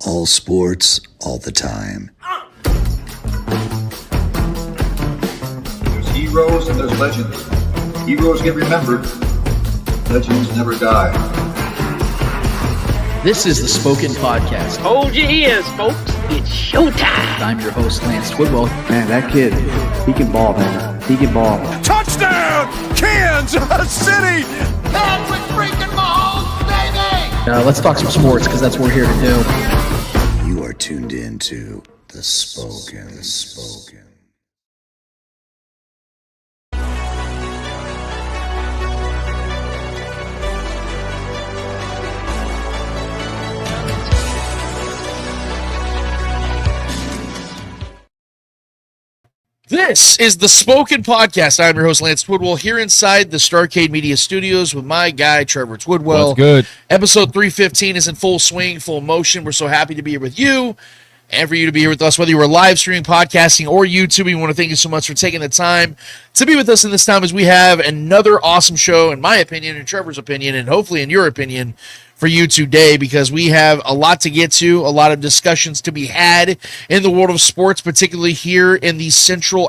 All sports, all the time. There's heroes and there's legends. Heroes get remembered. Legends never die. This is the Spoken Podcast. Hold your ears, folks. It's showtime. I'm your host, Lance Twidwell. Man, that kid, he can ball, man. He can ball. Touchdown, Kansas City! Patrick freaking Mahomes, baby! Let's talk some sports, because that's what we're here to do. You are tuned in to The Spoken. This is the Spoken Podcast. I'm your host, Lance Twidwell, here inside the Starcade Media Studios with my guy, Trevor Twidwell. What's good? Episode 315 is in full swing, full motion. We're so happy to be here with you and for you to be here with us, whether you were live streaming, podcasting, or YouTube. We want to thank you so much for taking the time to be with us in this time as we have another awesome show, in my opinion, in Trevor's opinion, and hopefully in your opinion, for you today, because we have a lot to get to, a lot of discussions to be had in the world of sports, particularly here in the central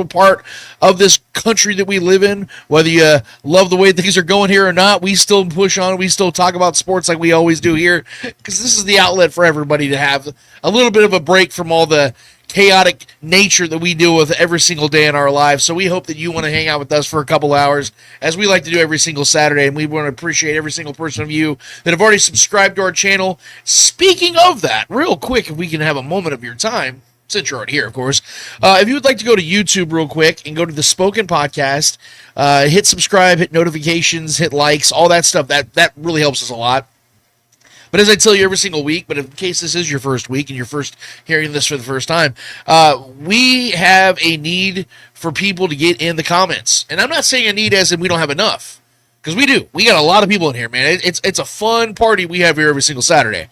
part of this country that we live in. Whether you love the way things are going here or not, we still push on. We still talk about sports like we always do here, because this is the outlet for everybody to have a little bit of a break from all the chaotic nature that we deal with every single day in our lives. So we hope that you want to hang out with us for a couple hours, as we like to do every single Saturday, and we want to appreciate every single person of you that have already subscribed to our channel. Speaking of that, real quick, if we can have a moment of your time, since you're already here, of course, if you would like to go to YouTube real quick and go to the Spoken Podcast, hit subscribe, hit notifications, hit likes, all that stuff, that really helps us a lot. But as I tell you every single week, but in case this is your first week and you're first hearing this for the first time, we have a need for people to get in the comments. And I'm not saying a need as in we don't have enough, because we do. We got a lot of people in here, man. It's a fun party we have here every single Saturday.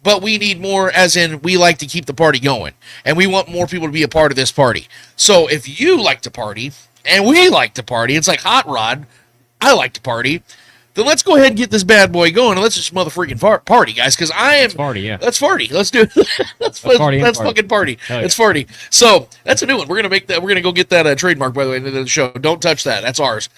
But we need more, as in we like to keep the party going. And we want more people to be a part of this party. So if you like to party, and we like to party, it's like Hot Rod, I like to party, then let's go ahead and get this bad boy going, and let's just motherfucking party, guys, because I am... Let's party, yeah. Let's party. Let's do it. Let's fucking party. Yeah. Let's party. So, that's a new one. We're going to go get that trademark, by the way, into the show. Don't touch that. That's ours.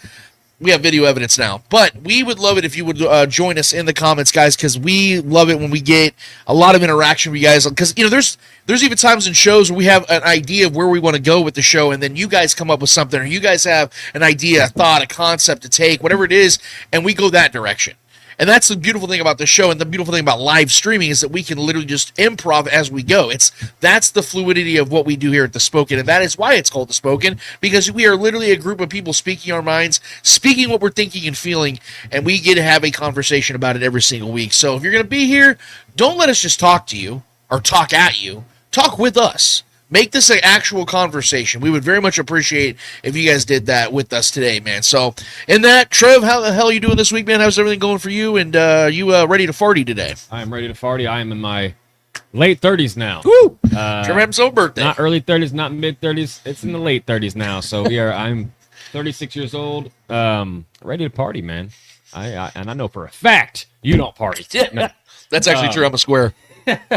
We have video evidence now. But we would love it if you would join us in the comments, guys, because we love it when we get a lot of interaction with you guys. Because, you know, there's even times in shows where we have an idea of where we want to go with the show, and then you guys come up with something, or you guys have an idea, a thought, a concept to take, whatever it is, and we go that direction. And that's the beautiful thing about the show, and the beautiful thing about live streaming is that we can literally just improv as we go. That's the fluidity of what we do here at The Spoken, and that is why it's called The Spoken, because we are literally a group of people speaking our minds, speaking what we're thinking and feeling, and we get to have a conversation about it every single week. So if you're going to be here, don't let us just talk to you or talk at you. Talk with us. Make this an actual conversation. We would very much appreciate if you guys did that with us today, man. So, in that, Trev, how the hell are you doing this week, man? How's everything going for you? And you ready to farty today? I am ready to farty. I am in my late 30s now. Woo! Trevor having his own birthday. Not early 30s, not mid 30s. It's in the late 30s now. So I'm 36 years old. Ready to party, man. And I know for a fact you don't party. No. That's actually true. I'm a square.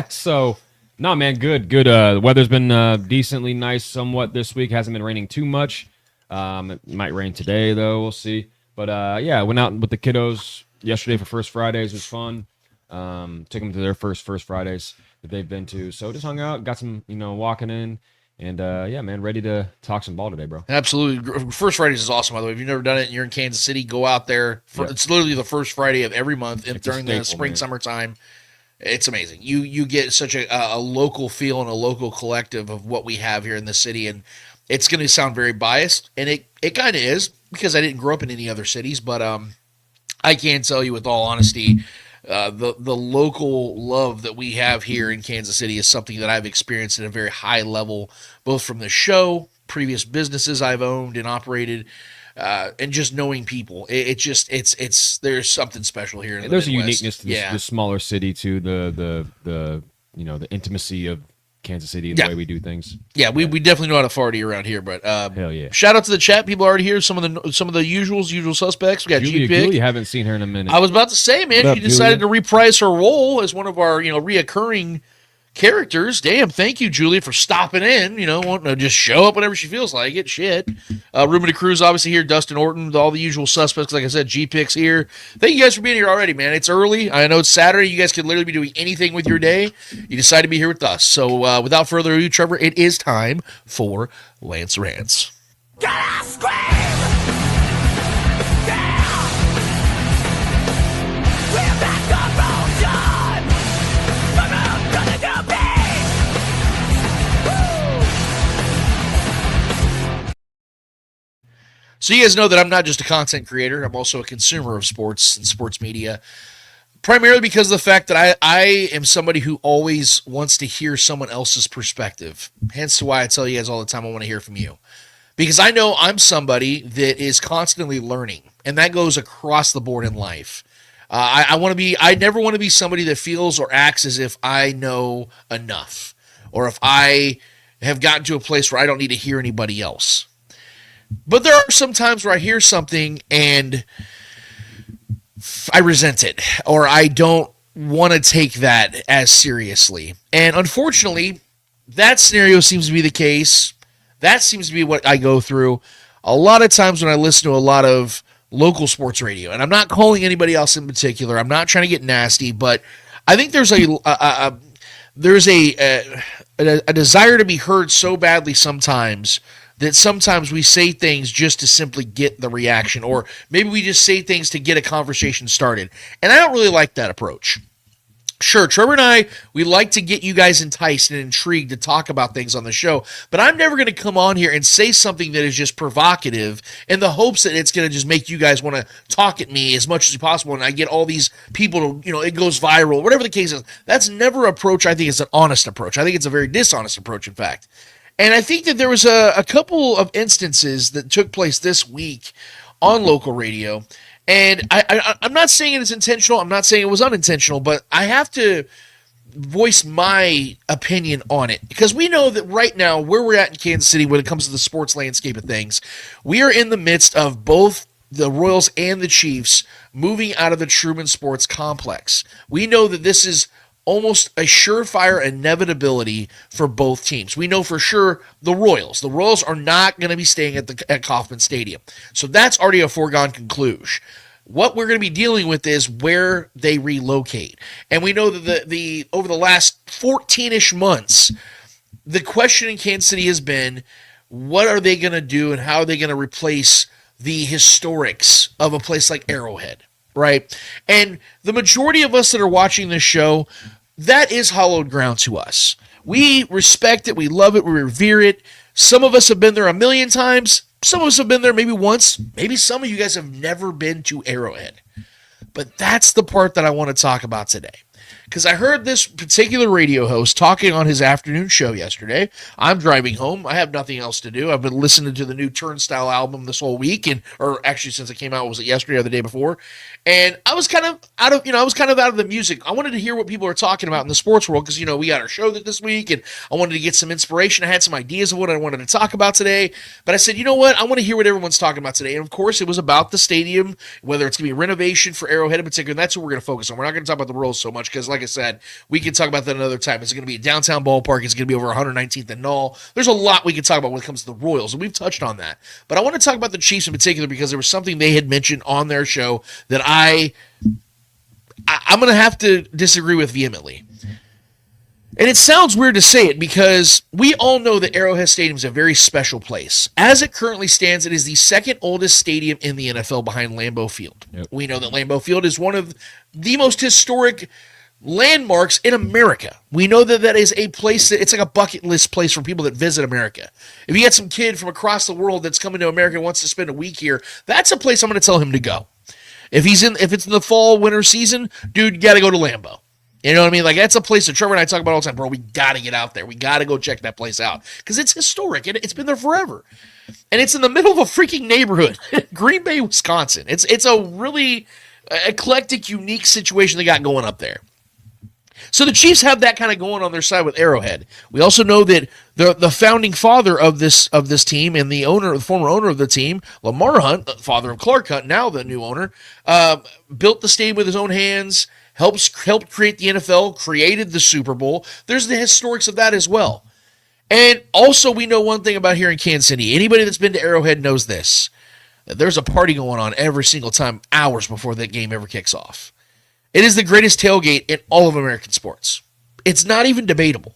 So. No, man, good. The weather's been decently nice somewhat this week. Hasn't been raining too much. It might rain today, though. We'll see. But, yeah, went out with the kiddos yesterday for First Fridays. It was fun. Took them to their first Fridays that they've been to. So just hung out, got some, walking in. And, yeah, man, ready to talk some ball today, bro. Absolutely. First Fridays is awesome, by the way. If you've never done it and you're in Kansas City, go out there. It's literally the first Friday of every month during the spring, summertime. It's amazing. You get such a local feel and a local collective of what we have here in the city, and it's going to sound very biased, and it kind of is, because I didn't grow up in any other cities, but I can tell you with all honesty, the local love that we have here in Kansas City is something that I've experienced at a very high level, both from the show, previous businesses I've owned and operated, and just knowing people. It's there's something special here in the There's Midwest. A uniqueness to this smaller city, to the intimacy of Kansas City, the Yeah. way we do things. Yeah, we definitely know how to party around here. But Hell yeah. shout out to the chat. People already here. Some of the usual suspects. We got Julia G-Pick. Gooley, haven't seen her in a minute. I was about to say, man, What she up, decided Julia? to reprise her role as one of our, reoccurring characters. Damn, thank you, Julia, for stopping in. Wanting to just show up whenever she feels like it. Shit. Ruben Cruz obviously here. Dustin Orton, all the usual suspects. Like I said, G-Pick's here. Thank you guys for being here already, man. It's early. I know it's Saturday. You guys could literally be doing anything with your day. You decided to be here with us. So without further ado, Trevor, it is time for Lance Rants. So you guys know that I'm not just a content creator. I'm also a consumer of sports and sports media, primarily because of the fact that I am somebody who always wants to hear someone else's perspective. Hence why I tell you guys all the time I want to hear from you. Because I know I'm somebody that is constantly learning, and that goes across the board in life. I never want to be somebody that feels or acts as if I know enough, or if I have gotten to a place where I don't need to hear anybody else. But there are some times where I hear something and I resent it, or I don't want to take that as seriously. And unfortunately, that scenario seems to be the case. That seems to be what I go through a lot of times when I listen to a lot of local sports radio. And I'm not calling anybody else in particular. I'm not trying to get nasty, but I think there's a desire to be heard so badly sometimes that sometimes we say things just to simply get the reaction, or maybe we just say things to get a conversation started. And I don't really like that approach. Sure, Trevor and I, we like to get you guys enticed and intrigued to talk about things on the show, but I'm never going to come on here and say something that is just provocative in the hopes that it's going to just make you guys want to talk at me as much as possible, and I get all these people to, it goes viral, whatever the case is. That's never an approach I think is an honest approach. I think it's a very dishonest approach, in fact. And I think that there was a couple of instances that took place this week on local radio. And I'm not saying it is intentional. I'm not saying it was unintentional, but I have to voice my opinion on it. Because we know that right now, where we're at in Kansas City when it comes to the sports landscape of things, we are in the midst of both the Royals and the Chiefs moving out of the Truman Sports Complex. We know that this is almost a surefire inevitability for both teams. We know for sure the Royals. The Royals are not going to be staying at Kauffman Stadium. So that's already a foregone conclusion. What we're going to be dealing with is where they relocate. And we know that the over the last 14-ish months, the question in Kansas City has been, what are they going to do and how are they going to replace the historics of a place like Arrowhead, right? And the majority of us that are watching this show, that is hallowed ground to us. We respect it. We love it. We revere it. Some of us have been there a million times. Some of us have been there maybe once. Maybe some of you guys have never been to Arrowhead. But that's the part that I want to talk about today. Because I heard this particular radio host talking on his afternoon show yesterday. I'm driving home. I have nothing else to do. I've been listening to the new Turnstile album this whole week, or actually since it came out, was it yesterday or the day before? And I was kind of out of the music. I wanted to hear what people are talking about in the sports world because, we got our show this week, and I wanted to get some inspiration. I had some ideas of what I wanted to talk about today. But I said, you know what? I want to hear what everyone's talking about today. And, of course, it was about the stadium, whether it's going to be renovation for Arrowhead in particular. And that's what we're going to focus on. We're not going to talk about the Royals so much because, like I said, we can talk about that another time. It's going to be a downtown ballpark. It's going to be over 119th and Null. There's a lot we can talk about when it comes to the Royals, and we've touched on that. But I want to talk about the Chiefs in particular because there was something they had mentioned on their show that I'm going to have to disagree with vehemently. And it sounds weird to say it because we all know that Arrowhead Stadium is a very special place. As it currently stands, it is the second oldest stadium in the NFL behind Lambeau Field. Yep. We know that Lambeau Field is one of the most historic landmarks in America. We know that is a place it's like a bucket list place for people that visit America. If you get some kid from across the world that's coming to America and wants to spend a week here, that's a place I'm going to tell him to go. If it's in the fall, winter season, dude, you got to go to Lambeau. You know what I mean? Like, that's a place that Trevor and I talk about all the time. Bro, we got to get out there. We got to go check that place out because it's historic and it's been there forever. And it's in the middle of a freaking neighborhood, Green Bay, Wisconsin. It's a really eclectic, unique situation they got going up there. So the Chiefs have that kind of going on their side with Arrowhead. We also know that the founding father of this team and the former owner of the team, Lamar Hunt, the father of Clark Hunt, now the new owner, built the stadium with his own hands, helped create the NFL, created the Super Bowl. There's the historics of that as well. And also we know one thing about here in Kansas City. Anybody that's been to Arrowhead knows this. There's a party going on every single time, hours before that game ever kicks off. It is the greatest tailgate in all of American sports. It's not even debatable.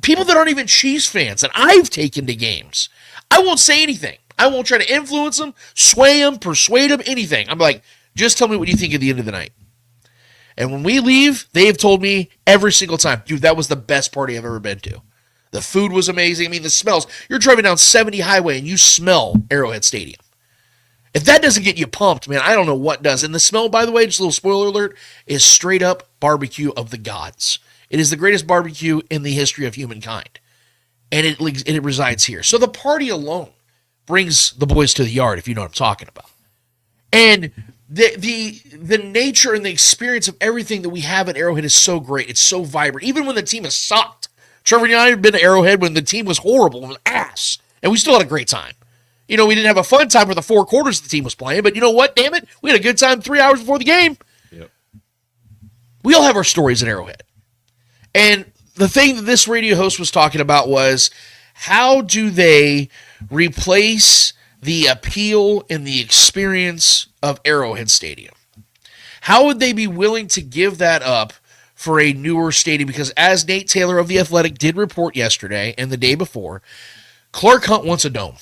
People that aren't even Chiefs fans that I've taken to games, I won't say anything. I won't try to influence them, sway them, persuade them, anything. I'm like, just tell me what you think at the end of the night. And when we leave, they have told me every single time, dude, that was the best party I've ever been to. The food was amazing. I mean, the smells. You're driving down 70 Highway and you smell Arrowhead Stadium. If that doesn't get you pumped, man, I don't know what does. And the smell, by the way, just a little spoiler alert, is straight up barbecue of the gods. It is the greatest barbecue in the history of humankind. And it resides here. So the party alone brings the boys to the yard, if you know what I'm talking about. And the nature and the experience of everything that we have at Arrowhead is so great. It's so vibrant. Even when the team has sucked. Trevor and I have been to Arrowhead when the team was horrible. It was ass. And we still had a great time. You know, we didn't have a fun time for the 4 quarters the team was playing, but you know what? Damn it. We had a good time 3 hours before the game. Yep. We all have our stories at Arrowhead. And the thing that this radio host was talking about was how do they replace the appeal and the experience of Arrowhead Stadium? How would they be willing to give that up for a newer stadium? Because as Nate Taylor of The Athletic did report yesterday and the day before, Clark Hunt wants a dome.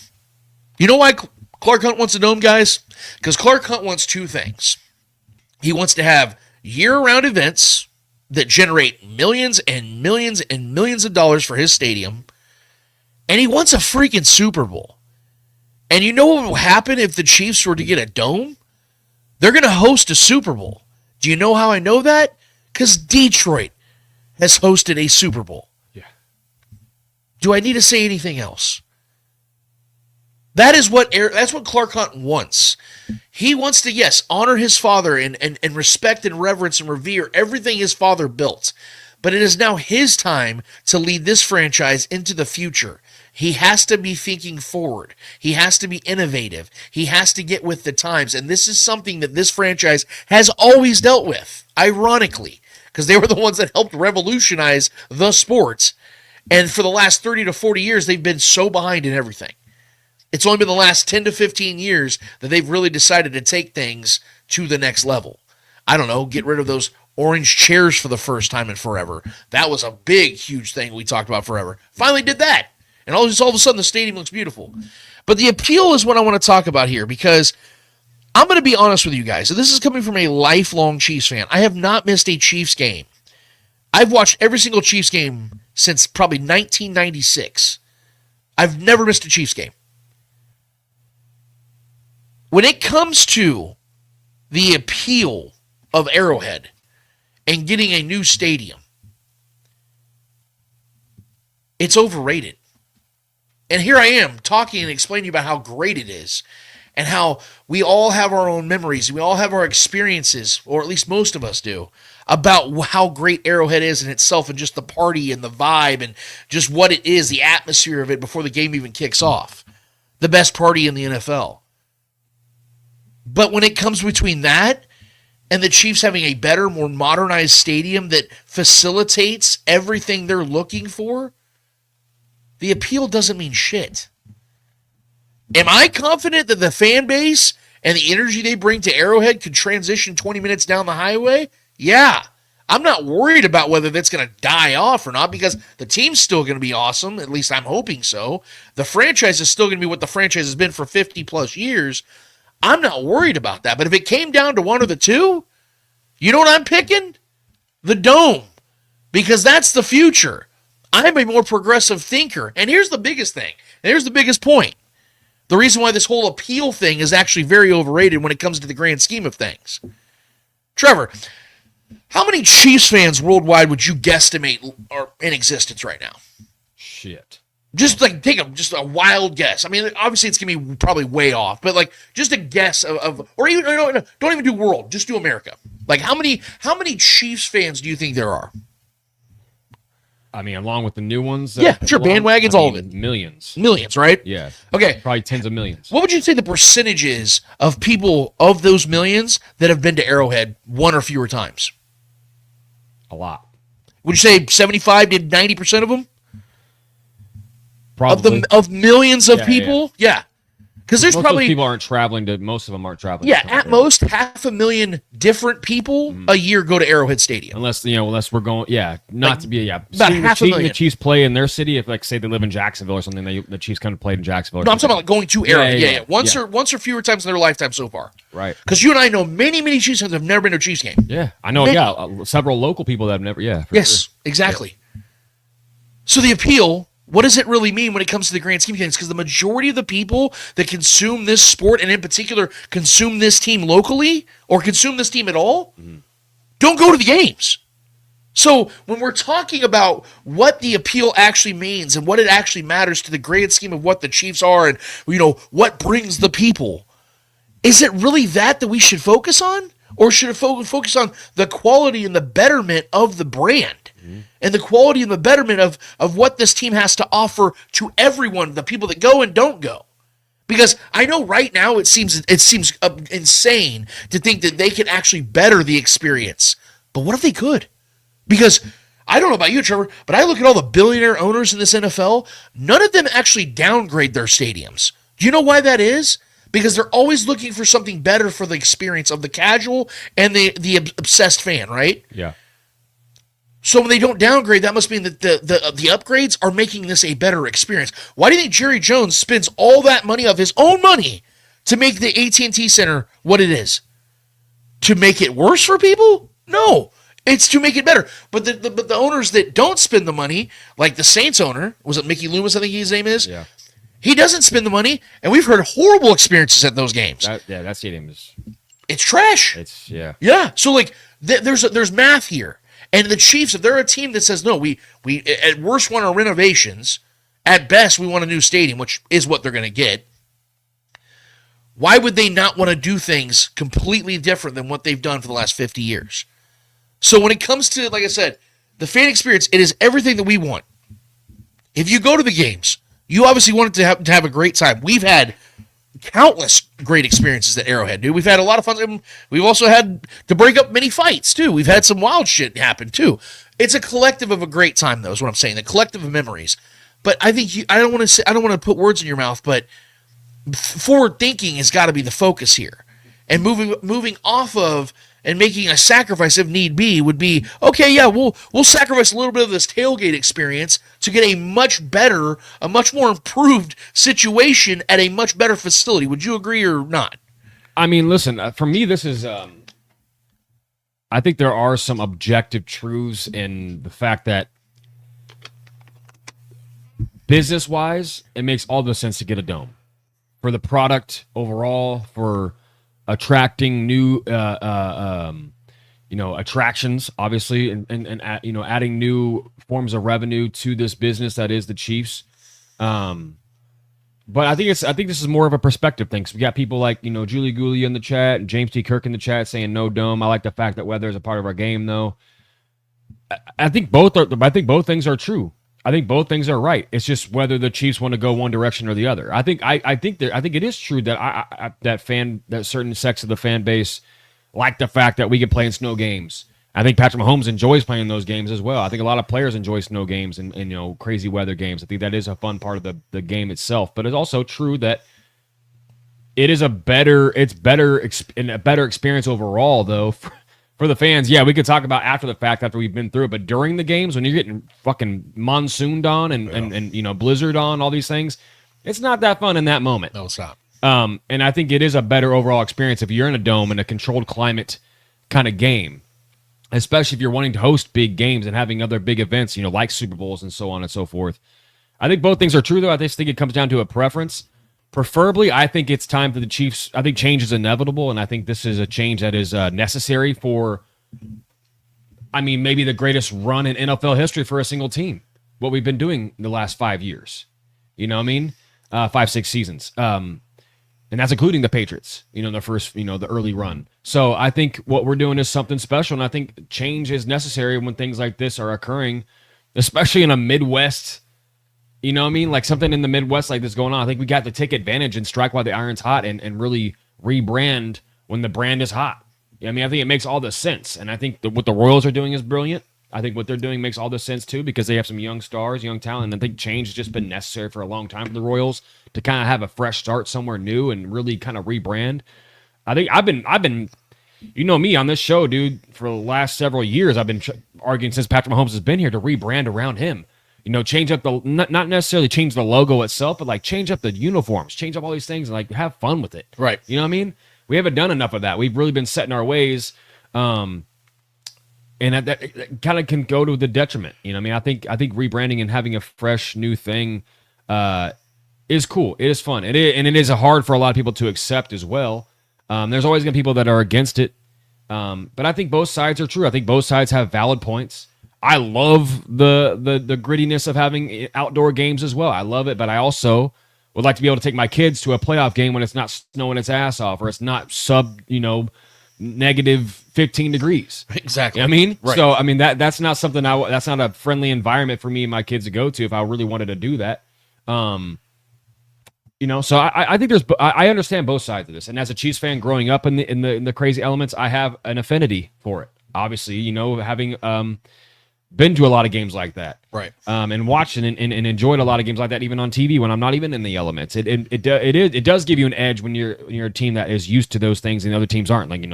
You know why Clark Hunt wants a dome, guys? Because Clark Hunt wants 2 things. He wants to have year-round events that generate millions and millions and millions of dollars for his stadium, and he wants a freaking Super Bowl. And you know what will happen if the Chiefs were to get a dome? They're going to host a Super Bowl. Do you know how I know that? Because Detroit has hosted a Super Bowl. Yeah. Do I need to say anything else? That's what Clark Hunt wants. He wants to, yes, honor his father and respect and reverence and revere everything his father built. But it is now his time to lead this franchise into the future. He has to be thinking forward. He has to be innovative. He has to get with the times. And this is something that this franchise has always dealt with, ironically, because they were the ones that helped revolutionize the sports. And for the last 30 to 40 years, they've been so behind in everything. It's only been the last 10 to 15 years that they've really decided to take things to the next level. I don't know, get rid of those orange chairs for the first time in forever. That was a big, huge thing we talked about forever. Finally did that. And all of a sudden, the stadium looks beautiful. But the appeal is what I want to talk about here, because I'm going to be honest with you guys. So this is coming from a lifelong Chiefs fan. I have not missed a Chiefs game. I've watched every single Chiefs game since probably 1996. I've never missed a Chiefs game. When it comes to the appeal of Arrowhead and getting a new stadium, it's overrated. And here I am talking and explaining about how great it is and how we all have our own memories. We all have our experiences, or at least most of us do, about how great Arrowhead is in itself and just the party and the vibe and just what it is, the atmosphere of it before the game even kicks off. The best party in the NFL. But when it comes between that and the Chiefs having a better, more modernized stadium that facilitates everything they're looking for, the appeal doesn't mean shit. Am I confident that the fan base and the energy they bring to Arrowhead could transition 20 minutes down the highway? Yeah. I'm not worried about whether that's going to die off or not, because the team's still going to be awesome. At least I'm hoping so. The franchise is still going to be what the franchise has been for 50 plus years. I'm not worried about that. But if it came down to one of the two, you know what I'm picking? The dome. Because that's the future. I'm a more progressive thinker. And here's the biggest thing. And here's the biggest point. The reason why this whole appeal thing is actually very overrated when it comes to the grand scheme of things. Trevor, how many Chiefs fans worldwide would you guesstimate are in existence right now? Shit. Just like take a wild guess. I mean, obviously it's gonna be probably way off, but like just a guess of or even don't even do world, just do America. Like how many Chiefs fans do you think there are? I mean, along with the new ones. Yeah, sure, bandwagons, all of it. Millions. Millions, right? Yeah. Okay. Probably tens of millions. What would you say the percentage is of people of those millions that have been to Arrowhead one or fewer times? A lot. Would you say 75 to 90% of them? Probably. Of millions of people? Yeah. Because there's most probably of those people aren't traveling to. Most of them aren't traveling. Yeah, at most 500,000 different people a year go to Arrowhead Stadium. Unless we're going, not to be about seeing half a million. The Chiefs play in their city. If say they live in Jacksonville or something, the Chiefs kind of played in Jacksonville. No, I'm talking about going to Arrowhead. Yeah. Once or fewer times in their lifetime so far. Right. Because you and I know many Chiefs fans have never been to a Chiefs game. Yeah, I know. Many. Several local people that have never. Yeah. Yes, sure. exactly. Yeah. So the appeal. What does it really mean when it comes to the grand scheme of things? Because the majority of the people that consume this sport, and in particular consume this team locally or consume this team at all, don't go to the games. So when we're talking about what the appeal actually means and what it actually matters to the grand scheme of what the Chiefs are and what brings the people, is it really that we should focus on? Or should it focus on the quality and the betterment of the brand? And the quality and the betterment of what this team has to offer to everyone, the people that go and don't go. Because I know right now it seems insane to think that they can actually better the experience. But what if they could? Because I don't know about you, Trevor, but I look at all the billionaire owners in this NFL, none of them actually downgrade their stadiums. Do you know why that is? Because they're always looking for something better for the experience of the casual and the obsessed fan, right? Yeah. So when they don't downgrade, that must mean that the upgrades are making this a better experience. Why do you think Jerry Jones spends all that money of his own money to make the AT&T Center what it is? To make it worse for people? No, it's to make it better. But the owners that don't spend the money, like the Saints owner, was it Mickey Loomis, I think his name is? Yeah. He doesn't spend the money, and we've heard horrible experiences at those games. That stadium is... It's trash. Yeah. So there's math here. And the Chiefs, if they're a team that says, no, we at worst want our renovations, at best we want a new stadium, which is what they're going to get, why would they not want to do things completely different than what they've done for the last 50 years? So when it comes to, like I said, the fan experience, it is everything that we want. If you go to the games, you obviously want it to have a great time. We've had countless great experiences at Arrowhead, dude. We've had a lot of fun. We've also had to break up many fights, too. We've had some wild shit happen, too. It's a collective of a great time, though, is what I'm saying. The collective of memories. But I think I don't want to put words in your mouth, but forward thinking has got to be the focus here. And moving off of and making a sacrifice if need be would be, okay, yeah, we'll sacrifice a little bit of this tailgate experience to get a much more improved situation at a much better facility. Would you agree or not? I mean, listen, for me, this is, I think there are some objective truths in the fact that business-wise, it makes all the sense to get a dome. For the product overall, for attracting new, attractions, obviously, and adding new forms of revenue to this business that is the Chiefs. But I think this is more of a perspective thing. So we got people like Julie Gooley in the chat and James T. Kirk in the chat saying no dome. I like the fact that weather is a part of our game, though. I think both things are true. I think both things are right. It's just whether the Chiefs want to go one direction or the other. I think it is true that that certain sects of the fan base like the fact that we can play in snow games. I think Patrick Mahomes enjoys playing those games as well. I think a lot of players enjoy snow games and crazy weather games. I think that is a fun part of the game itself. But it's also true that it is a better experience overall, though. For the fans, yeah, we could talk about after the fact, after we've been through it, but during the games, when you're getting fucking monsooned on and blizzard on, all these things, it's not that fun in that moment. No, it's not. And I think it is a better overall experience if you're in a dome in a controlled climate kind of game, especially if you're wanting to host big games and having other big events, like Super Bowls and so on and so forth. I think both things are true, though. I just think it comes down to a preference. Preferably, I think it's time for the Chiefs. I think change is inevitable, and I think this is a change that is necessary for, maybe the greatest run in NFL history for a single team. What we've been doing the last 5 years. You know what I mean? 5-6 seasons. And that's including the Patriots, the first, the early run. So I think what we're doing is something special, and I think change is necessary when things like this are occurring. especially in a Midwest. You know what I mean? Like something in the Midwest like this going on. I think we got to take advantage and strike while the iron's hot and really rebrand when the brand is hot. I mean, I think it makes all the sense. And I think what the Royals are doing is brilliant. I think what they're doing makes all the sense too, because they have some young stars, young talent. And I think change has just been necessary for a long time for the Royals to kind of have a fresh start somewhere new and really kind of rebrand. I think I've been, you know me on this show, dude, for the last several years, I've been arguing since Patrick Mahomes has been here to rebrand around him. You know, change up not necessarily change the logo itself, but like change up the uniforms, change up all these things and like have fun with it. Right. You know what I mean? We haven't done enough of that. We've really been set in our ways. And that kind of can go to the detriment. You know what I mean? I think rebranding and having a fresh new thing is cool. It is fun. It is hard for a lot of people to accept as well. There's always going to be people that are against it. But I think both sides are true. I think both sides have valid points. I love the grittiness of having outdoor games as well. I love it, but I also would like to be able to take my kids to a playoff game when it's not snowing its ass off or it's not negative 15 degrees. Exactly. You know what I mean? Right. So, I mean, that's not something that's not a friendly environment for me and my kids to go to if I really wanted to do that. So I think I understand both sides of this. And as a Chiefs fan growing up in the crazy elements, I have an affinity for it. Obviously, having been to a lot of games like that, right? And watched and enjoyed a lot of games like that, even on TV when I'm not even in the elements. It does give you an edge when you're a team that is used to those things and the other teams aren't. Like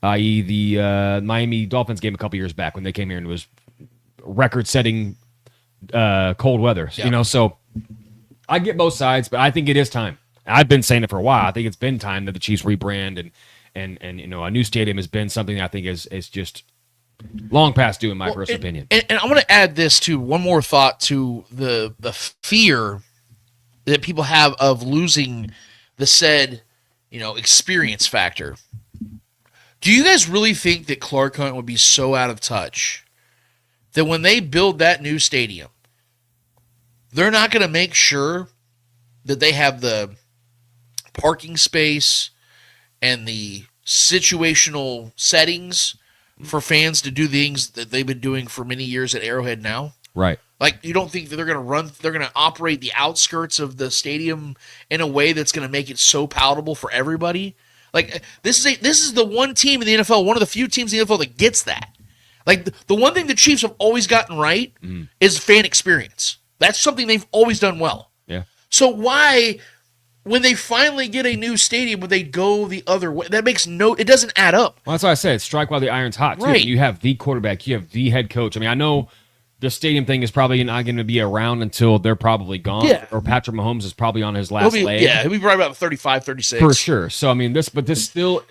i.e. the Miami Dolphins game a couple years back when they came here and it was record-setting cold weather. Yeah. So I get both sides, but I think it is time. I've been saying it for a while. I think it's been time that the Chiefs rebrand and a new stadium has been something that I think is just long past due, in my personal opinion. And I want to add this to one more thought to the fear that people have of losing the said, experience factor. Do you guys really think that Clark Hunt would be so out of touch that when they build that new stadium, they're not going to make sure that they have the parking space and the situational settings for fans to do things that they've been doing for many years at Arrowhead now? Right. Like, you don't think that they're going to operate the outskirts of the stadium in a way that's going to make it so palatable for everybody? Like, this is the one team in the NFL, one of the few teams in the NFL that gets that. Like, the one thing the Chiefs have always gotten right is fan experience. That's something they've always done well. Yeah. So why, when they finally get a new stadium, would they go the other way? That makes it doesn't add up. Well, that's why I said strike while the iron's hot, too. Right. You have the quarterback, you have the head coach. I mean, I know the stadium thing is probably not going to be around until they're probably gone. Yeah. Or Patrick Mahomes is probably on his last leg. Yeah, he'll be probably about 35, 36. For sure. So, I mean, this still,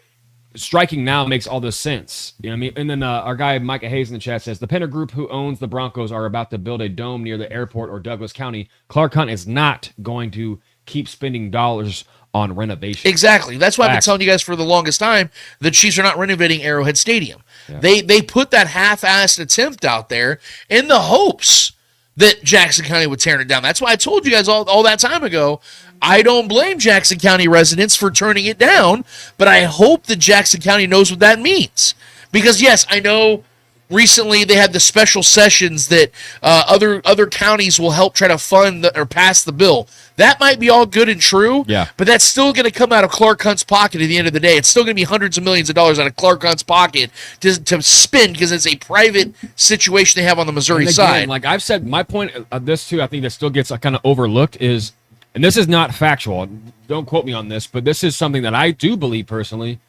striking now makes all this sense. You know what I mean? And then our guy, Micah Hayes in the chat says, the Penner Group who owns the Broncos are about to build a dome near the airport or Douglas County. Clark Hunt is not going to keep spending dollars on renovation. Exactly. That's why I've been telling you guys for the longest time the Chiefs are not renovating Arrowhead Stadium. Yeah. They put that half-assed attempt out there in the hopes that Jackson County would tear it down. That's why I told you guys all that time ago, I don't blame Jackson County residents for turning it down, but I hope that Jackson County knows what that means. Because, yes, I know recently they had the special sessions that other counties will help try to fund or pass the bill. That might be all good and true, but that's still going to come out of Clark Hunt's pocket at the end of the day. It's still going to be hundreds of millions of dollars out of Clark Hunt's pocket to spend because it's a private situation they have on the Missouri side. Like I've said, my point of this too, I think that still gets kind of overlooked is, and this is not factual, don't quote me on this, but this is something that I do believe personally.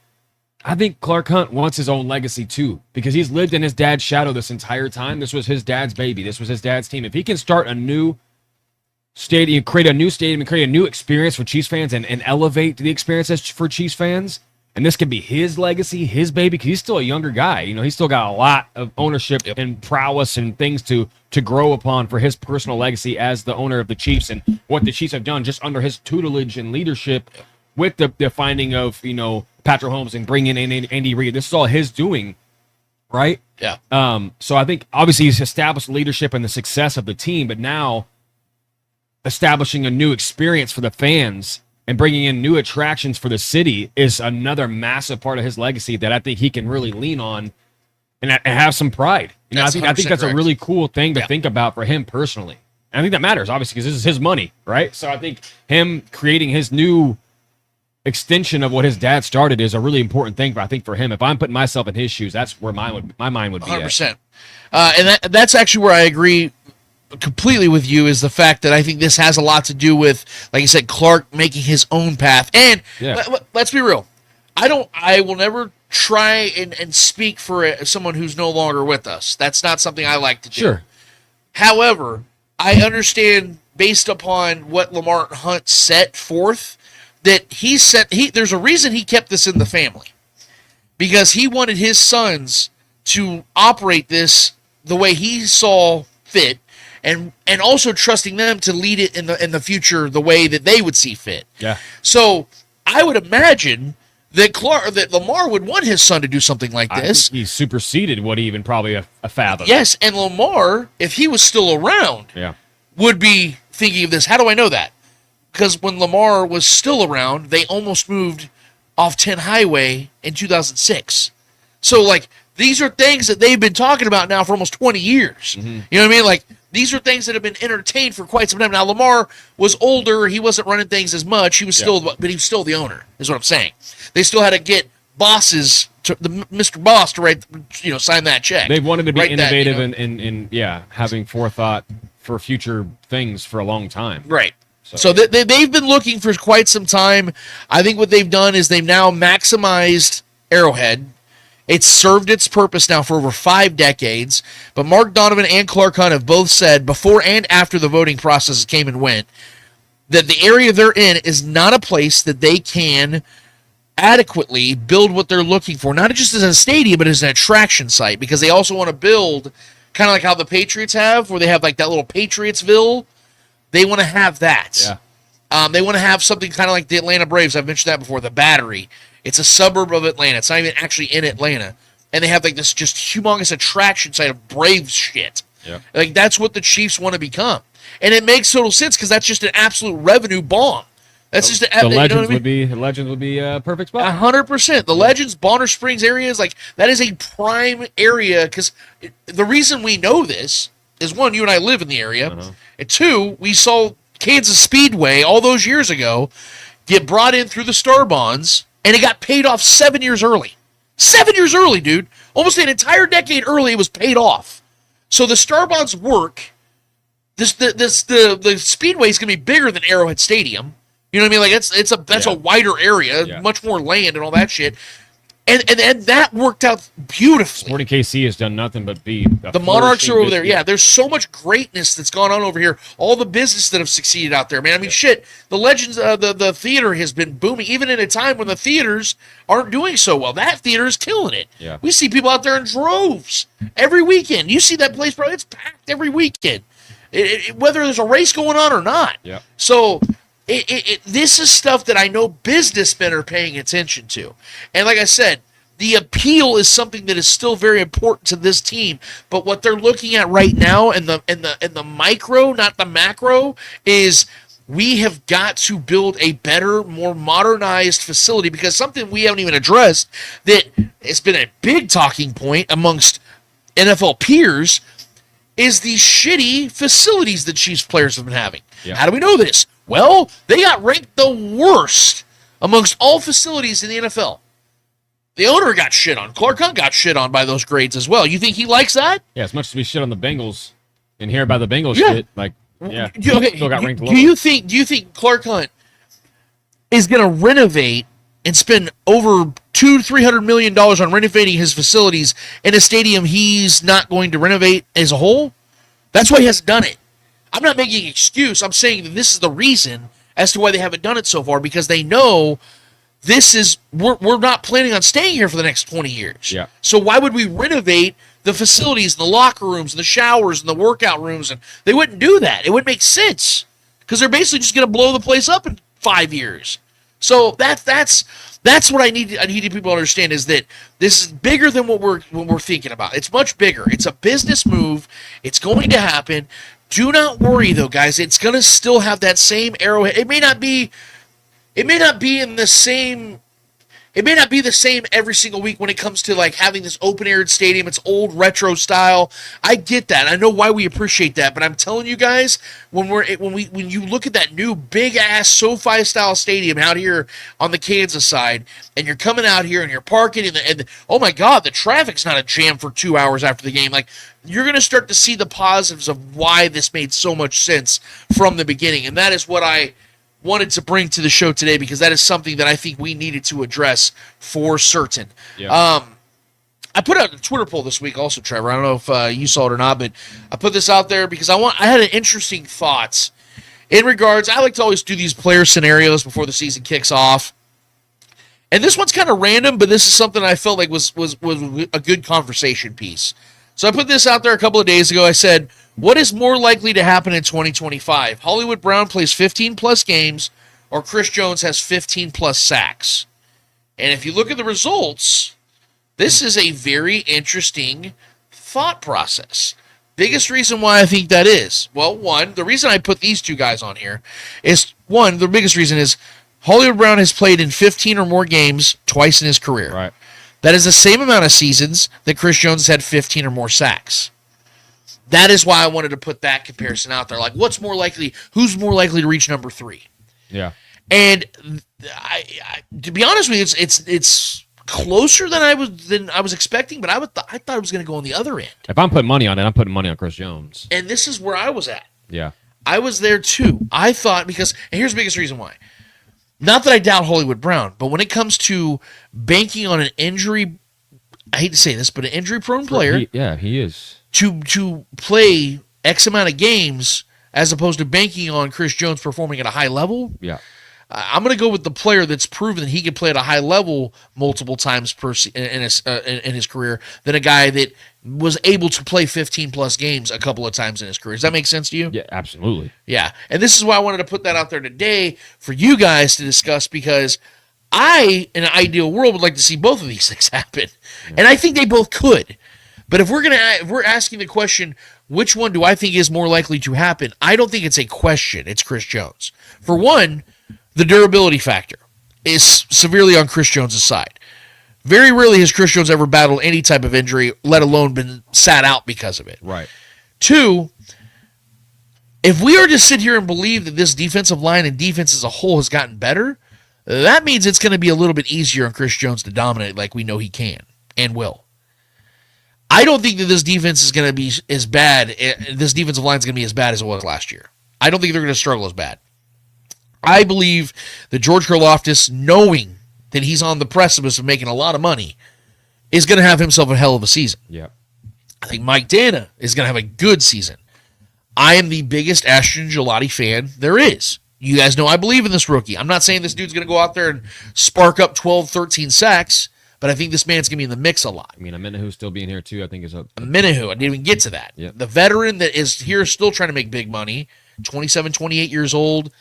I think Clark Hunt wants his own legacy too, because he's lived in his dad's shadow this entire time. This was his dad's baby. This was his dad's team. If he can start a new stadium, create a new stadium, and create a new experience for Chiefs fans and elevate the experiences for Chiefs fans, and this can be his legacy, his baby, because he's still a younger guy. He's still got a lot of ownership and prowess and things to grow upon for his personal legacy as the owner of the Chiefs and what the Chiefs have done just under his tutelage and leadership with the finding of, Patrick Mahomes and bringing in Andy Reid. This is all his doing, right? Yeah. So I think obviously he's established leadership and the success of the team, but now establishing a new experience for the fans and bringing in new attractions for the city is another massive part of his legacy that I think he can really lean on and have some pride. I think that's correct. a really cool thing to think about for him personally. And I think that matters, obviously, because this is his money, right? So I think him creating his new extension of what his dad started is a really important thing. But I think for him, if I'm putting myself in his shoes, that's where my mind would be 100%. And that's actually where I agree completely with you, is the fact that I think this has a lot to do with, like you said, Clark making his own path. And let's be real. I will never try and speak for someone who's no longer with us. That's not something I like to do. Sure. However, I understand, based upon what Lamar Hunt set forth, that there's a reason he kept this in the family, because he wanted his sons to operate this the way he saw fit, and also trusting them to lead it in the future the way that they would see fit. Yeah. So I would imagine that Lamar would want his son to do something like this. He superseded what he even probably fathomed. Yes, and Lamar, if he was still around, would be thinking of this. How do I know that? Because when Lamar was still around, they almost moved off 10 Highway in 2006. So, like, these are things that they've been talking about now for almost 20 years. You know what I mean? Like, these are things that have been entertained for quite some time. Now, Lamar was older. He wasn't running things as much. He was still, but he was still the owner, is what I'm saying. They still had to get bosses, Mr. Boss, to sign that check. They've wanted to be innovative and having forethought for future things for a long time. Right. So they've been looking for quite some time. I think what they've done is they've now maximized Arrowhead. It's served its purpose now for over 5 decades. But Mark Donovan and Clark Hunt have both said, before and after the voting process came and went, that the area they're in is not a place that they can adequately build what they're looking for, not just as a stadium, but as an attraction site, because they also want to build kind of like how the Patriots have, where they have like that little Patriotsville. They want to have that. Yeah. They want to have something kind of like the Atlanta Braves. I've mentioned that before, the Battery. It's a suburb of Atlanta. It's not even actually in Atlanta. And they have like this just humongous attraction site of Braves shit. Yeah. Like, that's what the Chiefs want to become. And it makes total sense, because that's just an absolute revenue bomb. That's just the Legends would be a perfect spot. 100%. The Legends, Bonner Springs area is like, that is a prime area, because the reason we know this is, one, you and I live in the area, and two, we saw Kansas Speedway all those years ago get brought in through the Star Bonds, and it got paid off 7 years early. 7 years early, dude. Almost an entire decade early, it was paid off. So the Star Bonds work. The Speedway is going to be bigger than Arrowhead Stadium. You know what I mean? Like, that's a wider area, much more land and all that shit. And that worked out beautifully. Sporting KC has done nothing but be the Monarchs are over there. Yeah, there's so much greatness that's gone on over here. All the business that have succeeded out there, man. I mean, shit. The Legends, the theater has been booming, even in a time when the theaters aren't doing so well. That theater is killing it. Yeah. We see people out there in droves every weekend. You see that place, bro? It's packed every weekend, whether there's a race going on or not. Yeah. So. This is stuff that I know businessmen are paying attention to. And like I said, the appeal is something that is still very important to this team. But what they're looking at right now in the micro, not the macro, is we have got to build a better, more modernized facility, because something we haven't even addressed that has been a big talking point amongst NFL peers is the shitty facilities that Chiefs players have been having. Yeah. How do we know this? Well, they got ranked the worst amongst all facilities in the NFL. The owner got shit on. Clark Hunt got shit on by those grades as well. You think he likes that? Yeah, as much as we shit on the Bengals and hear about the Bengals shit, like, yeah, still got ranked lower. Do you think Clark Hunt is going to renovate and spend over $200-300 million on renovating his facilities in a stadium he's not going to renovate as a whole? That's why he hasn't done it. I'm not making an excuse. I'm saying that this is the reason as to why they haven't done it so far, because they know we're not planning on staying here for the next 20 years. Yeah. So why would we renovate the facilities and the locker rooms and the showers and the workout rooms? And they wouldn't do that. It wouldn't make sense, because they're basically just going to blow the place up in 5 years. So that's what I need people to understand, is that this is bigger than what we're thinking about. It's much bigger. It's a business move. It's going to happen. Do not worry, though, guys. It's going to still have that same Arrowhead. It may not be in the same It may not be the same every single week when it comes to like having this open-air stadium. It's old retro style. I get that. I know why we appreciate that, but I'm telling you guys, when you look at that new big-ass SoFi style stadium out here on the Kansas side, and you're coming out here and you're parking, and oh my God, the traffic's not a jam for 2 hours after the game. Like, you're going to start to see the positives of why this made so much sense from the beginning, and that is what I wanted to bring to the show today, because that is something that I think we needed to address for certain. Yeah. I put out a Twitter poll this week also, Trevor. I don't know if you saw it or not, but I put this out there because I had an interesting thoughts in regards. I like to always do these player scenarios before the season kicks off. And this one's kind of random, but this is something I felt like was a good conversation piece. So I put this out there a couple of days ago. I said, what is more likely to happen in 2025? Hollywood Brown plays 15-plus games, or Chris Jones has 15-plus sacks? And if you look at the results, this is a very interesting thought process. Biggest reason why I think that is, well, one, the reason I put these two guys on here is, one, the biggest reason is Hollywood Brown has played in 15 or more games twice in his career. Right. That is the same amount of seasons that Chris Jones has had 15 or more sacks. That is why I wanted to put that comparison out there. Like, what's more likely? Who's more likely to reach number 3? Yeah. And I to be honest with you, it's closer than I was expecting. But I thought it was going to go on the other end. If I'm putting money on it, I'm putting money on Chris Jones. And this is where I was at. Yeah. I was there too. I thought, because, and here's the biggest reason why. Not that I doubt Hollywood Brown, but when it comes to banking on an injury, I hate to say this, but an injury-prone player. He is. To play X amount of games as opposed to banking on Chris Jones performing at a high level. Yeah. I'm going to go with the player that's proven that he can play at a high level multiple times in his career than a guy that was able to play 15-plus games a couple of times in his career. Does that make sense to you? Yeah, absolutely. Yeah, and this is why I wanted to put that out there today for you guys to discuss, because I, in an ideal world, would like to see both of these things happen, and I think they both could. But if we're asking the question, which one do I think is more likely to happen? I don't think it's a question. It's Chris Jones. For one, the durability factor is severely on Chris Jones' side. Very rarely has Chris Jones ever battled any type of injury, let alone been sat out because of it. Right. Two, if we are to sit here and believe that this defensive line and defense as a whole has gotten better, that means it's going to be a little bit easier on Chris Jones to dominate like we know he can and will. I don't think that this defense is going to be as bad. This defensive line is going to be as bad as it was last year. I don't think they're going to struggle as bad. I believe that George Karlaftis, knowing that he's on the precipice of making a lot of money, is going to have himself a hell of a season. Yeah. I think Mike Dana is going to have a good season. I am the biggest Ashton Gillotte fan there is. You guys know I believe in this rookie. I'm not saying this dude's going to go out there and spark up 12, 13 sacks, but I think this man's going to be in the mix a lot. I mean, Amenahu still being here, too, I think is up. Amenahu, I didn't even get to that. Yep. The veteran that is here still trying to make big money, 27, 28 years old,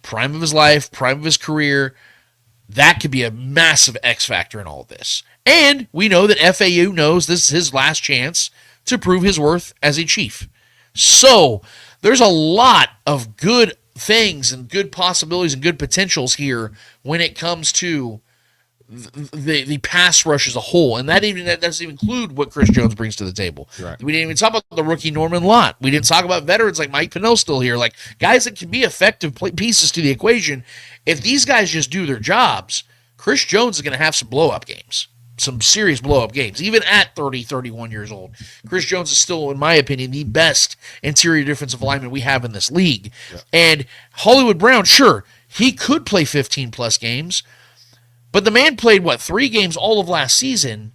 prime of his life, prime of his career. That could be a massive X factor in all of this. And we know that FAU knows this is his last chance to prove his worth as a Chief. So there's a lot of good things and good possibilities and good potentials here when it comes to the pass rush as a whole, and that doesn't even include what Chris Jones brings to the table. Right. We didn't even talk about the rookie Norman Lott. We didn't talk about veterans like Mike Pennell still here, like guys that can be effective pieces to the equation. If these guys just do their jobs, Chris Jones is going to have some blow-up games, some serious blow-up games, even at 30, 31 years old. Chris Jones is still, in my opinion, the best interior defensive lineman we have in this league. Yeah. And Hollywood Brown, sure, he could play 15-plus games, but the man played, 3 games all of last season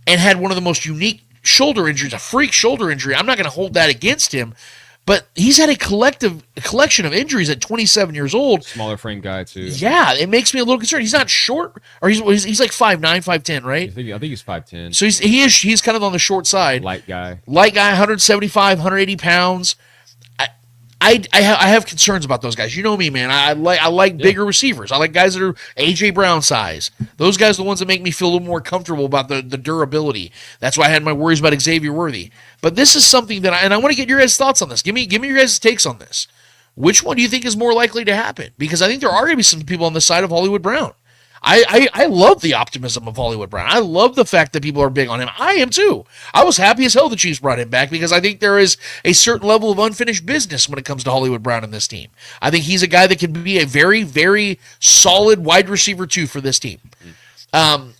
and had one of the most unique shoulder injuries, a freak shoulder injury. I'm not going to hold that against him, but he's had a collection of injuries at 27 years old. Smaller frame guy, too. Yeah, it makes me a little concerned. He's not short, or he's like 5'9", 5'10", right? I think he's 5'10". So he's kind of on the short side. Light guy, 175, 180 pounds. I have concerns about those guys. You know me, man. I like bigger receivers. I like guys that are A.J. Brown size. Those guys are the ones that make me feel a little more comfortable about the durability. That's why I had my worries about Xavier Worthy. But this is something that I want to get your guys' thoughts on this. Give me your guys' takes on this. Which one do you think is more likely to happen? Because I think there are going to be some people on the side of Hollywood Brown. I love the optimism of Hollywood Brown. I love the fact that people are big on him. I am too. I was happy as hell the Chiefs brought him back because I think there is a certain level of unfinished business when it comes to Hollywood Brown in this team. I think he's a guy that can be a very, very solid wide receiver too for this team.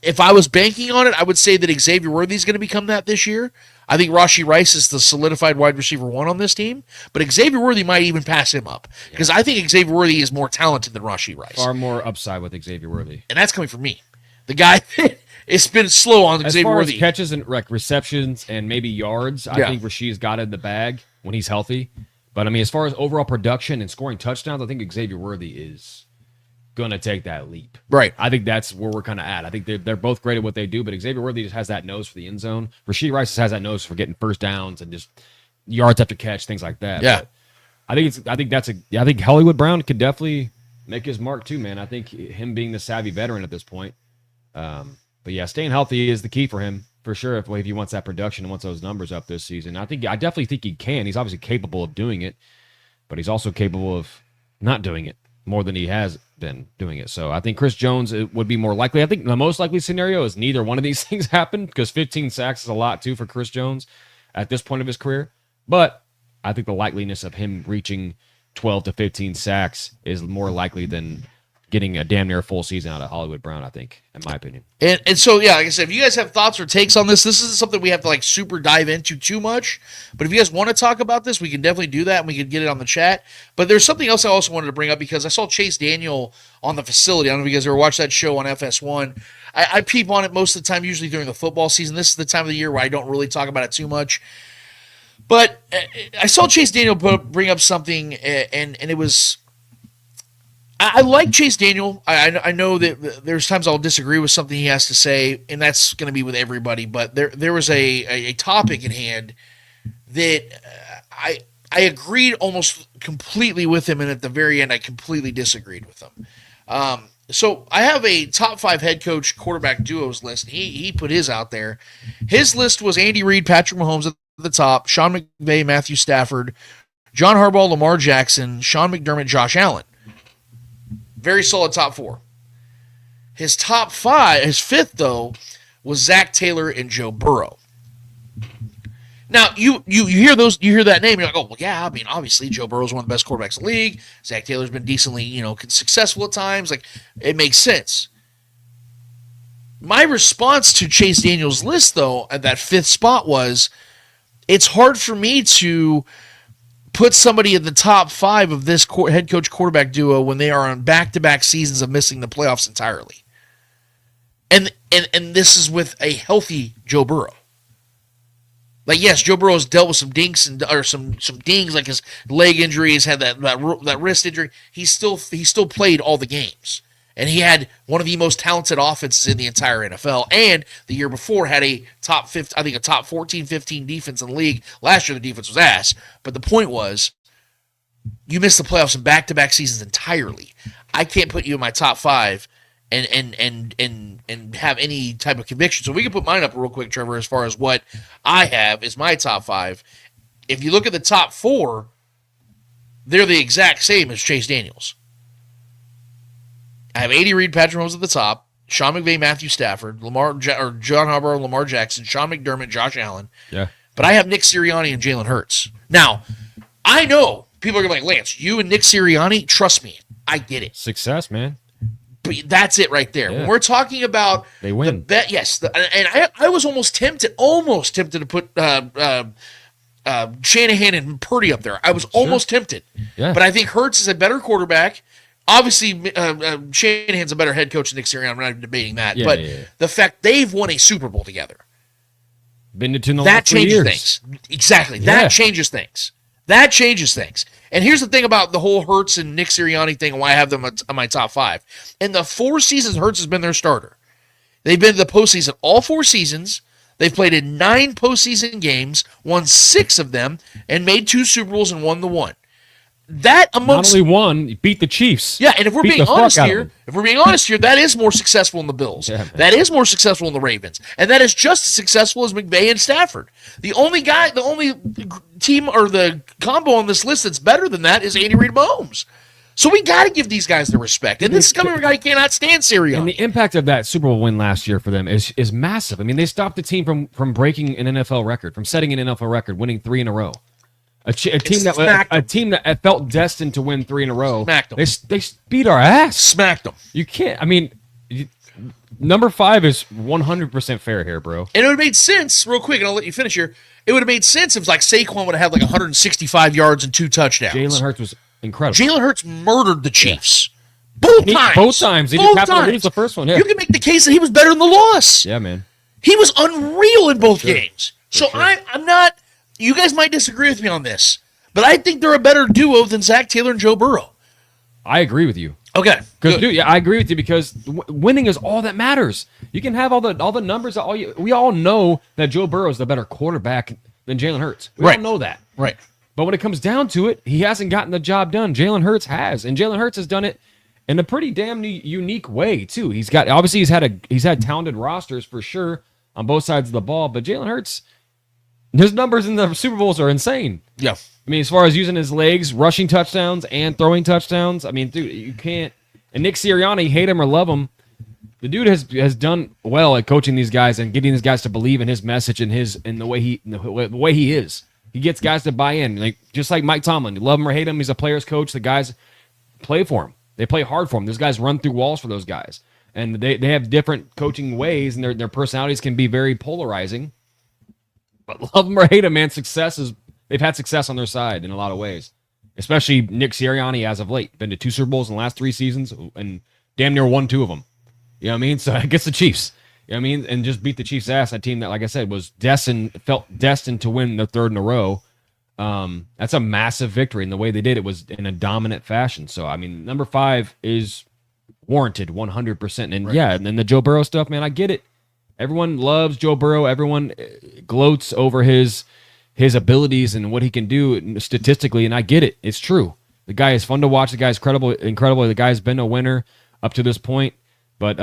If I was banking on it, I would say that Xavier Worthy is going to become that this year. I think Rashee Rice is the solidified wide receiver 1 on this team, but Xavier Worthy might even pass him up because I think Xavier Worthy is more talented than Rashee Rice. Far more upside with Xavier Worthy. And that's coming from me. The guy it's been slow on as Xavier far Worthy. As catches and receptions and maybe yards, I think Rasheed's got it in the bag when he's healthy. But, I mean, as far as overall production and scoring touchdowns, I think Xavier Worthy is going to take that leap. Right. I think that's where we're kind of at. I think they're both great at what they do, but Xavier Worthy just has that nose for the end zone. Rashee Rice just has that nose for getting first downs and just yards after catch, things like that. Yeah. But I think Hollywood Brown could definitely make his mark too, man. I think him being the savvy veteran at this point. But yeah, staying healthy is the key for him for sure. If he wants that production and wants those numbers up this season, I definitely think he can. He's obviously capable of doing it, but he's also capable of not doing it more than he has been doing it. So I think Chris Jones would be more likely. I think the most likely scenario is neither one of these things happen because 15 sacks is a lot too for Chris Jones at this point of his career. But I think the likeliness of him reaching 12 to 15 sacks is more likely than getting a damn near full season out of Hollywood Brown, I think, in my opinion. And so, yeah, like I said, if you guys have thoughts or takes on this isn't something we have to, like, super dive into too much. But if you guys want to talk about this, we can definitely do that, and we can get it on the chat. But there's something else I also wanted to bring up because I saw Chase Daniel on the facility. I don't know if you guys ever watched that show on FS1. I peep on it most of the time, usually during the football season. This is the time of the year where I don't really talk about it too much. But I saw Chase Daniel bring up something, and it was... I like Chase Daniel. I know that there's times I'll disagree with something he has to say, and that's going to be with everybody. But there was a topic at hand that I agreed almost completely with him, and at the very end I completely disagreed with him. So I have a top 5 head coach quarterback duos list. He put his out there. His list was Andy Reid, Patrick Mahomes at the top, Sean McVay, Matthew Stafford, John Harbaugh, Lamar Jackson, Sean McDermott, Josh Allen. Very solid top 4. His top 5, his 5th though, was Zach Taylor and Joe Burrow. Now you hear that name, you're like, oh well, yeah. I mean, obviously Joe Burrow's one of the best quarterbacks in the league. Zach Taylor's been decently, successful at times. Like, it makes sense. My response to Chase Daniel's list though at that 5th spot was, it's hard for me to put somebody in the top 5 of this head coach quarterback duo when they are on back-to-back seasons of missing the playoffs entirely. And this is with a healthy Joe Burrow. Like, yes, Joe Burrow has dealt with some dinks or some dings, like his leg injury, he's had that wrist injury. He still played all the games. And he had one of the most talented offenses in the entire NFL. And the year before had a top 14, 15 defense in the league. Last year the defense was ass. But the point was, you missed the playoffs in back-to-back seasons entirely. I can't put you in my top 5 and have any type of conviction. So we can put mine up real quick, Trevor, as far as what I have is my top 5. If you look at the top 4, they're the exact same as Chase Daniels. I have Andy Reid, Patrick Mahomes at the top, Sean McVay, Matthew Stafford, John Harbaugh, Lamar Jackson, Sean McDermott, Josh Allen. Yeah. But I have Nick Sirianni and Jalen Hurts. Now, I know people are going to be like, Lance, you and Nick Sirianni, trust me, I get it. Success, man. But that's it right there. Yeah. When we're talking about they win. I was almost tempted to put Shanahan and Purdy up there. I was almost tempted. Yeah. But I think Hurts is a better quarterback. Obviously, Shanahan's a better head coach than Nick Sirianni. I'm not even debating that. The fact they've won a Super Bowl together, been to 2 in the that last 3 changes years. things. Exactly. Yeah. That changes things. That changes things. And here's the thing about the whole Hurts and Nick Sirianni thing and why I have them on my top 5. In the 4 seasons Hurts has been their starter, they've been to the postseason all 4 seasons. They've played in 9 postseason games, won 6 of them, and made 2 Super Bowls and won the 1. That amongst not only one, beat the Chiefs. Yeah, and if we're being honest here, that is more successful in the Bills. Yeah, that is more successful in the Ravens, and that is just as successful as McVay and Stafford. The only team or the combo on this list that's better than that is Andy Reid and Mahomes. So we got to give these guys the respect. And this is coming from a guy who cannot stand Sirianni. And the impact of that Super Bowl win last year for them is massive. I mean, they stopped the team from breaking an NFL record, from setting an NFL record, winning 3 in a row. A team that felt destined to win 3 in a row. Smacked them. They beat our ass. Smacked them. You can't. I mean, number 5 is 100% fair here, bro. And it would have made sense, real quick, and I'll let you finish here. It would have made sense if like Saquon would have had like 165 yards and 2 touchdowns. Jalen Hurts was incredible. Jalen Hurts murdered the Chiefs. Both times. Both times. He just happened to lose the first one. Yeah. You can make the case that he was better than the loss. Yeah, man. He was unreal in both games. So I'm not, you guys might disagree with me on this, but I think they're a better duo than Zach Taylor and Joe Burrow. I agree with you. Okay. Because, dude, I agree with you because winning is all that matters. You can have all the numbers. We all know that Joe Burrow is the better quarterback than Jalen Hurts. We all know that. Right. But when it comes down to it, he hasn't gotten the job done. Jalen Hurts has, and Jalen Hurts has done it in a pretty damn unique way too. He's had talented rosters for sure on both sides of the ball, but Jalen Hurts, his numbers in the Super Bowls are insane. Yeah. I mean, as far as using his legs, rushing touchdowns and throwing touchdowns, I mean, dude, you can't. And Nick Sirianni, hate him or love him, the dude has done well at coaching these guys and getting these guys to believe in his message and the way he is. He gets guys to buy in, like just like Mike Tomlin. You love him or hate him, he's a player's coach. The guys play for him. They play hard for him. Those guys run through walls for those guys, and they have different coaching ways, and their personalities can be very polarizing. But love them or hate them, man, they've had success on their side in a lot of ways. Especially Nick Sirianni as of late. Been to 2 Super Bowls in the last 3 seasons and damn near won 2 of them. You know what I mean? So I guess the Chiefs. You know what I mean? And just beat the Chiefs' ass. A team that, like I said, felt destined to win the 3rd in a row. That's a massive victory. And the way they did it was in a dominant fashion. So, I mean, number 5 is warranted 100%. And yeah, and then the Joe Burrow stuff, man, I get it. Everyone loves Joe Burrow. Everyone gloats over his abilities and what he can do statistically, and I get it. It's true. The guy is fun to watch. The guy's incredible. The guy's been a winner up to this point. But,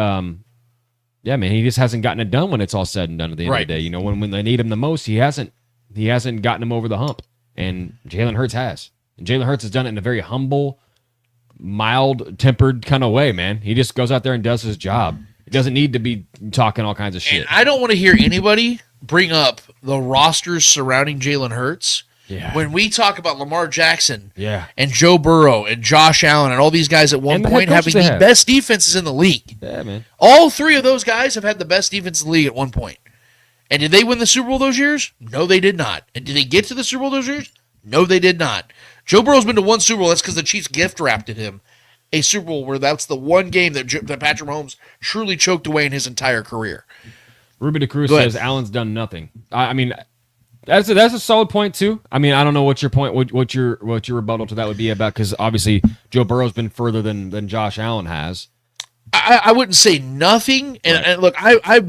yeah, man, he just hasn't gotten it done when it's all said and done at the end of the day. You know, when they need him the most, he hasn't gotten him over the hump. And Jalen Hurts has. And Jalen Hurts has done it in a very humble, mild-tempered kind of way, man. He just goes out there and does his job. He doesn't need to be talking all kinds of shit. And I don't want to hear anybody bring up the rosters surrounding Jalen Hurts. Yeah. When we talk about Lamar Jackson and Joe Burrow and Josh Allen and all these guys at one point having the best defenses in the league. Yeah, man. All 3 of those guys have had the best defense in the league at one point. And did they win the Super Bowl those years? No, they did not. And did they get to the Super Bowl those years? No, they did not. Joe Burrow's been to 1 Super Bowl. That's because the Chiefs gift-wrapped him a Super Bowl where that's the one game that Patrick Mahomes truly choked away in his entire career. Ruby DeCruz says Allen's done nothing. I mean, that's a solid point too. I mean, I don't know what your point, what your rebuttal to that would be about, because obviously Joe Burrow's been further than Josh Allen has. I wouldn't say nothing, and look,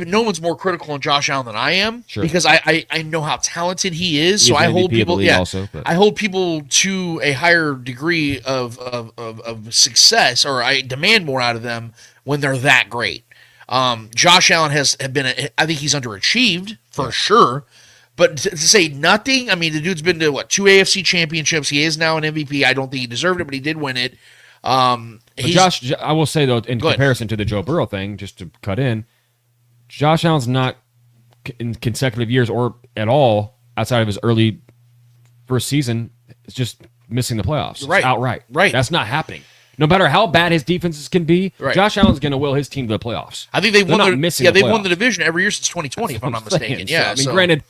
no one's more critical on Josh Allen than I am, because I know how talented he is. So I hold people, I hold people to a higher degree of success, or I demand more out of them when they're that great. Josh Allen has been, I think he's underachieved for sure. But to say nothing, I mean, the dude's been to 2 AFC championships. He is now an MVP. I don't think he deserved it, but he did win it. Josh, I will say though, in comparison to the Joe Burrow thing, just to cut in, Josh Allen's not in consecutive years or at all outside of his early first season. It's just missing the playoffs, outright. Right, that's not happening. No matter how bad his defenses can be, Josh Allen's going to will his team to the playoffs. I think they've won the division every year since 2020, if I'm not mistaken. Yeah, so, I mean, granted,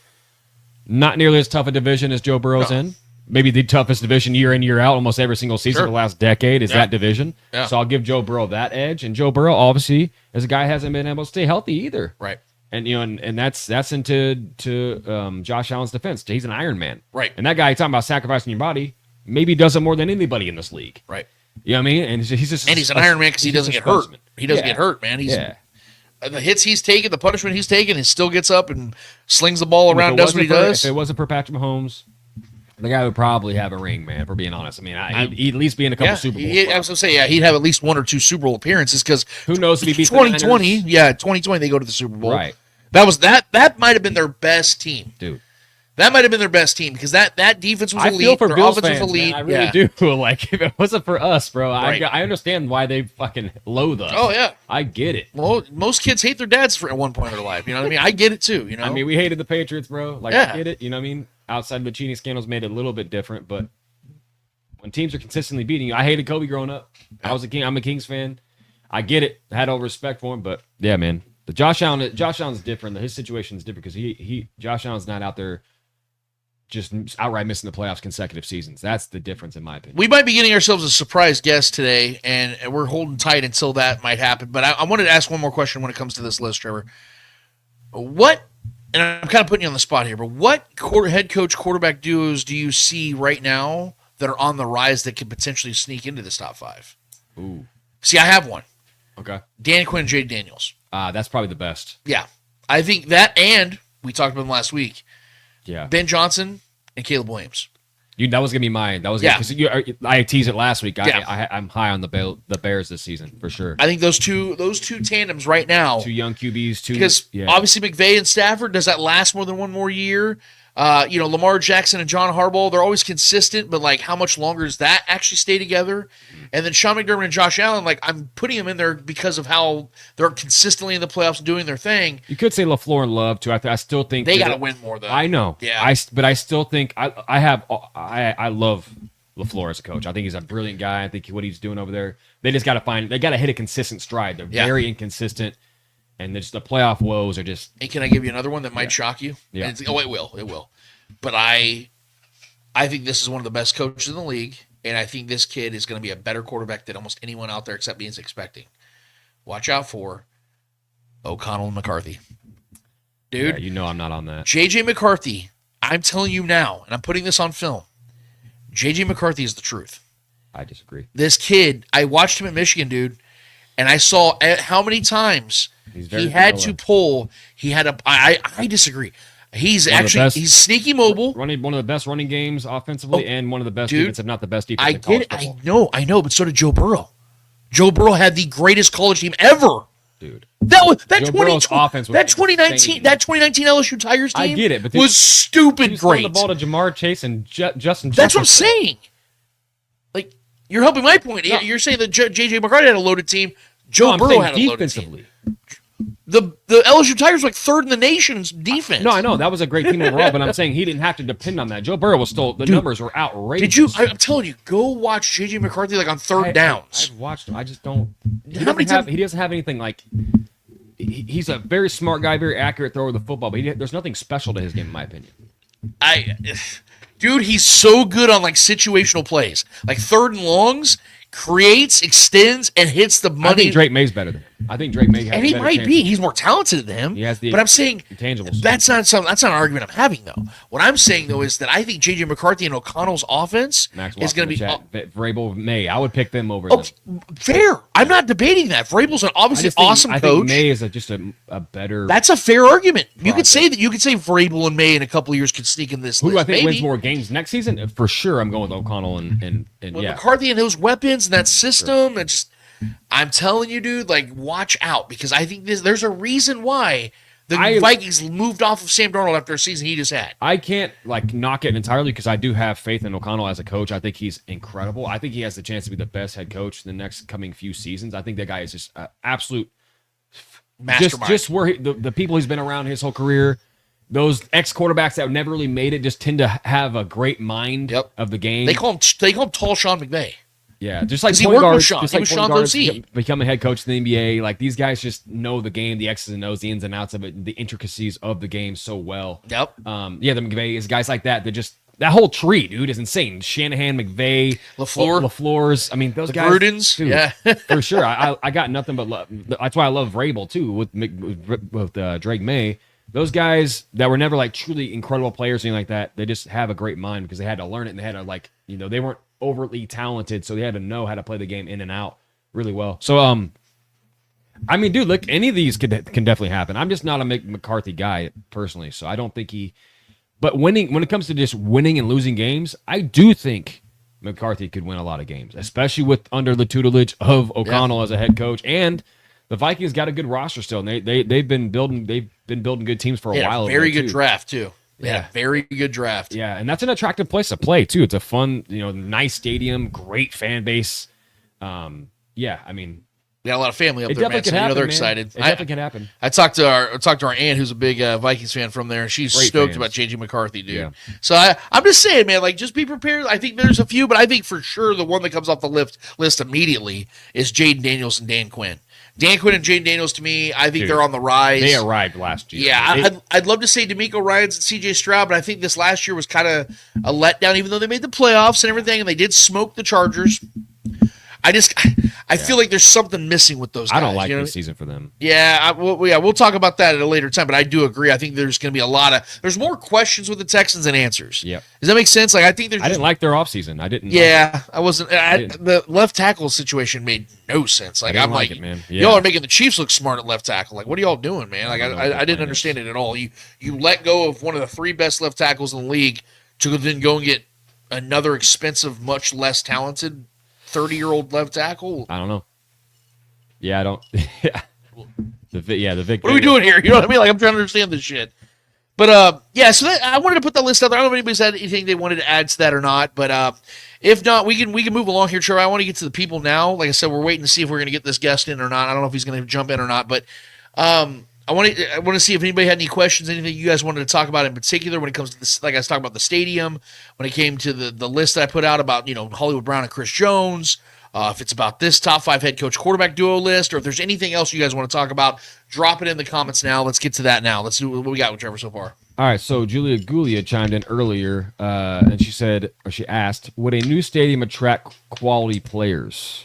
not nearly as tough a division as Joe Burrow's in. Maybe the toughest division year in, year out, almost every single season for the last decade is that division. Yeah. So I'll give Joe Burrow that edge. And Joe Burrow, obviously, as a guy, hasn't been able to stay healthy either. Right. And and that's into Josh Allen's defense. He's an Iron Man. Right. And that guy talking about sacrificing your body maybe does it more than anybody in this league. Right. You know what I mean? And he's an Iron Man because he doesn't get hurt. He doesn't get hurt, man. The hits he's taken, the punishment he's taken, he still gets up and slings the ball around, does what he does. If it wasn't for Patrick Mahomes, the guy would probably have a ring, man, for being honest. I mean, he'd at least be in a couple Super Bowls. I was going to say, he'd have at least 1 or 2 Super Bowl appearances, because who knows if he beats 2020, 2020 they go to the Super Bowl. Right. That might have been their best team. Dude. That might have been their best team because that defense was I elite. feel for Their Bills offense fans, was elite. man. I really do. Like, if it wasn't for us, bro, Right. I understand why they fucking loathe us. Oh, yeah. I get it. Well, most kids hate their dads at one point in their life. You know what I mean? I get it too. You know. I mean, we hated the Patriots, bro. Like, Yeah. I get it. You know what I mean? Outside of the cheating scandals made it a little bit different, but when teams are consistently beating you, I hated Kobe growing up. I'm a Kings fan. I get it. I had all respect for him, but yeah, man. The Josh Allen's different. His situation is different because Josh Allen's not out there just outright missing the playoffs consecutive seasons. That's the difference, in my opinion. We might be getting ourselves a surprise guest today, and we're holding tight until that might happen. But I wanted to ask one more question when it comes to this list, Trevor. What, and I'm kind of putting you on the spot here, but what head coach quarterback duos do you see right now that are on the rise that could potentially sneak into this top 5? Ooh. See, I have one. Okay. Dan Quinn and Jay Daniels. That's probably the best. Yeah. I think that, and we talked about them last week, Yeah. Ben Johnson and Caleb Williams. That was gonna be mine. That was because I teased it last week. I'm high on the Bears this season for sure. I think those two tandems right now. Two young QBs, Because obviously McVay and Stafford, does that last more than one more year? Lamar Jackson and John Harbaugh, they're always consistent, but like how much longer does that actually stay together? And then Sean McDermott and Josh Allen, like I'm putting them in there because of how they're consistently in the playoffs doing their thing. You could say LaFleur and Love too. I still think they got to win more though. I know. Yeah. But I still think I love LaFleur as a coach. I think he's a brilliant guy. I think what he's doing over there, they got to hit a consistent stride. They're very inconsistent. And the playoff woes are just. And can I give you another one that might shock you? Yeah. It will. But I think this is one of the best coaches in the league, and I think this kid is going to be a better quarterback than almost anyone out there except me is expecting. Watch out for O'Connell and McCarthy. Dude. Yeah, I'm not on that. J.J. McCarthy, I'm telling you now, and I'm putting this on film, J.J. McCarthy is the truth. I disagree. This kid, I watched him at Michigan, dude, and I saw how many times he had to pull. He had a. I disagree. He's he's sneaky mobile. Running one of the best running games offensively, and one of the best defense, if not the best defense. I get it. I know, but so did Joe Burrow. Joe Burrow had the greatest college team ever. Dude, that Joe Burrow's offense was that 2019 LSU Tigers team. I get it, but was stupid great. Great. The ball to Jamar Chase and Justin. That's what I'm saying. Like you're helping my point. No. You're saying that J.J. McCarthy had a loaded team. Joe Burrow had a loaded team. The LSU Tigers were like third in the nation's defense. No, I know that was a great team overall, but I'm saying he didn't have to depend on that. Joe Burrow was still the numbers were outrageous. Did you? I'm telling you, go watch J.J. McCarthy like on third downs. I've watched him. I just don't. He doesn't have anything like. He's a very smart guy, very accurate thrower of the football, but there's nothing special to his game, in my opinion. Dude, he's so good on like situational plays, like third and longs. Creates, extends, and hits the money. I think Drake May's better than him. I think Drake May has and he might be. He's more talented than him. He has the but I'm saying intangibles. That's not an argument I'm having though. What I'm saying though is that I think J.J. McCarthy and O'Connell's offense is going to be Vrabel, May. I would pick them over. Fair. I'm not debating that. Vrabel's an obviously awesome coach. I think May is just a better. That's a fair argument. You could say that. You could say Vrabel and May in a couple of years could sneak in this list. Who I think maybe wins more games next season? For sure, I'm going with O'Connell and McCarthy and those weapons and that system. And just, I'm telling you, dude, like, watch out because I think there's a reason why the Vikings moved off of Sam Darnold after a season he just had. I can't knock it entirely because I do have faith in O'Connell as a coach. I think he's incredible. I think he has the chance to be the best head coach in the next coming few seasons. I think that guy is just absolute mastermind. Just where the people he's been around his whole career. Those ex-quarterbacks that never really made it just tend to have a great mind of the game. They call him Tall Sean McVay. Yeah, just like he worked with Sean. Just like Sean Lozee. Become a head coach in the NBA. Like these guys just know the game, the X's and O's, the ins and outs of it, the intricacies of the game so well. Yep. The McVay is guys like that. That whole tree, dude, is insane. Shanahan, McVay, LaFleur's. I mean, those guys. Grudens, dude, yeah, for sure. I got nothing but love. That's why I love Vrabel too with Drake May. Those guys that were never like truly incredible players, or anything like that, they just have a great mind because they had to learn it and they had to they weren't overly talented, so they had to know how to play the game in and out really well. So, I mean, dude, look, any of these can definitely happen. I'm just not a McCarthy guy personally, so I don't think but when it comes to just winning and losing games, I do think McCarthy could win a lot of games, especially under the tutelage of O'Connell as a head coach. And the Vikings got a good roster still, and they've been building good teams for a while. Very good draft too. Yeah, very good draft. Yeah, and that's an attractive place to play too. It's a fun, nice stadium, great fan base. Yeah, I mean, we got a lot of family up it there, man. definitely could So happen, they're man. excited. It definitely can happen. I talked to our aunt, who's a big Vikings fan from there, and she's Great stoked fans. about JJ McCarthy, dude. Yeah. So I'm just saying, man, like just be prepared. I think there's a few, but I think for sure the one that comes off the list immediately is Jaden Daniels and Dan Quinn. Dan Quinn and Jaden Daniels, to me, I think they're on the rise. They arrived last year. Yeah, I'd love to say D'Amico Ryans and C.J. Stroud, but I think this last year was kind of a letdown, even though they made the playoffs and everything, and they did smoke the Chargers. I feel like there's something missing with those guys. I don't like you know? this season for them. Yeah, we'll talk about that at a later time, but I do agree. I think there's going to be there's more questions with the Texans than answers. Yep. Does that make sense? Like I think there's I didn't like their offseason. I didn't. Yeah, I wasn't. The left tackle situation made no sense. Like I'm like, it, man. Yeah. Y'all are making the Chiefs look smart at left tackle. Like, what are y'all doing, man? Like I didn't understand it at all. You let go of one of the 3 best left tackles in the league to then go and get another expensive, much less talented 30-year-old left tackle. I don't know. Yeah, I don't. The Vic. What are we doing here? You know what I mean? Like I'm trying to understand this shit. But yeah, so I wanted to put that list out there. I don't know if anybody's had anything they wanted to add to that or not. But if not, we can move along here, Trevor. I want to get to the people now. Like I said, we're waiting to see if we're going to get this guest in or not. I don't know if he's going to jump in or not. But I want to see if anybody had any questions, anything you guys wanted to talk about in particular when it comes to this. Like I was talking about the stadium, when it came to the list that I put out about Hollywood Brown and Chris Jones. If it's about this top 5 head coach quarterback duo list, or if there's anything else you guys want to talk about, drop it in the comments now. Let's get to that now. Let's do what we got with Trevor so far. All right, so Julia Gulia chimed in earlier, and she asked, would a new stadium attract quality players?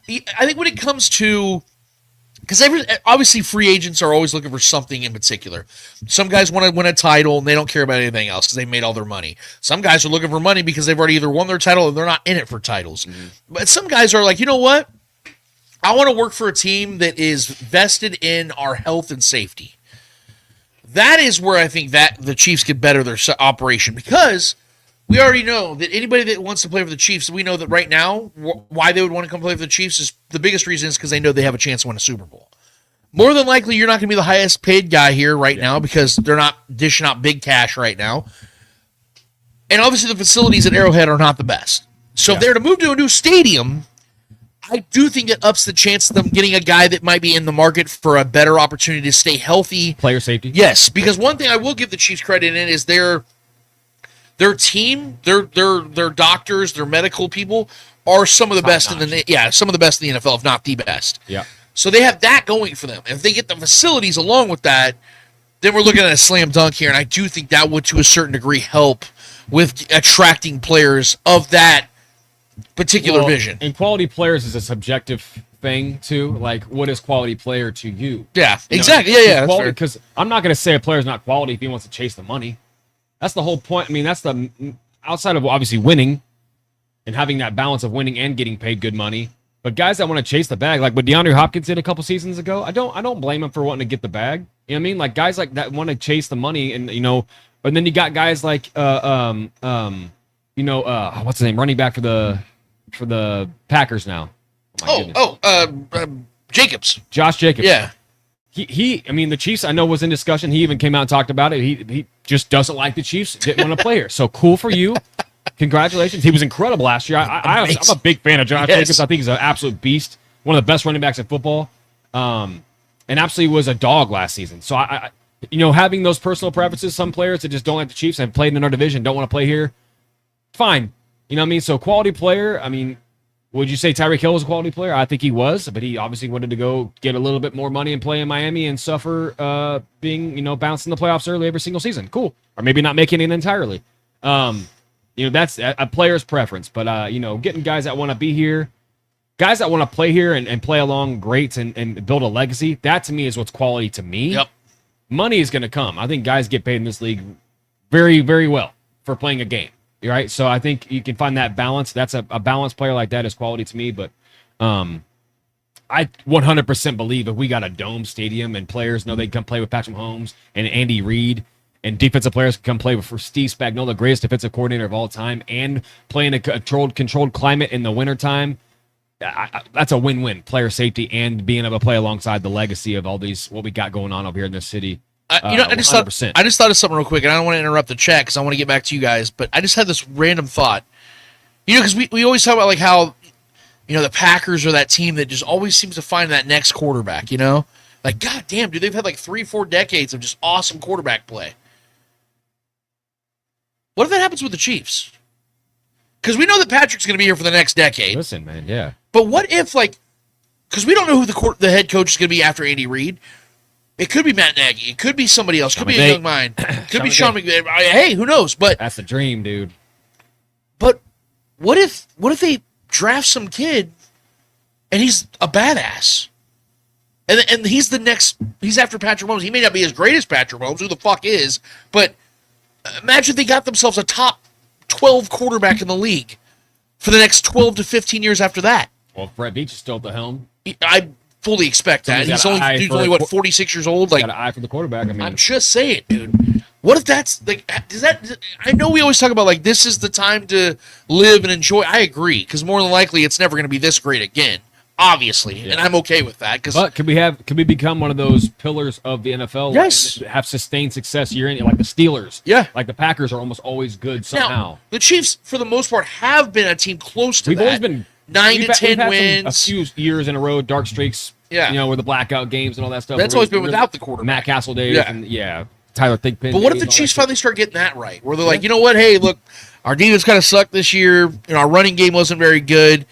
I think when it comes to, because obviously free agents are always looking for something in particular. Some guys want to win a title and they don't care about anything else because they made all their money. Some guys are looking for money because they've already either won their title or they're not in it for titles. Mm-hmm. But some guys are like, you know what? I want to work for a team that is vested in our health and safety. That is where I think that the Chiefs could better their operation, because we already know that anybody that wants to play for the Chiefs, we know that right now, why they would want to come play for the Chiefs is the biggest reason is because they know they have a chance to win a Super Bowl. More than likely, you're not going to be the highest paid guy here right now because they're not dishing out big cash right now. And obviously the facilities at Arrowhead are not the best. So if they're to move to a new stadium, I do think it ups the chance of them getting a guy that might be in the market for a better opportunity to stay healthy. Player safety? Yes, because one thing I will give the Chiefs credit in is their team, their doctors, their medical people are some of the best in some of the best in the NFL, if not the best. Yeah. So they have that going for them. If they get the facilities along with that, then we're looking at a slam dunk here, and I do think that would, to a certain degree, help with attracting players of that particular vision. And quality players is a subjective thing, too. Like, what is quality player to you? Yeah, exactly. Yeah. Because I'm not going to say a player's not quality if he wants to chase the money. That's the whole point. I mean, that's the outside of obviously winning and having that balance of winning and getting paid good money. But guys that want to chase the bag, like what DeAndre Hopkins did a couple seasons ago, I don't blame him for wanting to get the bag. You know what I mean? Like guys like that want to chase the money, and and then you got guys like what's his name, running back for the Packers now. Jacobs. Josh Jacobs. Yeah. I mean, the Chiefs, I know, was in discussion. He even came out and talked about it. He just doesn't like the Chiefs, didn't want to play here. So cool for you. Congratulations. He was incredible last year. I'm a big fan of Josh Jacobs. I think he's an absolute beast. One of the best running backs in football. And absolutely was a dog last season. So, having those personal preferences, some players that just don't like the Chiefs and have played in our division, don't want to play here, fine. You know what I mean? So, quality player, I mean, would you say Tyreek Hill was a quality player? I think he was, but he obviously wanted to go get a little bit more money and play in Miami and suffer being, bounced in the playoffs early every single season. Cool. Or maybe not making it entirely. That's a player's preference. But, getting guys that want to be here, guys that want to play here and play along greats and build a legacy, that to me is what's quality to me. Yep. Money is going to come. I think guys get paid in this league very, very well for playing a game. Right, so I think you can find that balance. That's a balanced player like that is quality to me. But I 100% believe if we got a dome stadium and players know they can come play with Patrick Mahomes and Andy Reid, and defensive players can come play with Steve Spagnuolo, the greatest defensive coordinator of all time, and play in a controlled climate in the wintertime, that's a win-win. Player safety and being able to play alongside the legacy of all these what we got going on over here in this city. I just thought 100%. I just thought of something real quick, and I don't want to interrupt the chat because I want to get back to you guys. But I just had this random thought. Because we always talk about like how the Packers are that team that just always seems to find that next quarterback. Like god damn, dude, they've had like 3-4 decades of just awesome quarterback play. What if that happens with the Chiefs? Because we know that Patrick's going to be here for the next decade. Listen, man, yeah. But what if because we don't know who the head coach is going to be after Andy Reid. It could be Matt Nagy. It could be somebody else. It could be a young mind. It could be Sean McVay. Hey, who knows? But that's the dream, dude. But what if they draft some kid and he's a badass? And he's he's after Patrick Mahomes. He may not be as great as Patrick Mahomes. Who the fuck is? But imagine they got themselves a top 12 quarterback in the league for the next 12 to 15 years after that. Well, Brett Veach is still at the helm. I fully expect that. He's only 46 years old. Like, got an eye for the quarterback. I mean, I'm just saying, dude. What if that's like? I know we always talk about like this is the time to live and enjoy. I agree because more than likely it's never going to be this great again. Obviously, and I'm okay with that. But could we become one of those pillars of the NFL? Yes, have sustained success year in like the Steelers. Yeah, like the Packers are almost always good somehow. Now, the Chiefs, for the most part, have been a team close to that. We've always been 9 to 10 wins, a few years in a row, dark streaks. Yeah, with the blackout games and all that stuff. That's always been without the quarterback. Matt Castle days, and Tyler Thigpen. But what if the Chiefs finally start getting that right? Where they're like, you know what? Hey, look, our defense kind of sucked this year. Our running game wasn't very good,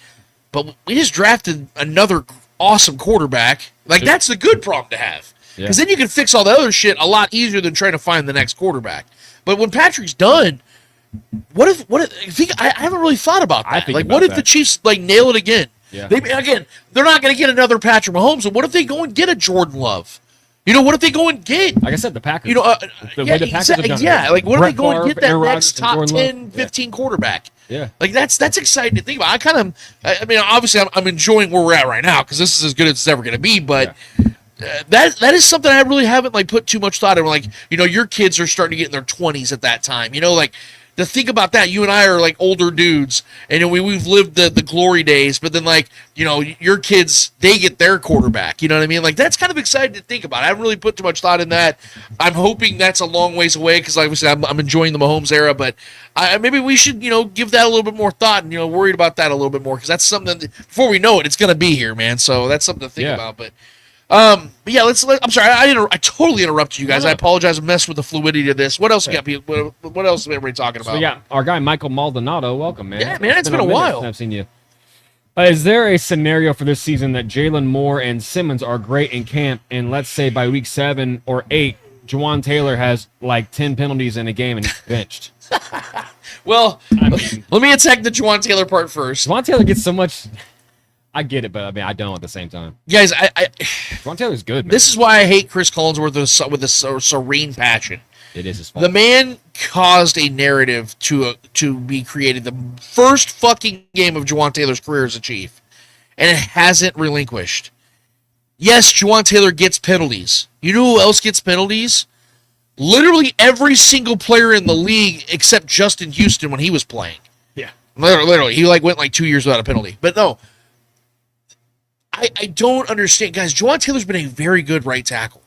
but we just drafted another awesome quarterback. Like that's the good problem to have, because then you can fix all the other shit a lot easier than trying to find the next quarterback. But when Patrick's done, what if I haven't really thought about that. What if the Chiefs nail it again? Yeah. They're not going to get another Patrick Mahomes. And what if they go and get a Jordan Love? What if they go and get, like I said, the Packers? The way the Packers have done it. Like what if they go and get that next top 10, 15 quarterback? Yeah, like that's exciting to think about. I mean, obviously, I'm enjoying where we're at right now because this is as good as it's ever going to be. But that is something I really haven't put too much thought in. Like your kids are starting to get in their 20s at that time. To think about that, you and I are older dudes, and we've lived the glory days. But then your kids, they get their quarterback. You know what I mean? That's kind of exciting to think about. I haven't really put too much thought in that. I'm hoping that's a long ways away because, like I said, I'm enjoying the Mahomes era. But maybe we should give that a little bit more thought and worried about that a little bit more because that's something that, before we know it, it's going to be here, man. So that's something to think about. But yeah, I'm sorry, I totally interrupted you guys. I apologize. I messed with the fluidity of this. What else got people? What else is everybody talking about? So yeah, our guy Michael Maldonado, welcome, man. Yeah, man, it's been a while. I've seen you. Is there a scenario for this season that Jalen Moore and Simmons are great in camp, and let's say by week 7 or 8, Juwan Taylor has 10 penalties in a game and he's benched? Well, let me attack the Juwan Taylor part first. Juwan Taylor gets so much. I get it, but I don't at the same time. Guys, Juwan Taylor's good, man. This is why I hate Chris Collinsworth with a serene passion. It is his fault. The man caused a narrative to be created the first fucking game of Juwan Taylor's career as a Chief, and it hasn't relinquished. Yes, Juwan Taylor gets penalties. You know who else gets penalties? Literally every single player in the league except Justin Houston when he was playing. Yeah. Literally. He went 2 years without a penalty. But no, I don't understand. Guys, Juwan Taylor's been a very good right tackle.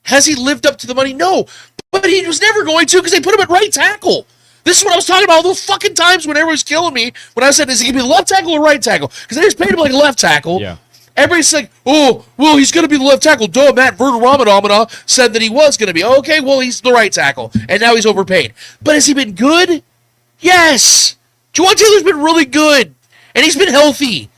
Has he lived up to the money? No. But he was never going to because they put him at right tackle. This is what I was talking about all those fucking times when everyone was killing me when I said, is he going to be left tackle or right tackle? Because they just paid him like a left tackle. Yeah. Everybody's like, oh, well, he's going to be the left tackle. Duh, Matt Verderamana said that he was going to be. Okay, well, he's the right tackle. And now he's overpaid. But has he been good? Yes. Juwan Taylor's been really good. And he's been healthy.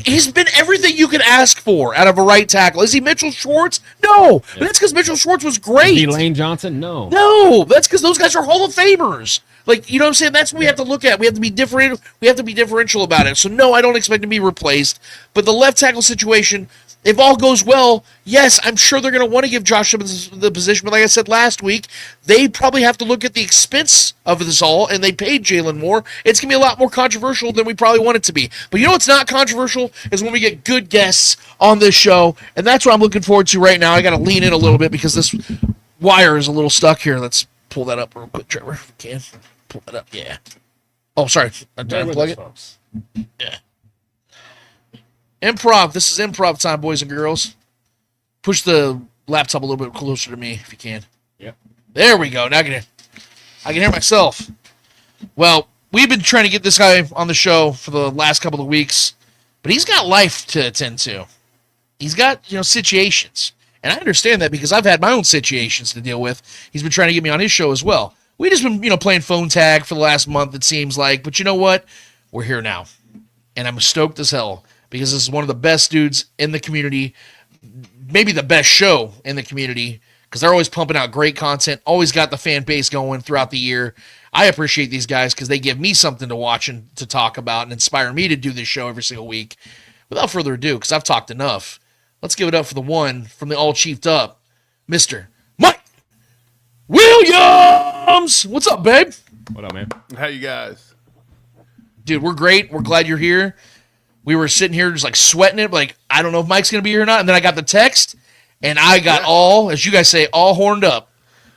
He's been everything you could ask for out of a right tackle. Is he Mitchell Schwartz? No. But that's because Mitchell Schwartz was great. Is he Lane Johnson? No. No. That's because those guys are Hall of Famers. You know what I'm saying? That's what we have to look at. We have to be different. We have to be differential about it. So, no, I don't expect to be replaced. But the left tackle situation, if all goes well, yes, I'm sure they're going to want to give Josh Simmons the position. But like I said last week, they probably have to look at the expense of this all, and they paid Jalen Moore. It's going to be a lot more controversial than we probably want it to be. But you know what's not controversial is when we get good guests on this show, and that's what I'm looking forward to right now. I got to lean in a little bit because this wire is a little stuck here. Let's pull that up real quick, Trevor, if we can. Pull that up, yeah. Oh, sorry. Did I unplug it? Yeah. Improv. This is improv time, boys and girls. Push the laptop a little bit closer to me if you can. Yep. There we go. Now I can hear myself. Well, we've been trying to get this guy on the show for the last couple of weeks, but he's got life to attend to. He's got, situations. And I understand that because I've had my own situations to deal with. He's been trying to get me on his show as well. We just been, playing phone tag for the last month, it seems like. But you know what? We're here now. And I'm stoked as hell because this is one of the best dudes in the community, maybe the best show in the community, because they're always pumping out great content, always got the fan base going throughout the year. I appreciate these guys because they give me something to watch and to talk about and inspire me to do this show every single week. Without further ado, because I've talked enough, let's give it up for the one from the all chiefed up, Mr. Mike Williams. What's up, babe? What up, man? How you guys? Dude, we're great. We're glad you're here. We were sitting here just like sweating it, like, I don't know if Mike's going to be here or not. And then I got the text, and I got all, as you guys say, all horned up.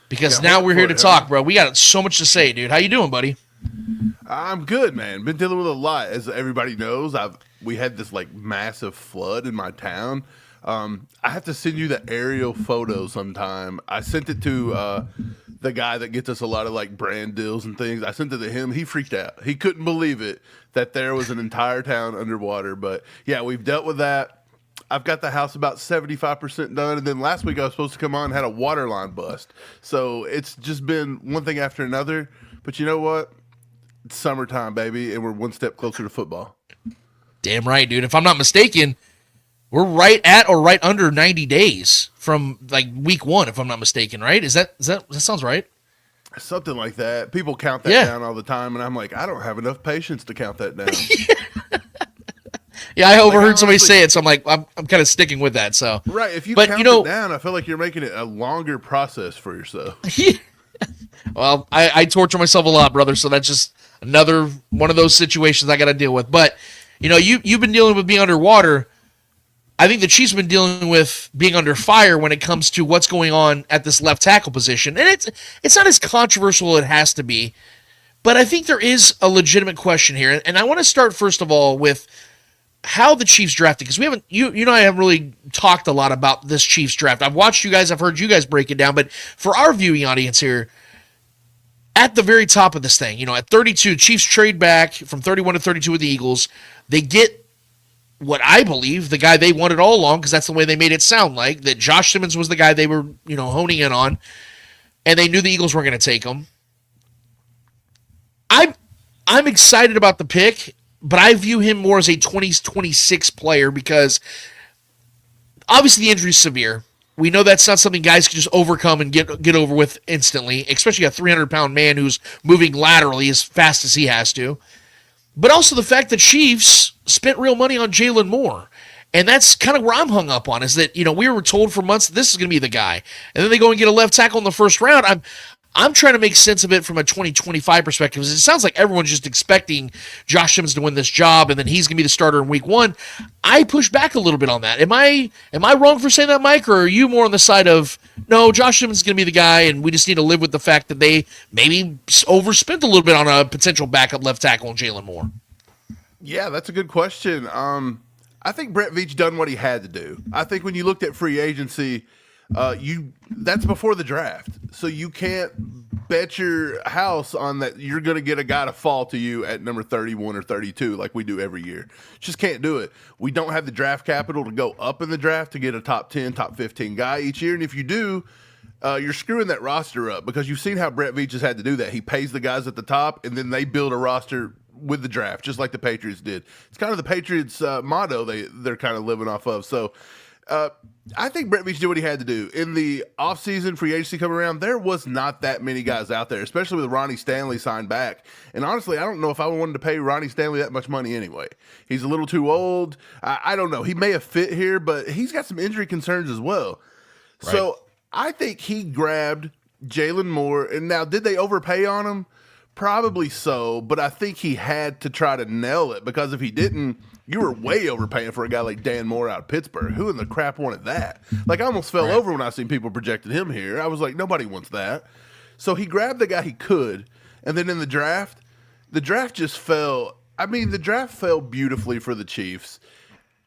Because now we're here to talk, bro. We got so much to say, dude. How you doing, buddy? I'm good, man. Been dealing with a lot. As everybody knows, we had this like massive flood in my town. I have to send you the aerial photo sometime. I sent it to the guy that gets us a lot of like brand deals and things. I sent it to him. He freaked out. He couldn't believe it that there was an entire town underwater. But yeah, we've dealt with that. I've got the house about 75% done, and then last week I was supposed to come on and had a water line bust. So it's just been one thing after another. But you know what? It's summertime, baby, and we're one step closer to football. Damn right, dude. If I'm not mistaken, we're right at or right under 90 days from like week 1, if I'm not mistaken, right? That sounds right? Something like that. People count that down all the time, and I'm like, I don't have enough patience to count that down. Yeah, I overheard somebody say it, so I'm like, I'm kind of sticking with that. So right, if you count it down, I feel like you're making it a longer process for yourself. Well, I torture myself a lot, brother. So that's just another one of those situations I got to deal with. But you've been dealing with being underwater. I think the Chiefs have been dealing with being under fire when it comes to what's going on at this left tackle position, and it's not as controversial as it has to be. But I think there is a legitimate question here, and I want to start first of all with how the Chiefs drafted, because we haven't, you and I haven't really talked a lot about this Chiefs draft. I've watched you guys, I've heard you guys break it down, but for our viewing audience here, at the very top of this thing, at 32, Chiefs trade back from 31 to 32 with the Eagles. They get what I believe the guy they wanted all along, because that's the way they made it sound like, that Josh Simmons was the guy they were, honing in on, and they knew the Eagles weren't going to take him. I'm excited about the pick, but I view him more as a 2026 player because obviously the injury is severe. We know that's not something guys can just overcome and get over with instantly, especially a 300-pound man who's moving laterally as fast as he has to. But also the fact that Chiefs spent real money on Jalen Moore. And that's kind of where I'm hung up on, is that, we were told for months that this is going to be the guy. And then they go and get a left tackle in the first round. I'm trying to make sense of it from a 2025 perspective. It sounds like everyone's just expecting Josh Simmons to win this job, and then he's going to be the starter in week 1. I push back a little bit on that. Am I wrong for saying that, Mike, or are you more on the side of, no, Josh Simmons is going to be the guy, and we just need to live with the fact that they maybe overspent a little bit on a potential backup left tackle in Jalen Moore? Yeah, that's a good question. I think Brett Veach done what he had to do. I think when you looked at free agency, that's before the draft, so you can't bet your house on that you're going to get a guy to fall to you at number 31 or 32 like we do every year. Just can't do it. We don't have the draft capital to go up in the draft to get a top 10, top 15 guy each year, and if you do, you're screwing that roster up, because you've seen how Brett Veach has had to do that. He pays the guys at the top, and then they build a roster with the draft, just like the Patriots did. It's kind of the Patriots' motto they're kind of living off of. So I think Brett Veach did what he had to do. In the offseason, free agency coming around, there was not that many guys out there, especially with Ronnie Stanley signed back. And honestly, I don't know if I wanted to pay Ronnie Stanley that much money anyway. He's a little too old. I don't know. He may have fit here, but he's got some injury concerns as well. Right. So I think he grabbed Jalen Moore. And now, did they overpay on him? Probably so, but I think he had to try to nail it, because if he didn't, you were way overpaying for a guy like Dan Moore out of Pittsburgh. Who in the crap wanted that? Like, I almost fell over when I seen people projecting him here. I was like, nobody wants that. So he grabbed the guy he could, and then in the draft just fell. I mean, the draft fell beautifully for the Chiefs.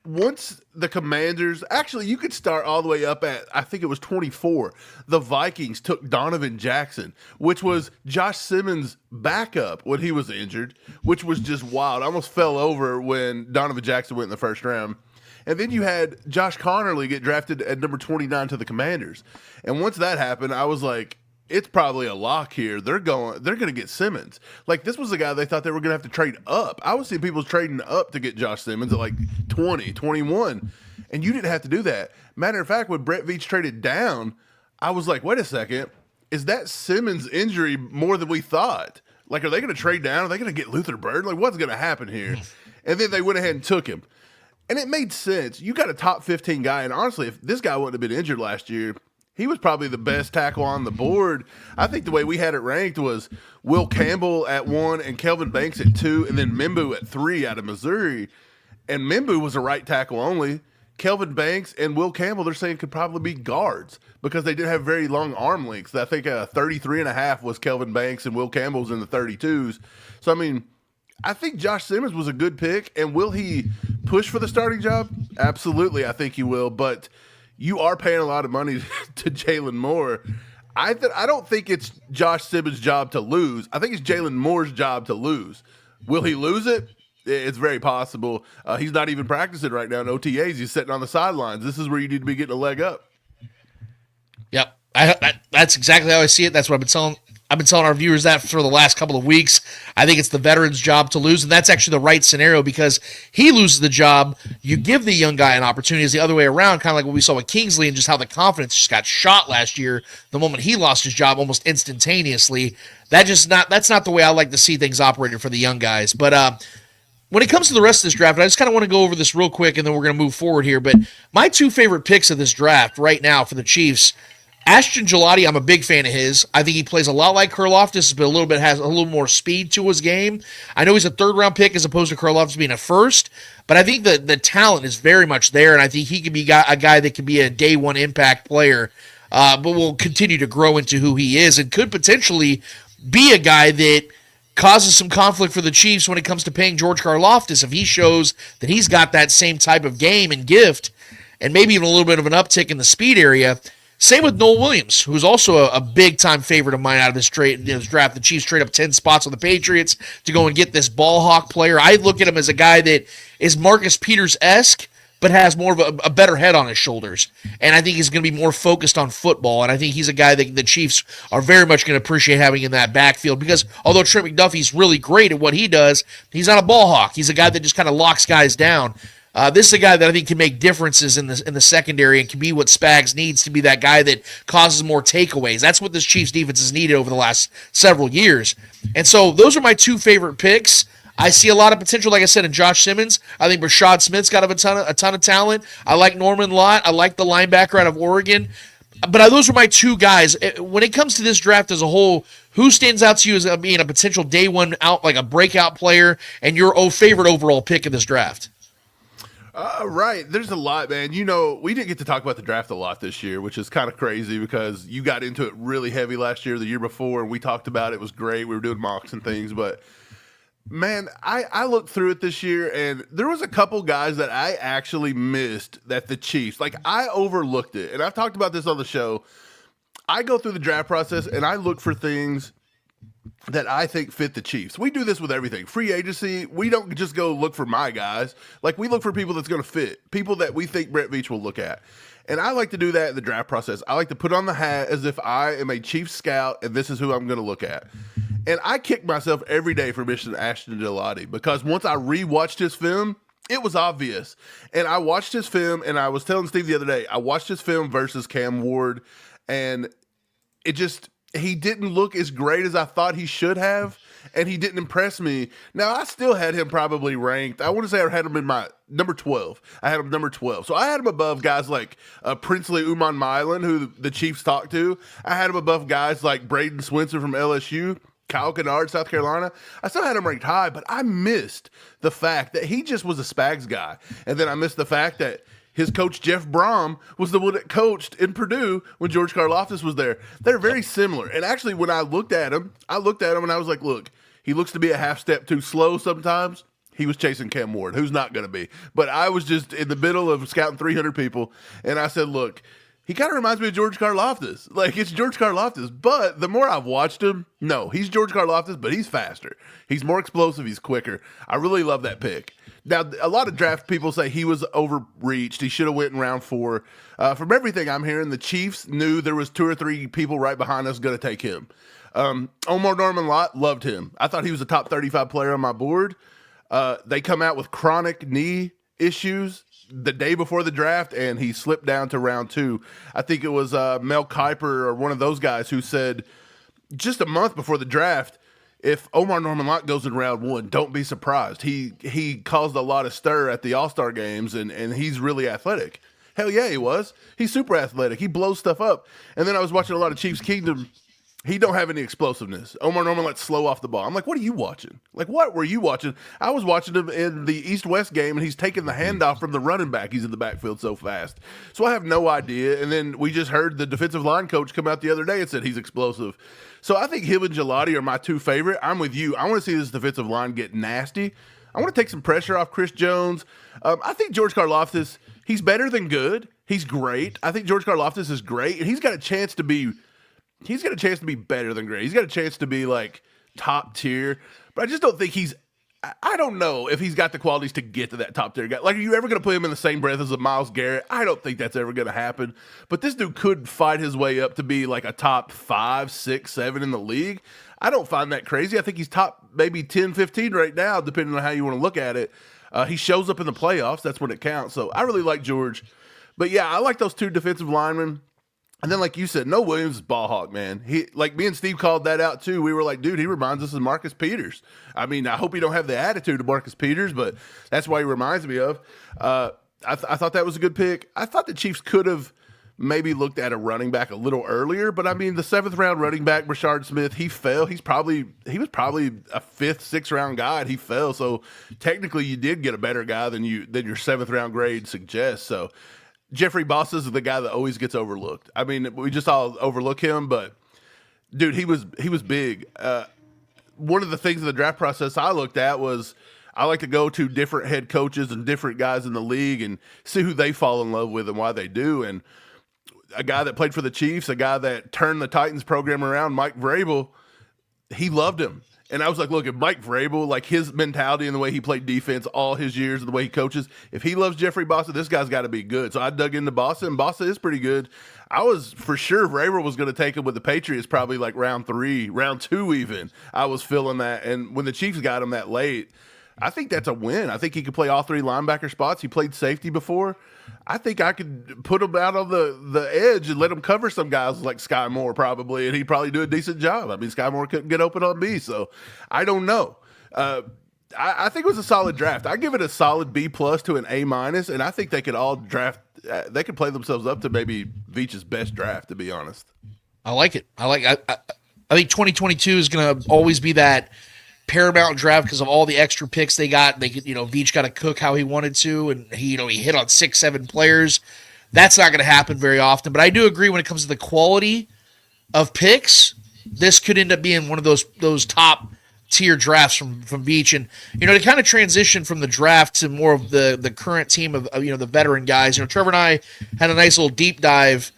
once the Commanders, actually, you could start all the way up at, I think it was 24. The Vikings took Donovan Jackson, which was Josh Simmons' backup when he was injured, which was just wild. I almost fell over when Donovan Jackson went in the first round. And then you had Josh Connerly get drafted at number 29 to the Commanders. And once that happened, I was like, it's probably a lock here. They're going to get Simmons. Like, this was the guy they thought they were going to have to trade up. I was seeing people trading up to get Josh Simmons at like 20, 21. And you didn't have to do that. Matter of fact, when Brett Veach traded down, I was like, wait a second. Is that Simmons injury more than we thought? Like, are they going to trade down? Are they going to get Luther Burden? Like, what's going to happen here? And then they went ahead and took him. And it made sense. You got a top 15 guy. And honestly, if this guy wouldn't have been injured last year, he was probably the best tackle on the board. I think the way we had it ranked was Will Campbell at 1 and Kelvin Banks at 2, and then Mimbu at 3 out of Missouri. And Mimbu was a right tackle only. Kelvin Banks and Will Campbell, they're saying, could probably be guards because they did have very long arm lengths. I think 33.5 was Kelvin Banks, and Will Campbell's in the 32s. So, I mean, I think Josh Simmons was a good pick. And will he push for the starting job? Absolutely, I think he will. But you are paying a lot of money to Jalen Moore. I don't think it's Josh Simmons' job to lose. I think it's Jalen Moore's job to lose. Will he lose it? It's very possible. He's not even practicing right now in OTAs. He's sitting on the sidelines. This is where you need to be getting a leg up. Yep. That's exactly how I see it. That's what I've been telling our viewers that for the last couple of weeks. I think it's the veteran's job to lose, and that's actually the right scenario because he loses the job. You give the young guy an opportunity. It's the other way around, kind of like what we saw with Kingsley and just how the confidence just got shot last year the moment he lost his job almost instantaneously. That's not the way I like to see things operated for the young guys. But when it comes to the rest of this draft, I just kind of want to go over this real quick, and then we're going to move forward here. But my two favorite picks of this draft right now for the Chiefs, Ashton Gillotte, I'm a big fan of his. I think he plays a lot like Karlaftis, but has a little more speed to his game. I know he's a third-round pick as opposed to Karlaftis being a first, but I think the talent is very much there, and I think he could be a guy that could be a day-one impact player, but will continue to grow into who he is and could potentially be a guy that causes some conflict for the Chiefs when it comes to paying George Karlaftis if he shows that he's got that same type of game and gift and maybe even a little bit of an uptick in the speed area. Same with Noel Williams, who's also a big-time favorite of mine out of this draft. The Chiefs trade up 10 spots on the Patriots to go and get this ball hawk player. I look at him as a guy that is Marcus Peters-esque, but has more of a better head on his shoulders. And I think he's going to be more focused on football, and I think he's a guy that the Chiefs are very much going to appreciate having in that backfield because although Trent McDuffie's really great at what he does, he's not a ball hawk. He's a guy that just kind of locks guys down. This is a guy that I think can make differences in the secondary and can be what Spags needs to be that guy that causes more takeaways. That's what this Chiefs defense has needed over the last several years. And so those are my two favorite picks. I see a lot of potential, like I said, in Josh Simmons. I think Rashad Smith's got a ton of talent. I like Norman Lott. I like the linebacker out of Oregon. But those are my two guys. When it comes to this draft as a whole, who stands out to you as being a potential day one out, like a breakout player, and your favorite overall pick of this draft? Right. There's a lot, man. You know, we didn't get to talk about the draft a lot this year, which is kind of crazy because you got into it really heavy last year, the year before, and we talked about it. It was great. We were doing mocks and things, but man, I looked through it this year, and there was a couple guys that I actually missed that the Chiefs, like I overlooked it. And I've talked about this on the show. I go through the draft process, and I look for things that I think fit the Chiefs. We do this with everything. Free agency, we don't just go look for my guys. Like, we look for people that's going to fit, people that we think Brett Veach will look at. And I like to do that in the draft process. I like to put on the hat as if I am a Chiefs scout, and this is who I'm going to look at. And I kick myself every day for missing Ashton Gillotte because once I rewatched his film, it was obvious. And I watched his film, and I was telling Steve the other day, I watched his film versus Cam Ward, and it just, he didn't look as great as I thought he should have, and he didn't impress me. Now, I still had him probably ranked. I want to say I had him in my number 12. I had him number 12. So I had him above guys like Princely Uman Milan, who the Chiefs talked to. I had him above guys like Braden Swinson from LSU, Kyle Kennard, South Carolina. I still had him ranked high, but I missed the fact that he just was a Spags guy. And then I missed the fact that his coach, Jeff Brom, was the one that coached in Purdue when George Karlaftis was there. They're very similar. And actually, when I looked at him and I was like, look, he looks to be a half step too slow sometimes. he was chasing Cam Ward. Who's not going to be? But I was just in the middle of scouting 300 people, and I said, look, he kind of reminds me of George Karlaftis. Like, it's George Karlaftis. But the more I've watched him, no, he's George Karlaftis, but he's faster. He's more explosive. He's quicker. I really love that pick. Now, a lot of draft people say he was overreached. He should have went in round 4. From everything I'm hearing, the Chiefs knew there was 2 or 3 people right behind us going to take him. Omar Norman-Lott, loved him. I thought he was a top 35 player on my board. They come out with chronic knee issues the day before the draft, and he slipped down to round 2. I think it was Mel Kiper or one of those guys who said just a month before the draft, if Omar Norman-Lott goes in round 1, don't be surprised. He caused a lot of stir at the All-Star games, and he's really athletic. Hell yeah, he was. He's super athletic. He blows stuff up. And then I was watching a lot of Chiefs Kingdom. He don't have any explosiveness. Omar Norman-Lott's slow off the ball. I'm like, what are you watching? Like, what were you watching? I was watching him in the East-West game, and he's taking the handoff from the running back. He's in the backfield so fast. So I have no idea. And then we just heard the defensive line coach come out the other day and said he's explosive. So I think him and Gelati are my 2 favorite. I'm with you. I want to see this defensive line get nasty. I want to take some pressure off Chris Jones. I think George Karlaftis, he's better than good. He's great. I think George Karlaftis is great, and he's got a chance to be better than great. He's got a chance to be like top tier, but I just don't think I don't know if he's got the qualities to get to that top tier guy. Like, are you ever going to put him in the same breath as a Myles Garrett? I don't think that's ever going to happen, but this dude could fight his way up to be like a top 5, 6, 7 in the league. I don't find that crazy. I think he's top maybe 10, 15 right now, depending on how you want to look at it. He shows up in the playoffs. That's when it counts. So I really like George, but yeah, I like those 2 defensive linemen. And then, like you said, Noah Williams is ball hawk, man. He, like me and Steve called that out too. We were like, dude, he reminds us of Marcus Peters. I mean, I hope he don't have the attitude of Marcus Peters, but that's why he reminds me of. I thought that was a good pick. I thought the Chiefs could have maybe looked at a running back a little earlier, but I mean, the 7th round running back, Brashard Smith, he fell. He was probably a 5th, 6th round guy, and he fell. So technically, you did get a better guy than your 7th round grade suggests. So. Jeffrey Bossa is the guy that always gets overlooked. I mean, we just all overlook him, but dude, he was big. One of the things in the draft process I looked at was I like to go to different head coaches and different guys in the league and see who they fall in love with and why they do. And a guy that played for the Chiefs, a guy that turned the Titans program around, Mike Vrabel, he loved him. And I was like, look, if Mike Vrabel, like his mentality and the way he played defense all his years and the way he coaches, if he loves Jeffrey Bossa, this guy's got to be good. So I dug into Bossa, and Bossa is pretty good. I was for sure Vrabel was going to take him with the Patriots probably like round 3, round 2 even. I was feeling that. And when the Chiefs got him that late, I think that's a win. I think he could play all 3 linebacker spots. He played safety before. I think I could put him out on the edge and let him cover some guys like Sky Moore probably, and he'd probably do a decent job. I mean, Sky Moore couldn't get open on me, so I don't know. I think it was a solid draft. I give it a solid B+ to an A-, and I think they could all draft. They could play themselves up to maybe Veach's best draft, to be honest. I like it. I think 2022 is going to always be that paramount draft because of all the extra picks they got. They could, Veach got to cook how he wanted to, and he hit on 6, 7 players. That's not going to happen very often. But I do agree when it comes to the quality of picks, this could end up being one of those top tier drafts from Veach. And to kind of transition from the draft to more of the current team of the veteran guys. Trevor and I had a nice little deep dive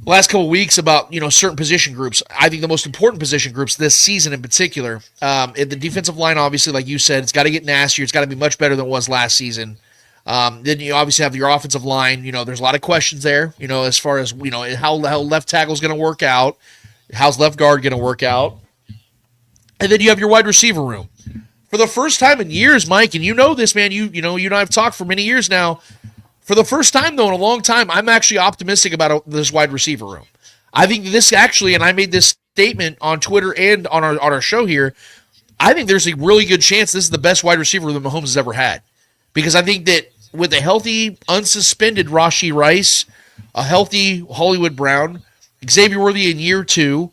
last couple of weeks about certain position groups. I think the most important position groups this season in particular. In the defensive line, obviously, like you said, it's got to get nastier. It's got to be much better than it was last season. Then you obviously have your offensive line. There's a lot of questions there. As far as how left tackle is going to work out, how's left guard going to work out, and then you have your wide receiver room. For the first time in years, Mike, and this, man. You and I have talked for many years now. For the first time, though, in a long time, I'm actually optimistic about this wide receiver room. I think this actually, and I made this statement on Twitter and on our show here, I think there's a really good chance this is the best wide receiver that Mahomes has ever had. Because I think that with a healthy, unsuspended Rashee Rice, a healthy Hollywood Brown, Xavier Worthy in year 2,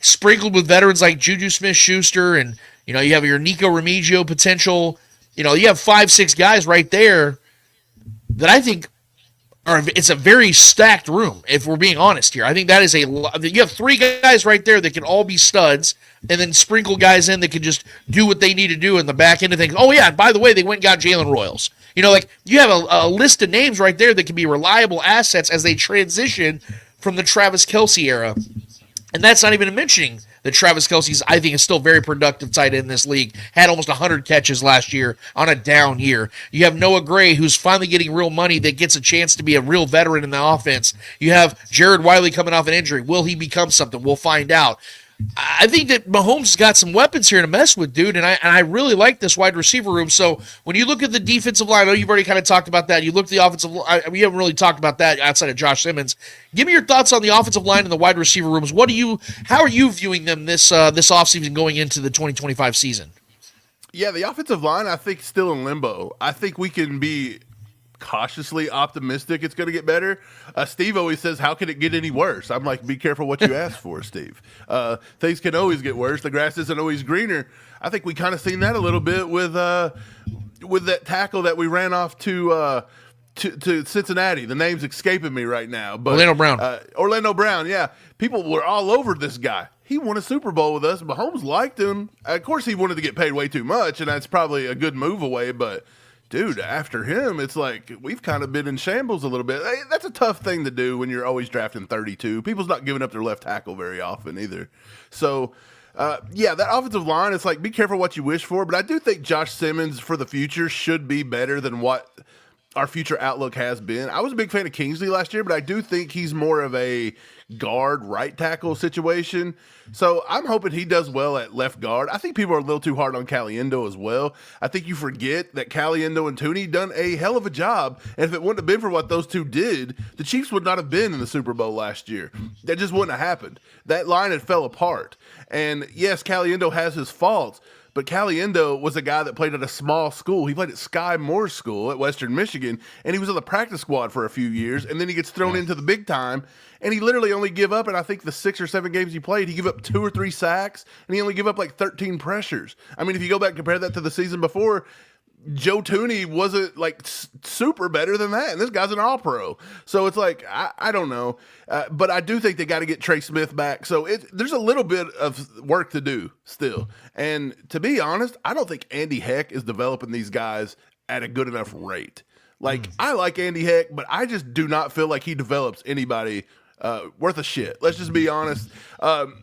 sprinkled with veterans like Juju Smith-Schuster, and you have your Nico Remigio potential. You have 5, 6 guys right there that I think it's a very stacked room, if we're being honest here. I think that is you have 3 guys right there that can all be studs, and then sprinkle guys in that can just do what they need to do in the back end of things. Oh, yeah, and by the way, they went and got Jalen Royals. You have a list of names right there that can be reliable assets as they transition from the Travis Kelce era. And that's not even mentioning that Travis Kelce's, I think, is still very productive tight end in this league. Had almost 100 catches last year on a down year. You have Noah Gray, who's finally getting real money that gets a chance to be a real veteran in the offense. You have Jared Wiley coming off an injury. Will he become something? We'll find out. I think that Mahomes has got some weapons here to mess with, dude, and I really like this wide receiver room. So when you look at the defensive line, I know you've already kind of talked about that. You look at the offensive line. We haven't really talked about that outside of Josh Simmons. Give me your thoughts on the offensive line and the wide receiver rooms. How are you viewing them this offseason going into the 2025 season? Yeah, the offensive line, I think, still in limbo. I think we can be cautiously optimistic it's going to get better. Steve always says, how can it get any worse? I'm like, be careful what you ask for, Steve. Things can always get worse. The grass isn't always greener. I think we kind of seen that a little bit with that tackle that we ran off to Cincinnati. The name's escaping me right now. But Orlando Brown, yeah. People were all over this guy. He won a Super Bowl with us. Mahomes liked him. Of course, he wanted to get paid way too much, and that's probably a good move away, but dude, after him, it's like we've kind of been in shambles a little bit. Hey, that's a tough thing to do when you're always drafting 32. People's not giving up their left tackle very often either. So, yeah, that offensive line, it's like be careful what you wish for. But I do think Josh Simmons for the future should be better than what our future outlook has been. I was a big fan of Kingsley last year, but I do think he's more of a guard right tackle situation. So I'm hoping he does well at left guard. I think people are a little too hard on Caliendo as well. I think you forget that Caliendo and Tooney done a hell of a job. And if it wouldn't have been for what those two did, the Chiefs would not have been in the Super Bowl last year. That just wouldn't have happened. That line had fell apart. And yes, Caliendo has his faults, but Caliendo was a guy that played at a small school. He played at Sky Moore School at Western Michigan, and he was on the practice squad for a few years, and then he gets thrown into the big time, and he literally only give up, and I think the 6 or 7 games he played, he gave up 2 or 3 sacks, and he only gave up like 13 pressures. I mean, if you go back and compare that to the season before, Joe Tooney wasn't like super better than that, and this guy's an all-pro. So it's like, I don't know. But I do think they got to get Trey Smith back. So there's a little bit of work to do still. And to be honest, I don't think Andy Heck is developing these guys at a good enough rate. Like, I like Andy Heck, but I just do not feel like he develops anybody worth a shit. Let's just be honest.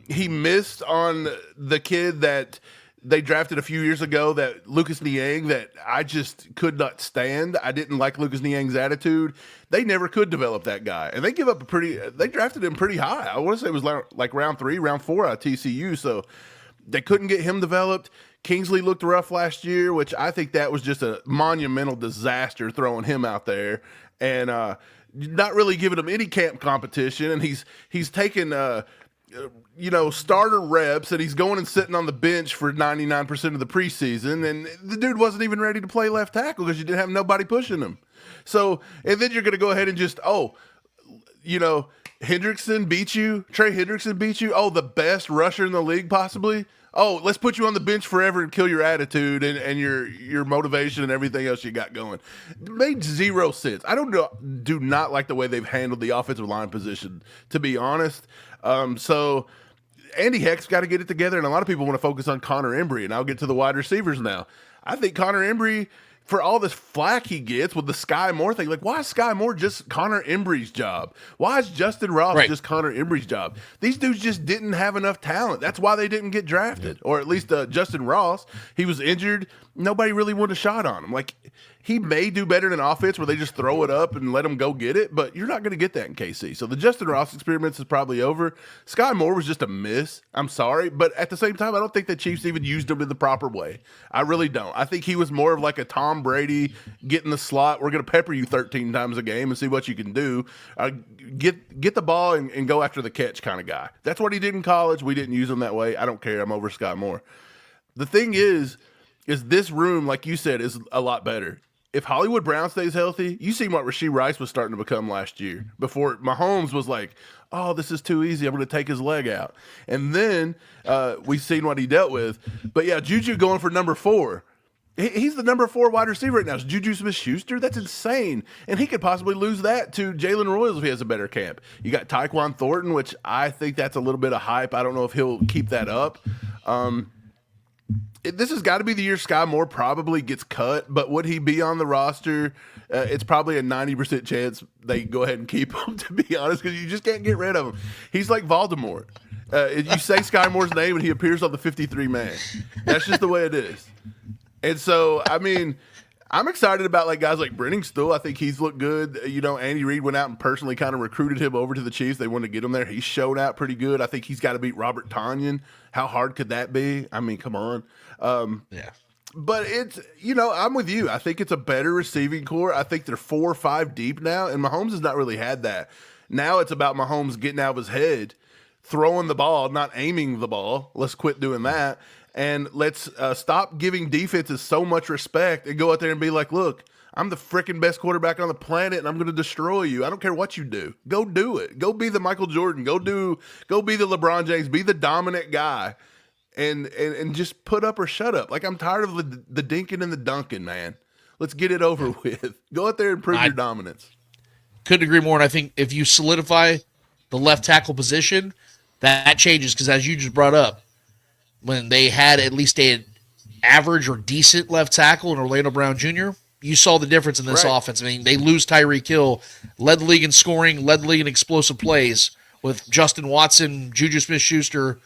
He missed on the kid that they drafted a few years ago, that Lucas Niang, that I just could not stand. I didn't like Lucas Niang's attitude. They never could develop that guy. And they drafted him pretty high. I want to say it was like round 3, round 4 out of TCU. So they couldn't get him developed. Kingsley looked rough last year, which I think that was just a monumental disaster throwing him out there. And not really giving him any camp competition. And he's taken starter reps, and he's going and sitting on the bench for 99% of the preseason, and the dude wasn't even ready to play left tackle because you didn't have nobody pushing him. So, and then you're going to go ahead and just, Hendrickson beat you, Trey Hendrickson beat you, the best rusher in the league possibly. Let's put you on the bench forever and kill your attitude and your motivation and everything else you got going. It made zero sense. I do not like the way they've handled the offensive line position, to be honest. So Andy Heck's got to get it together, and a lot of people want to focus on Connor Embry, and I'll get to the wide receivers now. I think Connor Embry, for all this flack he gets with the Sky Moore thing, like, why is Sky Moore just Connor Embry's job? Why is Justin Ross just Connor Embry's job? These dudes just didn't have enough talent. That's why they didn't get drafted, or at least Justin Ross. He was injured. Nobody really wanted a shot on him. Like, he may do better in an offense where they just throw it up and let him go get it, but you're not going to get that in KC. So the Justin Ross experiments is probably over. Sky Moore was just a miss. I'm sorry. But at the same time, I don't think the Chiefs even used him in the proper way. I really don't. I think he was more of like a Tom Brady, get in the slot. We're going to pepper you 13 times a game and see what you can do. Get the ball and go after the catch kind of guy. That's what he did in college. We didn't use him that way. I don't care. I'm over Sky Moore. The thing is this room, like you said, is a lot better. If Hollywood Brown stays healthy, you see what Rashee Rice was starting to become last year. Before Mahomes was like, this is too easy, I'm going to take his leg out. And then we've seen what he dealt with. But yeah, Juju going for number 4. He's the number 4 wide receiver right now. It's Juju Smith-Schuster. That's insane. And he could possibly lose that to Jalen Royals if he has a better camp. You got Tyquan Thornton, which I think that's a little bit of hype. I don't know if he'll keep that up. This has got to be the year Sky Moore probably gets cut, but would he be on the roster? It's probably a 90% chance they go ahead and keep him, to be honest, because you just can't get rid of him. He's like Voldemort. You say Sky Moore's name and he appears on the 53 man. That's just the way it is. And so, I mean, I'm excited about like guys like Brenningstool. I think he's looked good. You know, Andy Reid went out and personally kind of recruited him over to the Chiefs. They wanted to get him there. He's shown out pretty good. I think he's got to beat Robert Tonyan. How hard could that be? I mean, come on. Yeah. But it's, you know, I'm with you. I think it's a better receiving core. I think they're 4 or 5 deep now, and Mahomes has not really had that. Now it's about Mahomes getting out of his head, throwing the ball, not aiming the ball. Let's quit doing that. And let's stop giving defenses so much respect and go out there and be like, look, I'm the freaking best quarterback on the planet and I'm going to destroy you. I don't care what you do. Go do it. Go be the Michael Jordan. Go be the LeBron James. Be the dominant guy and just put up or shut up. Like, I'm tired of the dinking and the dunking, man. Let's get it over with. Go out there and prove your dominance. Couldn't agree more. And I think if you solidify the left tackle position, that changes because as you just brought up, when they had at least an average or decent left tackle in Orlando Brown Jr., you saw the difference in this offense. I mean, they lose Tyreek Hill, led the league in scoring, led the league in explosive plays with Justin Watson, Juju Smith-Schuster,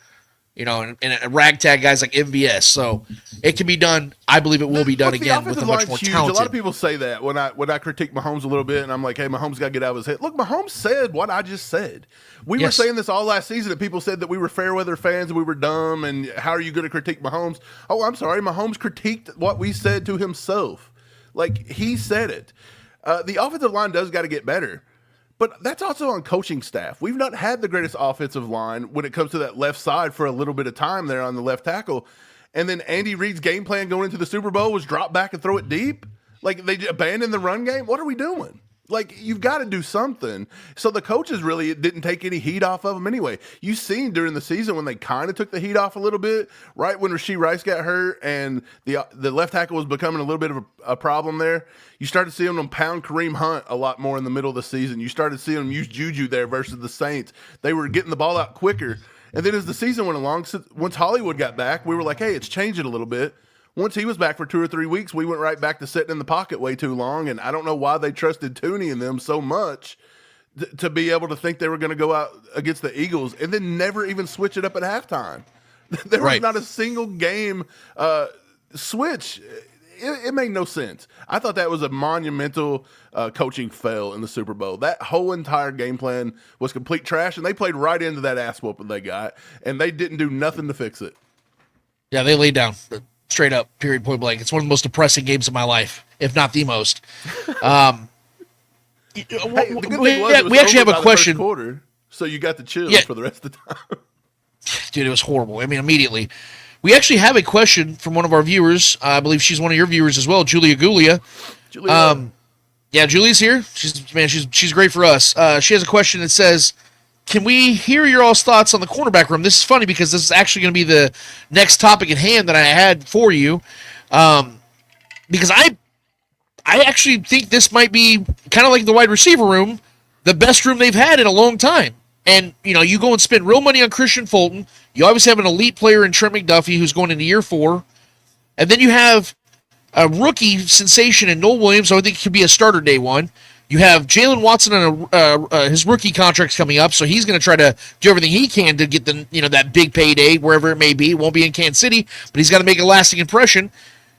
you know, and ragtag guys like MVS. So it can be done. I believe it will be done again with a much more talented. A lot of people say that when I critique Mahomes a little bit, and I'm like, hey, Mahomes got to get out of his head. Look, Mahomes said what I just said. We were saying this all last season, that people said that we were fair weather fans and we were dumb, and how are you going to critique Mahomes? Oh, I'm sorry. Mahomes critiqued what we said to himself. Like, he said it. The offensive line does got to get better. But that's also on coaching staff. We've not had the greatest offensive line when it comes to that left side for a little bit of time there on the left tackle. And then Andy Reid's game plan going into the Super Bowl was drop back and throw it deep. Like, they abandoned the run game. What are we doing? Like, you've got to do something. So the coaches really didn't take any heat off of them anyway. You've seen during the season when they kind of took the heat off a little bit, right when Rashee Rice got hurt and the left tackle was becoming a little bit of a problem there. You started seeing them pound Kareem Hunt a lot more in the middle of the season. You started seeing them use Juju there versus the Saints. They were getting the ball out quicker. And then as the season went along, once Hollywood got back, we were like, hey, it's changing a little bit. Once he was back for 2 or 3 weeks, we went right back to sitting in the pocket way too long, and I don't know why they trusted Tooney and them so much to be able to think they were going to go out against the Eagles and then never even switch it up at halftime. There was not a single game switch. It made no sense. I thought that was a monumental coaching fail in the Super Bowl. That whole entire game plan was complete trash, and they played right into that ass whooping they got, and they didn't do nothing to fix it. Yeah, they laid down. Straight up, period, point blank. It's one of the most depressing games of my life, if not the most. We actually have a question. Quarter, so you got the chills for the rest of the time. Dude, it was horrible. I mean, immediately. We actually have a question from one of our viewers. I believe she's one of your viewers as well, Julia Gulia. Yeah, Julie's here. She's great for us. She has a question that says, can we hear your all's thoughts on the cornerback room? This is funny because this is actually going to be the next topic at hand that I had for you. Because I actually think this might be kind of like the wide receiver room, the best room they've had in a long time. And, you know, you go and spend real money on Christian Fulton. You obviously have an elite player in Trent McDuffie who's going into year 4. And then you have a rookie sensation in Noel Williams, so I think it could be a starter day 1. You have Jalen Watson on his rookie contract's coming up, so he's going to try to do everything he can to get that big payday wherever it may be. It won't be in Kansas City, but he's got to make a lasting impression.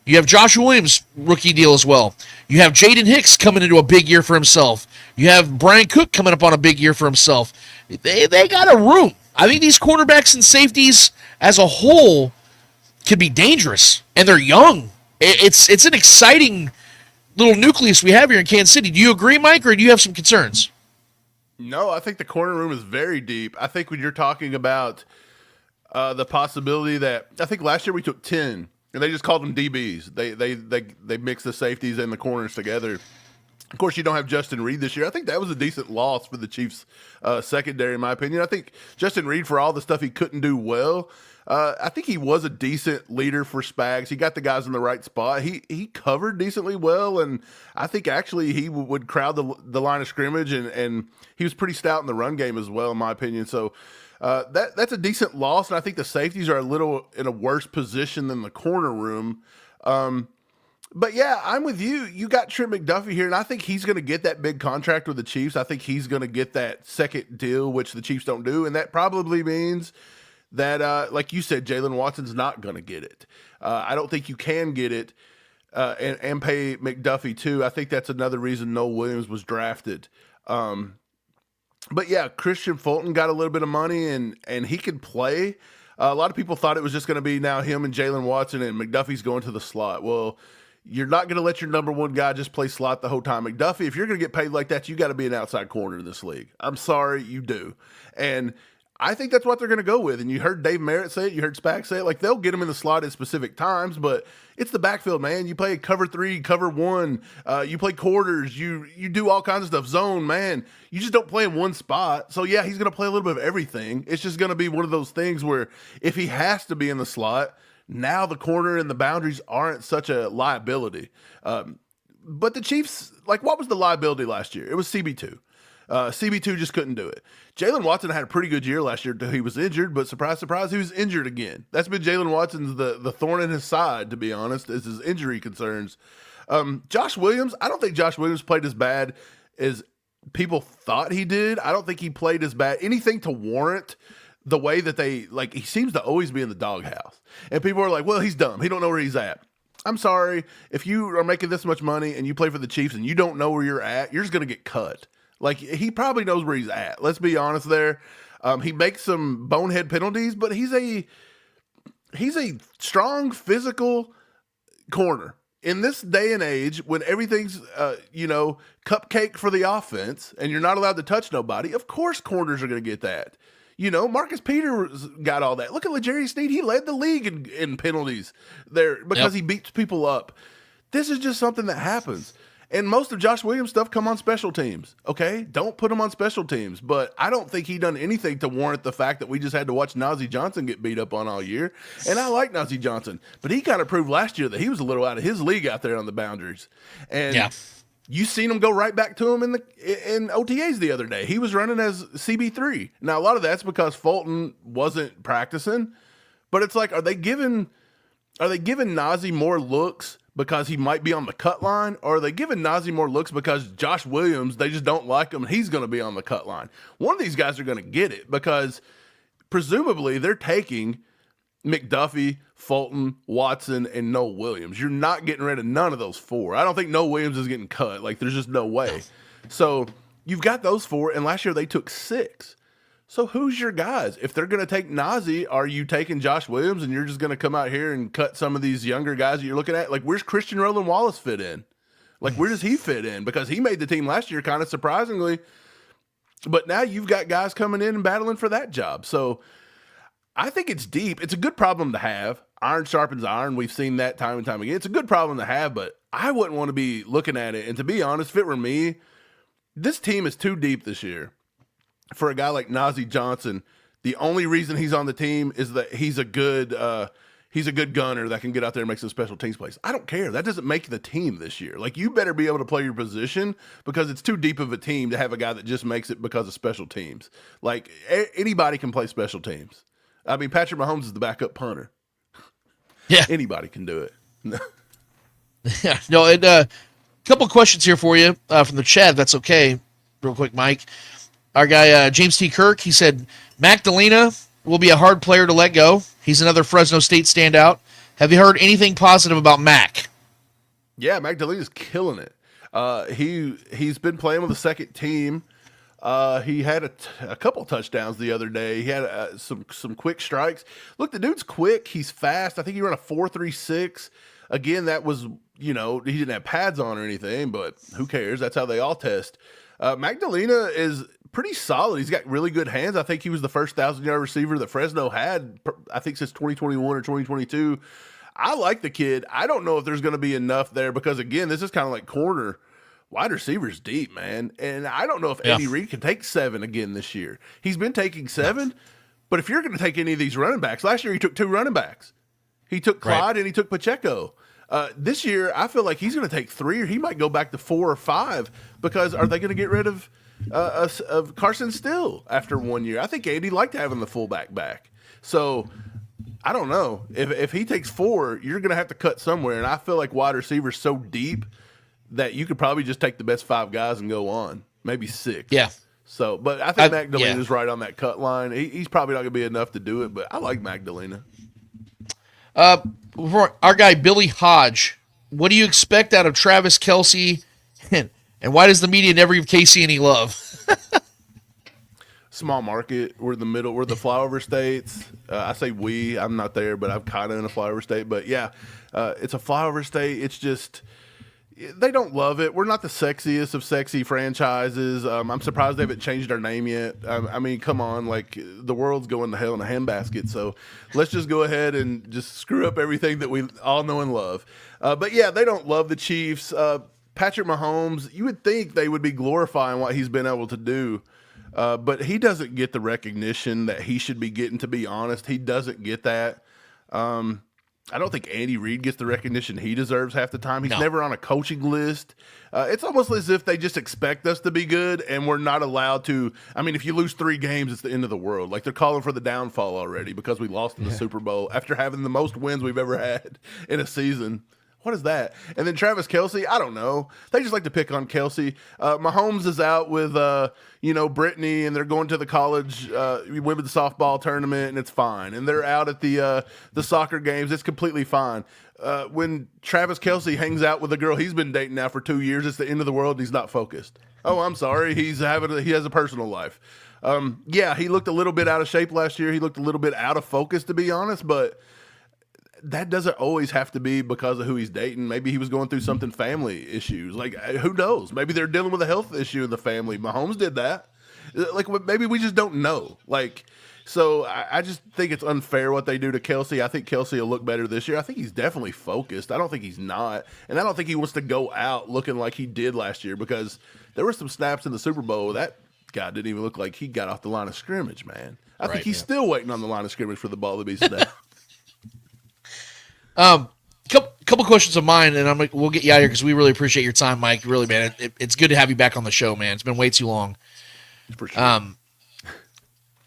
You have Joshua Williams' rookie deal as well. You have Jaden Hicks coming into a big year for himself. You have Brian Cook coming up on a big year for himself. They got a room. I think these cornerbacks and safeties as a whole could be dangerous, and they're young. It's an exciting little nucleus we have here in Kansas City. Do you agree, Mike, or do you have some concerns? No, I think the corner room is very deep. I think when you're talking about the possibility that I think last year we took 10 and they just called them DBs. They mixed the safeties and the corners together. Of course, you don't have Justin Reed this year. I think that was a decent loss for the Chiefs secondary, in my opinion. I think Justin Reed, for all the stuff he couldn't do well, I think he was a decent leader for Spags. He got the guys in the right spot. He covered decently well, and I think actually he would crowd the line of scrimmage, and he was pretty stout in the run game as well, in my opinion. So that's a decent loss, and I think the safeties are a little in a worse position than the corner room. But yeah, I'm with you. You got Trent McDuffie here, and I think he's going to get that big contract with the Chiefs. I think he's going to get that second deal, which the Chiefs don't do, and that probably means that, like you said, Jalen Watson's not going to get it. I don't think you can get it and pay McDuffie too. I think that's another reason Noah Williams was drafted. But yeah, Christian Fulton got a little bit of money, and he can play. A lot of people thought it was just going to be now him and Jalen Watson, and McDuffie's going to the slot. Well, you're not going to let your number one guy just play slot the whole time. McDuffie, if you're going to get paid like that, you got to be an outside corner in this league. I'm sorry, you do. And I think that's what they're going to go with. And you heard Dave Merritt say it. You heard Spags say it. Like, they'll get him in the slot at specific times, but it's the backfield, man. You play cover 3, cover 1. You play quarters. You do all kinds of stuff. Zone, man. You just don't play in one spot. So, yeah, he's going to play a little bit of everything. It's just going to be one of those things where if he has to be in the slot, now the corner and the boundaries aren't such a liability. But the Chiefs, like, what was the liability last year? It was CB2. CB2 just couldn't do it. Jalen Watson had a pretty good year last year until he was injured, but surprise, surprise, he was injured again. That's been Jalen Watson's the thorn in his side, to be honest, as his injury concerns. Josh Williams, I don't think Josh Williams played as bad as people thought he did. I don't think he played as bad. Anything to warrant the way that they, like, he seems to always be in the doghouse. And people are like, well, he's dumb. He don't know where he's at. I'm sorry. If you are making this much money and you play for the Chiefs and you don't know where you're at, you're just going to get cut. Like, he probably knows where he's at. Let's be honest there. He makes some bonehead penalties, but he's a strong physical corner. In this day and age, when everything's, cupcake for the offense and you're not allowed to touch nobody, of course corners are going to get that. You know, Marcus Peters got all that. Look at L'Jarius Sneed. He led the league in penalties there because he beats people up. This is just something that happens. And most of Josh Williams' stuff come on special teams, okay? Don't put him on special teams. But I don't think he done anything to warrant the fact that we just had to watch Nazeeh Johnson get beat up on all year. And I like Nazeeh Johnson. But he kind of proved last year that he was a little out of his league out there on the boundaries. And you seen him go right back to him in OTAs the other day. He was running as CB3. Now, a lot of that's because Fulton wasn't practicing. But it's like, are they giving Nazeeh more looks because he might be on the cut line, or are they giving Nazeeh more looks because Josh Williams, they just don't like him and he's going to be on the cut line? One of these guys are going to get it because presumably they're taking McDuffie, Fulton, Watson, and Noah Williams. You're not getting rid of none of those four. I don't think Noah Williams is getting cut. Like, there's just no way. So you've got those four, and last year they took 6. So who's your guys? If they're going to take Nazeeh, are you taking Josh Williams and you're just going to come out here and cut some of these younger guys that you're looking at? Like, where's Christian Roland Wallace fit in? Like, where does he fit in? Because he made the team last year kind of surprisingly. But now you've got guys coming in and battling for that job. So I think it's deep. It's a good problem to have. Iron sharpens iron. We've seen that time and time again. It's a good problem to have, but I wouldn't want to be looking at it. And to be honest, if it were me, this team is too deep this year. For a guy like Nazeeh Johnson, the only reason he's on the team is that he's a good gunner that can get out there and make some special teams plays. I don't care. That doesn't make the team this year. Like, you better be able to play your position because it's too deep of a team to have a guy that just makes it because of special teams. Like, anybody can play special teams. I mean, Patrick Mahomes is the backup punter. Yeah. Anybody can do it. Yeah. No, and a couple questions here for you from the chat, if that's okay. Real quick, Mike. Our guy, James T. Kirk, he said, Magdalena will be a hard player to let go. He's another Fresno State standout. Have you heard anything positive about Mac? Yeah, Magdalena's killing it. He's been playing with the second team. He had a couple touchdowns the other day. He had some quick strikes. Look, the dude's quick. He's fast. I think he ran a 4.36. Again, that was, he didn't have pads on or anything, but who cares? That's how they all test. Magdalena is pretty solid. He's got really good hands. I think he was the first 1,000-yard receiver that Fresno had, I think, since 2021 or 2022. I like the kid. I don't know if there's going to be enough there because, again, this is kind of like corner wide receivers deep, man. And I don't know if Andy Reid can take 7 again this year. He's been taking 7, but if you're going to take any of these running backs, last year he took 2 running backs. He took Clyde and he took Pacheco. This year, I feel like he's going to take 3, or he might go back to 4 or 5, because are they going to get rid of Carson Steele after 1 year? I think Andy liked having the fullback back. So I don't know. If he takes 4, you're going to have to cut somewhere. And I feel like wide receivers so deep that you could probably just take the best 5 guys and go on, maybe 6. Yeah. So, but I think Magdalena's right on that cut line. He's probably not going to be enough to do it, but I like Magdalena. Our guy Billy Hodge, what do you expect out of Travis Kelce, and why does the media never give Casey any love? Small market. We're the middle. We're the flyover states. I say we. I'm not there, but I'm kind of in a flyover state. But yeah, it's a flyover state. It's just they don't love it. We're not the sexiest of sexy franchises. I'm surprised they haven't changed our name yet. I mean, come on, like the world's going to hell in a handbasket. So let's just go ahead and just screw up everything that we all know and love. But yeah, they don't love the Chiefs. Patrick Mahomes, you would think they would be glorifying what he's been able to do. But he doesn't get the recognition that he should be getting, to be honest. He doesn't get that. I don't think Andy Reid gets the recognition he deserves half the time. He's never on a coaching list. It's almost as if they just expect us to be good, and we're not allowed to. I mean, if you lose 3 games, it's the end of the world. Like, they're calling for the downfall already because we lost in the Super Bowl after having the most wins we've ever had in a season. What is that? And then Travis Kelce, I don't know. They just like to pick on Kelce. Mahomes is out with, Brittany, and they're going to the college women's softball tournament, and it's fine. And they're out at the soccer games. It's completely fine. When Travis Kelce hangs out with a girl he's been dating now for 2 years, it's the end of the world, and he's not focused. Oh, I'm sorry. He has a personal life. He looked a little bit out of shape last year. He looked a little bit out of focus, to be honest, but that doesn't always have to be because of who he's dating. Maybe he was going through something, family issues. Like, who knows? Maybe they're dealing with a health issue in the family. Mahomes did that. Like, maybe we just don't know. Like, so I just think it's unfair what they do to Kelce. I think Kelce will look better this year. I think he's definitely focused. I don't think he's not. And I don't think he wants to go out looking like he did last year, because there were some snaps in the Super Bowl. That guy didn't even look like he got off the line of scrimmage, man. I think he's still waiting on the line of scrimmage for the ball to be snapped. Couple questions of mine, and we'll get you out of here because we really appreciate your time, Mike. Really, man, it's good to have you back on the show, man. It's been way too long. For sure.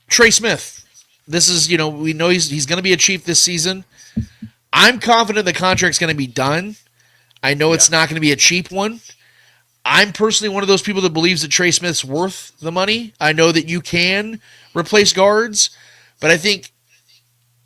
Trey Smith, this is, we know he's going to be a Chief this season. I'm confident the contract's going to be done. I know it's not going to be a cheap one. I'm personally one of those people that believes that Trey Smith's worth the money. I know that you can replace guards, but I think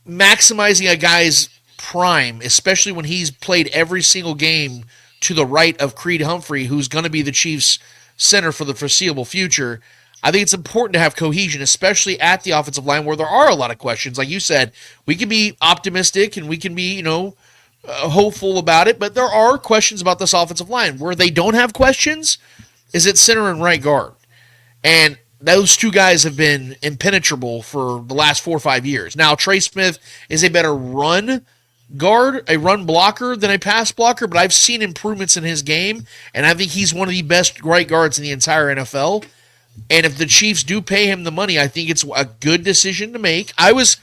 maximizing a guy's prime, especially when he's played every single game to the right of Creed Humphrey, who's going to be the Chiefs' center for the foreseeable future, I think it's important to have cohesion, especially at the offensive line where there are a lot of questions. Like you said, we can be optimistic and we can be, hopeful about it, but there are questions about this offensive line. Where they don't have questions is at center and right guard. And those two guys have been impenetrable for the last 4 or 5 years. Now, Trey Smith is a better run guard, a run blocker than a pass blocker, but I've seen improvements in his game, and I think he's one of the best right guards in the entire NFL. And if the Chiefs do pay him the money, I think it's a good decision to make. I was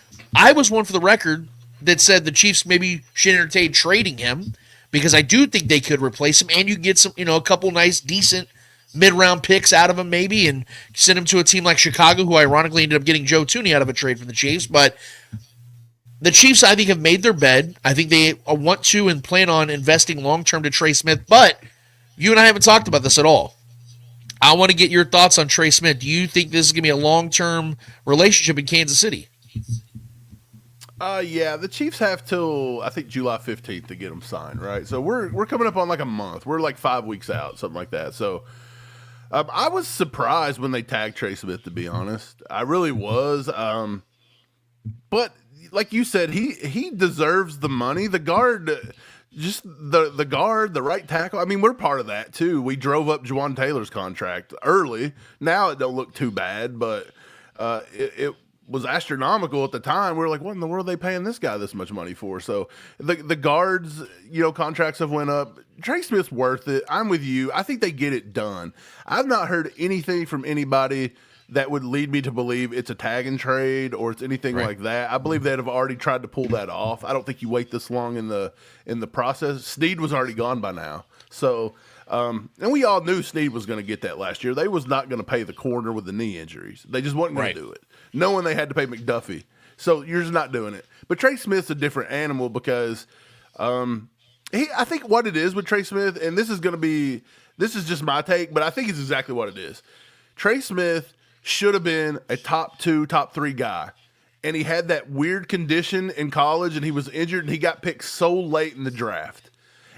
one for the record that said the Chiefs maybe should entertain trading him, because I do think they could replace him, and you get some, a couple nice, decent mid-round picks out of him maybe, and send him to a team like Chicago, who ironically ended up getting Joe Thuney out of a trade from the Chiefs. But the Chiefs, I think, have made their bed. I think they want to and plan on investing long-term to Trey Smith, but you and I haven't talked about this at all. I want to get your thoughts on Trey Smith. Do you think this is going to be a long-term relationship in Kansas City? The Chiefs have till, I think, July 15th to get him signed, right? So we're coming up on like a month. We're like 5 weeks out, something like that. So I was surprised when they tagged Trey Smith, to be honest. I really was. But like you said, he deserves the money. The guard, just the guard, the right tackle. I mean, we're part of that too. We drove up Juwan Taylor's contract early. Now it don't look too bad, but was astronomical at the time. We were like, what in the world are they paying this guy this much money for? So the guards, contracts have went up. Trey Smith's worth it. I'm with you. I think they get it done. I've not heard anything from anybody that would lead me to believe it's a tag and trade or it's anything like that. I believe they'd have already tried to pull that off. I don't think you wait this long in the process. Snead was already gone by now. So, and we all knew Snead was going to get that last year. They was not going to pay the corner with the knee injuries. They just wasn't going to do it, knowing they had to pay McDuffie. So you're just not doing it. But Trey Smith's a different animal because I think what it is with Trey Smith, and this is just my take, but I think it's exactly what it is. Trey Smith should have been a top 2, top 3 guy. And he had that weird condition in college and he was injured and he got picked so late in the draft.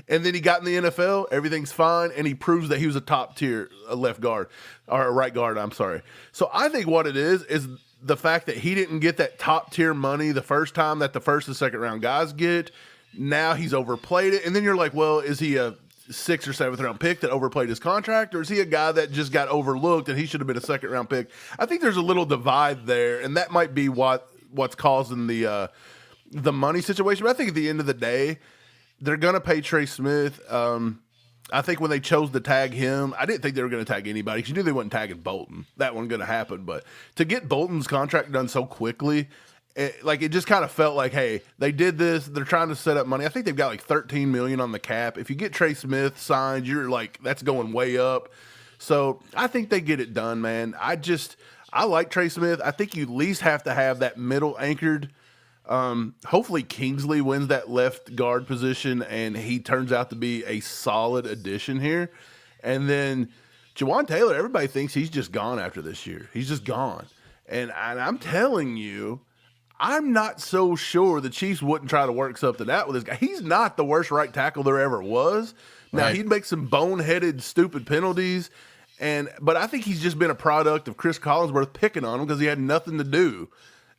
And then he got in the NFL, everything's fine, and he proves that he was a top tier left guard, or a right guard, I'm sorry. So I think what it is the fact that he didn't get that top tier money the first time that the first and second round guys get. Now he's overplayed it. And then you're like, well, is he a 6th or 7th round pick that overplayed his contract, or is he a guy that just got overlooked and he should have been a 2nd round pick? I think there's a little divide there, and that might be what's causing the money situation. But I think at the end of the day, they're going to pay Trey Smith. I think when they chose to tag him, I didn't think they were going to tag anybody because you knew they wasn't tagging Bolton. That wasn't going to happen. But to get Bolton's contract done so quickly, it just kind of felt like, hey, they did this. They're trying to set up money. I think they've got like $13 million on the cap. If you get Trey Smith signed, you're like, that's going way up. So I think they get it done, man. I like Trey Smith. I think you at least have to have that middle anchored. Hopefully Kingsley wins that left guard position and he turns out to be a solid addition here. And then Jawaan Taylor, everybody thinks he's just gone after this year. He's just gone. And I'm telling you, I'm not so sure the Chiefs wouldn't try to work something out with this guy. He's not the worst right tackle there ever was. Now, he'd make some boneheaded, stupid penalties, but I think he's just been a product of Chris Collinsworth picking on him because he had nothing to do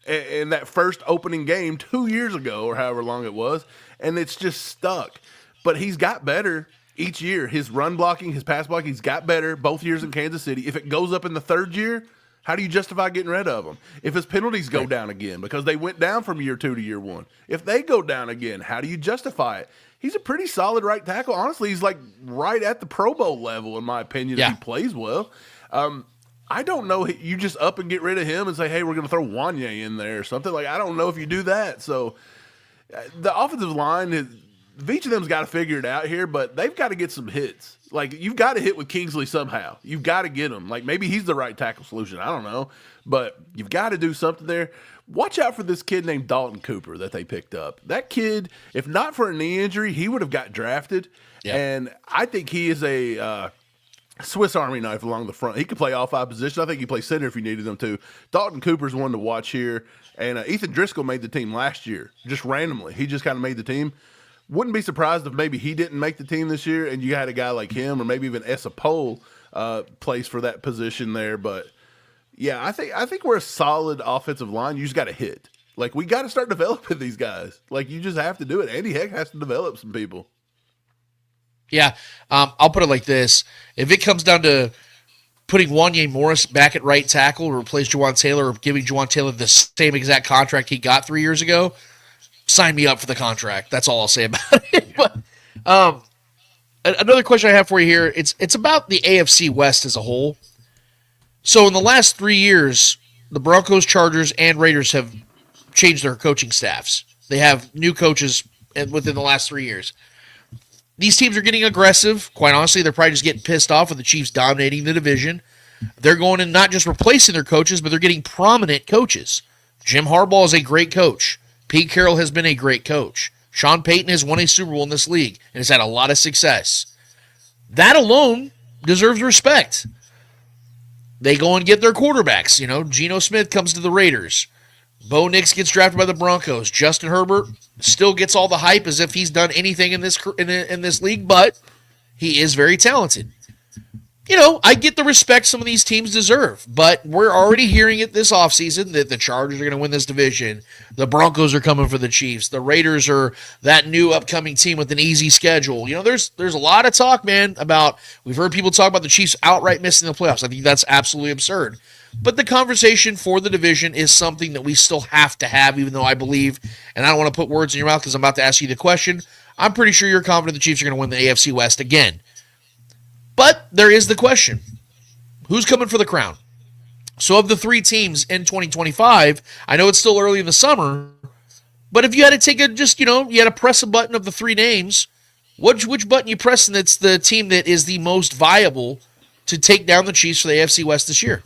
in that first opening game 2 years ago or however long it was, and it's just stuck. But he's got better each year. His run blocking, his pass blocking, he's got better both years in Kansas City. If it goes up in the 3rd year, how do you justify getting rid of them? If his penalties go down again, because they went down from year 2 to year 1, if they go down again, how do you justify it? He's a pretty solid right tackle. Honestly, he's like right at the Pro Bowl level, in my opinion, if he plays well. I don't know. You just up and get rid of him and say, hey, we're going to throw Wanye in there or something. I don't know if you do that. So the offensive line, each of them's got to figure it out here, but they've got to get some hits. You've got to hit with Kingsley somehow. You've got to get him. Maybe he's the right tackle solution. I don't know. But you've got to do something there. Watch out for this kid named Dalton Cooper that they picked up. That kid, if not for a knee injury, he would have got drafted. Yeah. And I think he is a Swiss Army knife along the front. He could play all 5 positions. I think he plays center if you needed him to. Dalton Cooper's one to watch here. And Ethan Driscoll made the team last year, just randomly. He just kind of made the team. Wouldn't be surprised if maybe he didn't make the team this year and you had a guy like him or maybe even Essa Pole plays for that position there. But, yeah, I think we're a solid offensive line. You just got to hit. We got to start developing these guys. You just have to do it. Andy Heck has to develop some people. Yeah, I'll put it like this. If it comes down to putting Wanye Morris back at right tackle to replace Jawaan Taylor or giving Jawaan Taylor the same exact contract he got 3 years ago, sign me up for the contract. That's all I'll say about it. But another question I have for you here, it's about the AFC West as a whole. So in the last 3 years, the Broncos, Chargers, and Raiders have changed their coaching staffs. They have new coaches within the last 3 years. These teams are getting aggressive. Quite honestly, they're probably just getting pissed off with the Chiefs dominating the division. They're going and not just replacing their coaches, but they're getting prominent coaches. Jim Harbaugh is a great coach. Pete Carroll has been a great coach. Sean Payton has won a Super Bowl in this league and has had a lot of success. That alone deserves respect. They go and get their quarterbacks. Geno Smith comes to the Raiders. Bo Nix gets drafted by the Broncos. Justin Herbert still gets all the hype as if he's done anything in this league, but he is very talented. I get the respect some of these teams deserve, but we're already hearing it this offseason that the Chargers are going to win this division. The Broncos are coming for the Chiefs. The Raiders are that new upcoming team with an easy schedule. There's a lot of talk, man, about, we've heard people talk about the Chiefs outright missing the playoffs. I think that's absolutely absurd. But the conversation for the division is something that we still have to have, even though I believe, and I don't want to put words in your mouth because I'm about to ask you the question, I'm pretty sure you're confident the Chiefs are going to win the AFC West again. But there is the question, who's coming for the crown? So of the three teams in 2025, I know it's still early in the summer, but if you had to take you had to press a button of the three names, which button you pressing that's the team that is the most viable to take down the Chiefs for the AFC West this year?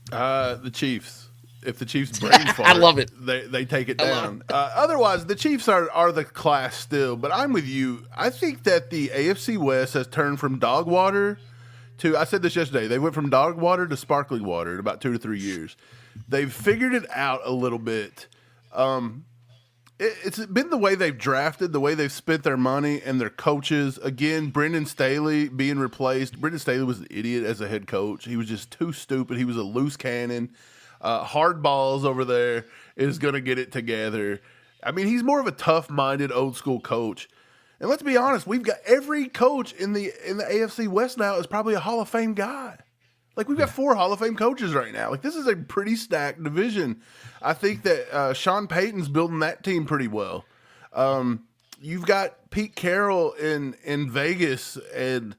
The Chiefs. If the Chiefs brain fart, I love it. They take it down. Otherwise, the Chiefs are the class still. But I'm with you. I think that the AFC West has turned from dog water to, I said this yesterday, they went from dog water to sparkling water in about 2 to 3 years. They've figured it out a little bit. It's been the way they've drafted, the way they've spent their money, and their coaches. Again, Brendan Staley being replaced. Brendan Staley was an idiot as a head coach. He was just too stupid. He was a loose cannon. Hard balls over there is going to get it together. I mean, he's more of a tough-minded, old-school coach. And let's be honest, we've got every coach in the AFC West now is probably a Hall of Fame guy. Like, we've got 4 Hall of Fame coaches right now. Like, this is a pretty stacked division. I think that Sean Payton's building that team pretty well. You've got Pete Carroll in Vegas, and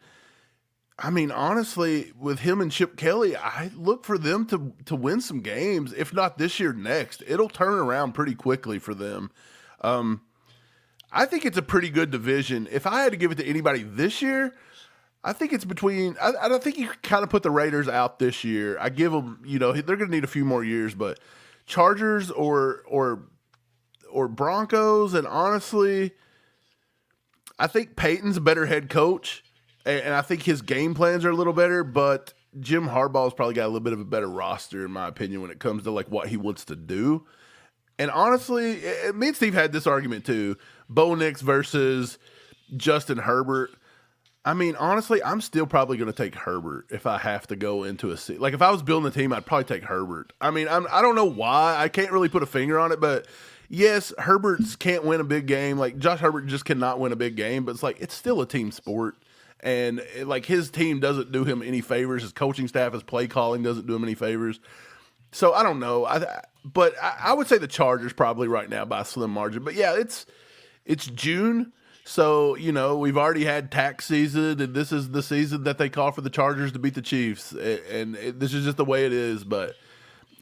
I mean, honestly, with him and Chip Kelly, I look for them to win some games, if not this year, next. It'll turn around pretty quickly for them. I think it's a pretty good division. If I had to give it to anybody this year, I think it's between – I don't think you kind of put the Raiders out this year. I give them – they're going to need a few more years, but Chargers or Broncos, and honestly, I think Peyton's a better head coach. And I think his game plans are a little better, but Jim Harbaugh's probably got a little bit of a better roster, in my opinion, when it comes to like what he wants to do. And honestly, me and Steve had this argument too. Bo Nix versus Justin Herbert. I mean, honestly, I'm still probably going to take Herbert if I have to go into a season. Like if I was building a team, I'd probably take Herbert. I mean, I don't know why. I can't really put a finger on it, but yes, Herbert's can't win a big game. Like Josh Herbert just cannot win a big game, but it's like it's still a team sport. And like his team doesn't do him any favors. His coaching staff, his play calling doesn't do him any favors. So I don't know. But I would say the Chargers probably right now by a slim margin. But yeah, it's June. So, we've already had tax season, and this is the season that they call for the Chargers to beat the Chiefs. And this is just the way it is. But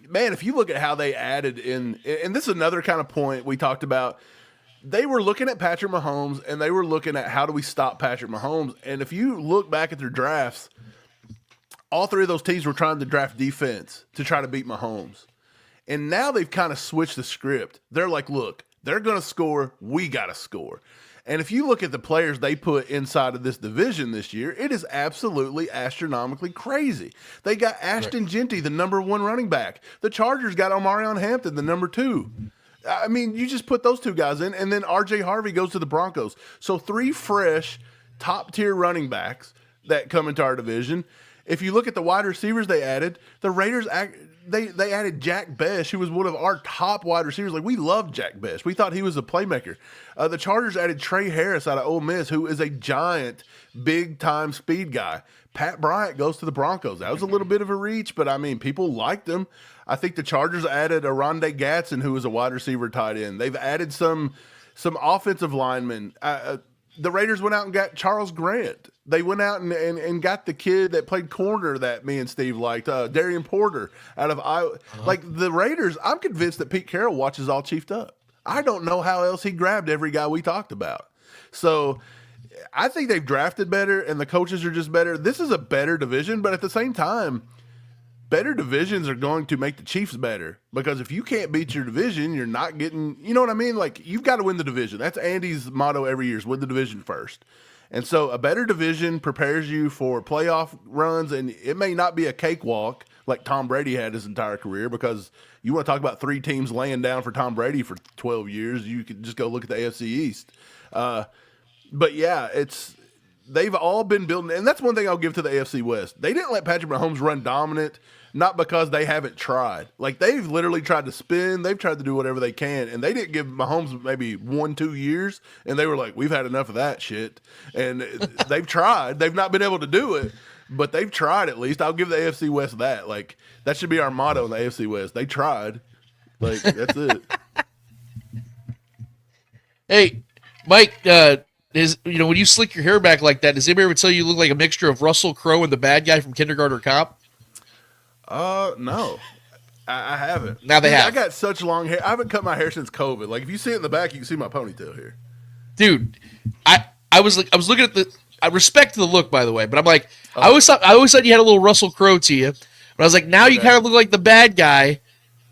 man, if you look at how they added in, and this is another kind of point we talked about, they were looking at Patrick Mahomes, and they were looking at how do we stop Patrick Mahomes. And if you look back at their drafts, all 3 of those teams were trying to draft defense to try to beat Mahomes. And now they've kind of switched the script. They're like, look, they're going to score. We got to score. And if you look at the players they put inside of this division this year, it is absolutely astronomically crazy. They got Ashton Genty, the number 1 running back. The Chargers got Omarion Hampton, the number 2. I mean, you just put those 2 guys in, and then R.J. Harvey goes to the Broncos. So 3 fresh, top-tier running backs that come into our division. If you look at the wide receivers they added, the Raiders they added Jack Besh, who was one of our top wide receivers. Like, we loved Jack Besh. We thought he was a playmaker. The Chargers added Trey Harris out of Ole Miss, who is a giant, big-time speed guy. Pat Bryant goes to the Broncos. That was a little bit of a reach, but, I mean, people liked him. I think the Chargers added Aronde Gatson, who was a wide receiver tight end. They've added some offensive linemen. The Raiders went out and got Charles Grant. They went out and got the kid that played corner that me and Steve liked, Darian Porter out of Iowa. Like the Raiders, I'm convinced that Pete Carroll watches all chiefed up. I don't know how else he grabbed every guy we talked about. So I think they've drafted better and the coaches are just better. This is a better division, but at the same time, better divisions are going to make the Chiefs better because if you can't beat your division, you're not getting, you know what I mean? Like you've got to win the division. That's Andy's motto every year is win the division first. And so a better division prepares you for playoff runs, and it may not be a cakewalk like Tom Brady had his entire career because you want to talk about 3 teams laying down for Tom Brady for 12 years. You could just go look at the AFC East. But yeah, they've all been building, and that's one thing I'll give to the AFC West. They didn't let Patrick Mahomes run dominant, not because they haven't tried. Like, they've literally tried to spin, they've tried to do whatever they can, and they didn't give Mahomes maybe 1-2 years, and they were like, we've had enough of that shit. And they've tried. They've not been able to do it, but they've tried at least. I'll give the AFC West that. Like, that should be our motto in the AFC West. They tried. Like, that's it. Hey, Mike, when you slick your hair back like that, does anybody ever tell you look like a mixture of Russell Crowe and the bad guy from Kindergarten Cop? No. I haven't. Now they have. I got such long hair. I haven't cut my hair since COVID. Like, if you see it in the back, you can see my ponytail here. Dude, I was looking at I respect the look, by the way, but I'm like, I always thought you had a little Russell Crowe to you, but I was like, now you kind of look like the bad guy,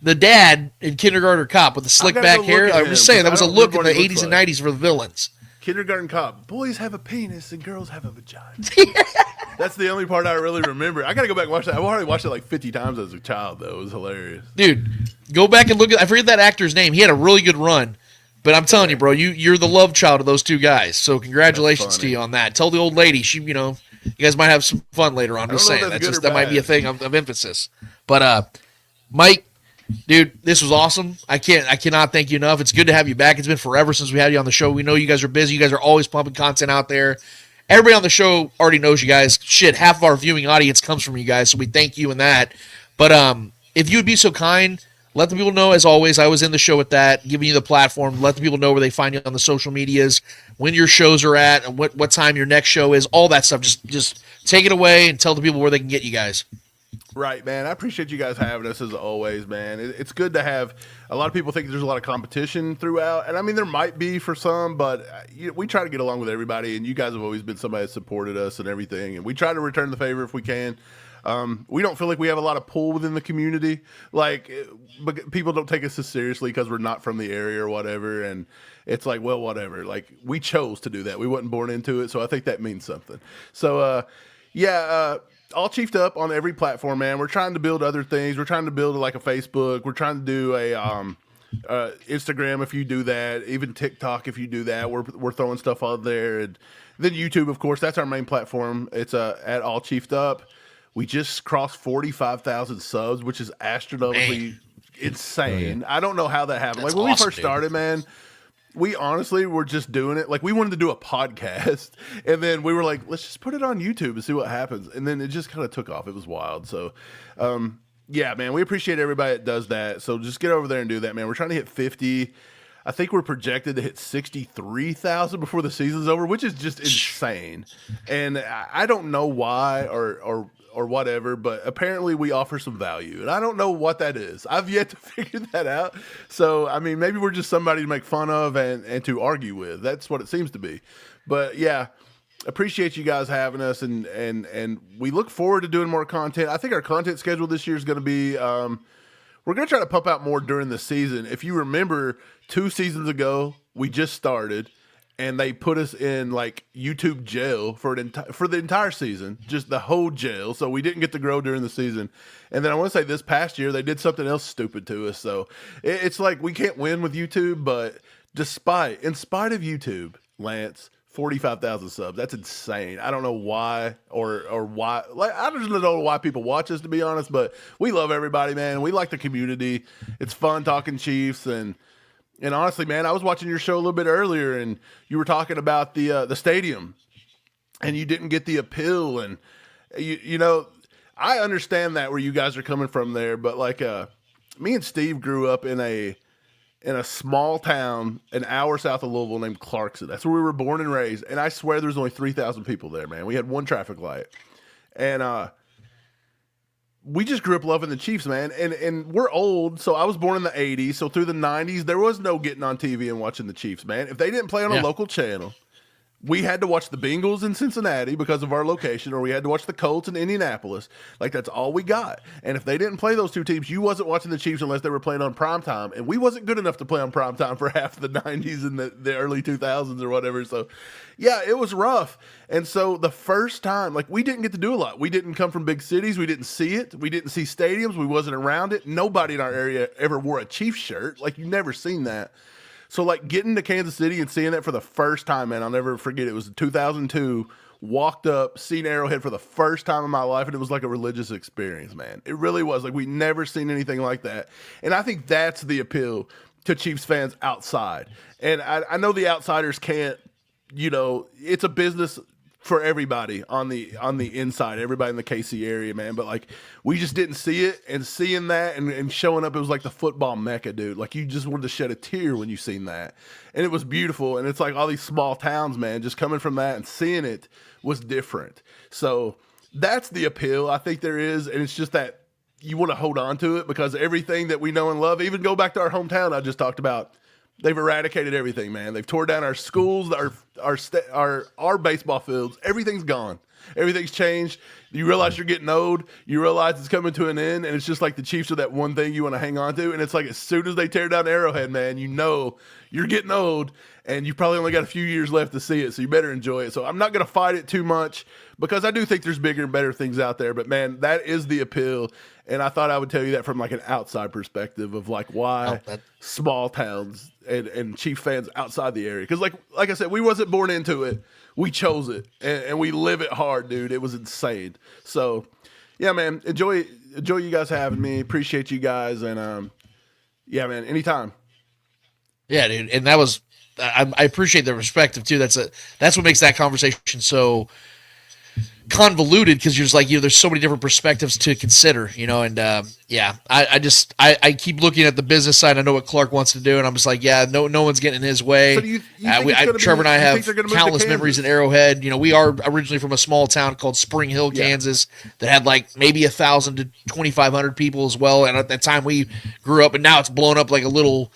the dad in Kindergarten Cop with the slick back hair. I'm just saying that was a look in the 80s and 90s for the villains. Kindergarten Cop. Boys have a penis and girls have a vagina. That's the only part I really remember. I got to go back and watch that. I've already watched it like 50 times as a child, though. It was hilarious. Dude, go back and look at, I forget that actor's name. He had a really good run. But I'm telling you, bro, you're the love child of those two guys. So congratulations to you on that. Tell the old lady, you guys might have some fun later on. I'm just saying. That might be a thing of emphasis. But Mike, dude, this was awesome. I cannot thank you enough. It's good to have you back. It's been forever since we had you on the show. We know you guys are busy. You guys are always pumping content out there. Everybody on the show already knows you guys. Shit, half of our viewing audience comes from you guys, so we thank you in that. But if you would be so kind, let the people know, as always, I was in the show with that, giving you the platform. Let the people know where they find you on the social medias, when your shows are at, and what time your next show is, all that stuff. Just take it away and tell the people where they can get you guys. Right, man. I appreciate you guys having us as always, man. It's good to have. A lot of people think there's a lot of competition throughout, and I mean there might be for some, but we try to get along with everybody, and you guys have always been somebody that supported us and everything, and we try to return the favor if we can. We don't feel like we have a lot of pull within the community. Like, people don't take us as seriously because we're not from the area or whatever, and it's like, well, whatever. Like, we chose to do that. We wasn't born into it, so I think that means something. So, all chiefed up on every platform, man. We're trying to build other things. We're trying to build like a Facebook. We're trying to do a Instagram if you do that, even TikTok if you do that. We're throwing stuff out there, and then YouTube, of course. That's our main platform. It's at All Chiefed Up. We just crossed 45,000 subs, which is astronomically insane. I don't know how that happened. That's like when we first started, man, we honestly were just doing it. Like, we wanted to do a podcast, and then we were like, let's just put it on YouTube and see what happens. And then it just kind of took off. It was wild. So, yeah, man, we appreciate everybody that does that. So just get over there and do that, man. We're trying to hit 50. I think we're projected to hit 63,000 before the season's over, which is just insane. And I don't know why or whatever, but apparently we offer some value, and I don't know what that is. I've yet to figure that out. So, I mean, maybe we're just somebody to make fun of and to argue with. That's what it seems to be. But yeah, appreciate you guys having us, and we look forward to doing more content. I think our content schedule this year is going to be, we're going to try to pump out more during the season. If you remember, 2 seasons ago, we just started, and they put us in like YouTube jail for the entire season, just the whole jail. So we didn't get to grow during the season. And then I want to say this past year, they did something else stupid to us. So it's like we can't win with YouTube, but in spite of YouTube, Lance, 45,000 subs. That's insane. I don't know why or why. Like, I just don't know why people watch us, to be honest, but we love everybody, man. We like the community. It's fun talking Chiefs, and honestly, man, I was watching your show a little bit earlier, and you were talking about the stadium, and you didn't get the appeal, and you know, I understand that where you guys are coming from there, but like me and Steve grew up in a small town an hour south of Louisville named Clarkson. That's where we were born and raised, and I swear there's only 3,000 people there, man. We had one traffic light, and we just grew up loving the Chiefs, man. And we're old, so I was born in the 80s. So through the 90s, there was no getting on TV and watching the Chiefs, man. If they didn't play on a local channel, we had to watch the Bengals in Cincinnati because of our location, or we had to watch the Colts in Indianapolis. Like, that's all we got. And if they didn't play those two teams, you wasn't watching the Chiefs unless they were playing on primetime. And we wasn't good enough to play on primetime for half the 90s and the early 2000s or whatever. So, yeah, it was rough. And so the first time, like, we didn't get to do a lot. We didn't come from big cities. We didn't see it. We didn't see stadiums. We wasn't around it. Nobody in our area ever wore a Chiefs shirt. Like, you've never seen that. So, like, getting to Kansas City and seeing that for the first time, man, I'll never forget. It was 2002. walked up, seen Arrowhead for the first time in my life, and it was like a religious experience, man. It really was. Like, we never seen anything like that. And I think that's the appeal to Chiefs fans outside. And I know the outsiders can't, it's a business for everybody on the inside, everybody in the KC area, man. But like, we just didn't see it, and seeing that and showing up, it was like the football mecca, dude. Like, you just wanted to shed a tear when you seen that, and it was beautiful. And it's like all these small towns, man, just coming from that and seeing it was different. So that's the appeal I think there is, and it's just that you want to hold on to it, because everything that we know and love, even go back to our hometown I just talked about. They've eradicated everything, man. They've tore down our schools, our baseball fields. Everything's gone. Everything's changed. You realize you're getting old. You realize it's coming to an end, and it's just like the Chiefs are that one thing you want to hang on to. And it's like, as soon as they tear down Arrowhead, man, you know you're getting old, and you probably only got a few years left to see it, so you better enjoy it. So I'm not going to fight it too much, because I do think there's bigger and better things out there. But, man, that is the appeal. And I thought I would tell you that from like an outside perspective of like why small towns and Chief fans outside the area. Because like I said, we wasn't born into it. We chose it, and we live it hard, dude. It was insane. So, yeah, man, enjoy you guys having me. Appreciate you guys, and yeah, man, anytime. Yeah, dude, and that was I appreciate the perspective too. That's what makes that conversation so convoluted, because you're just like, there's so many different perspectives to consider, and yeah, I keep looking at the business side. I know what Clark wants to do, and I'm just like, yeah, no one's getting in his way. So Trevor and I have countless memories in Arrowhead. We are originally from a small town called Spring Hill, Kansas, that had like maybe 1,000 to 2,500 people as well. And at that time we grew up, and now it's blown up like a little,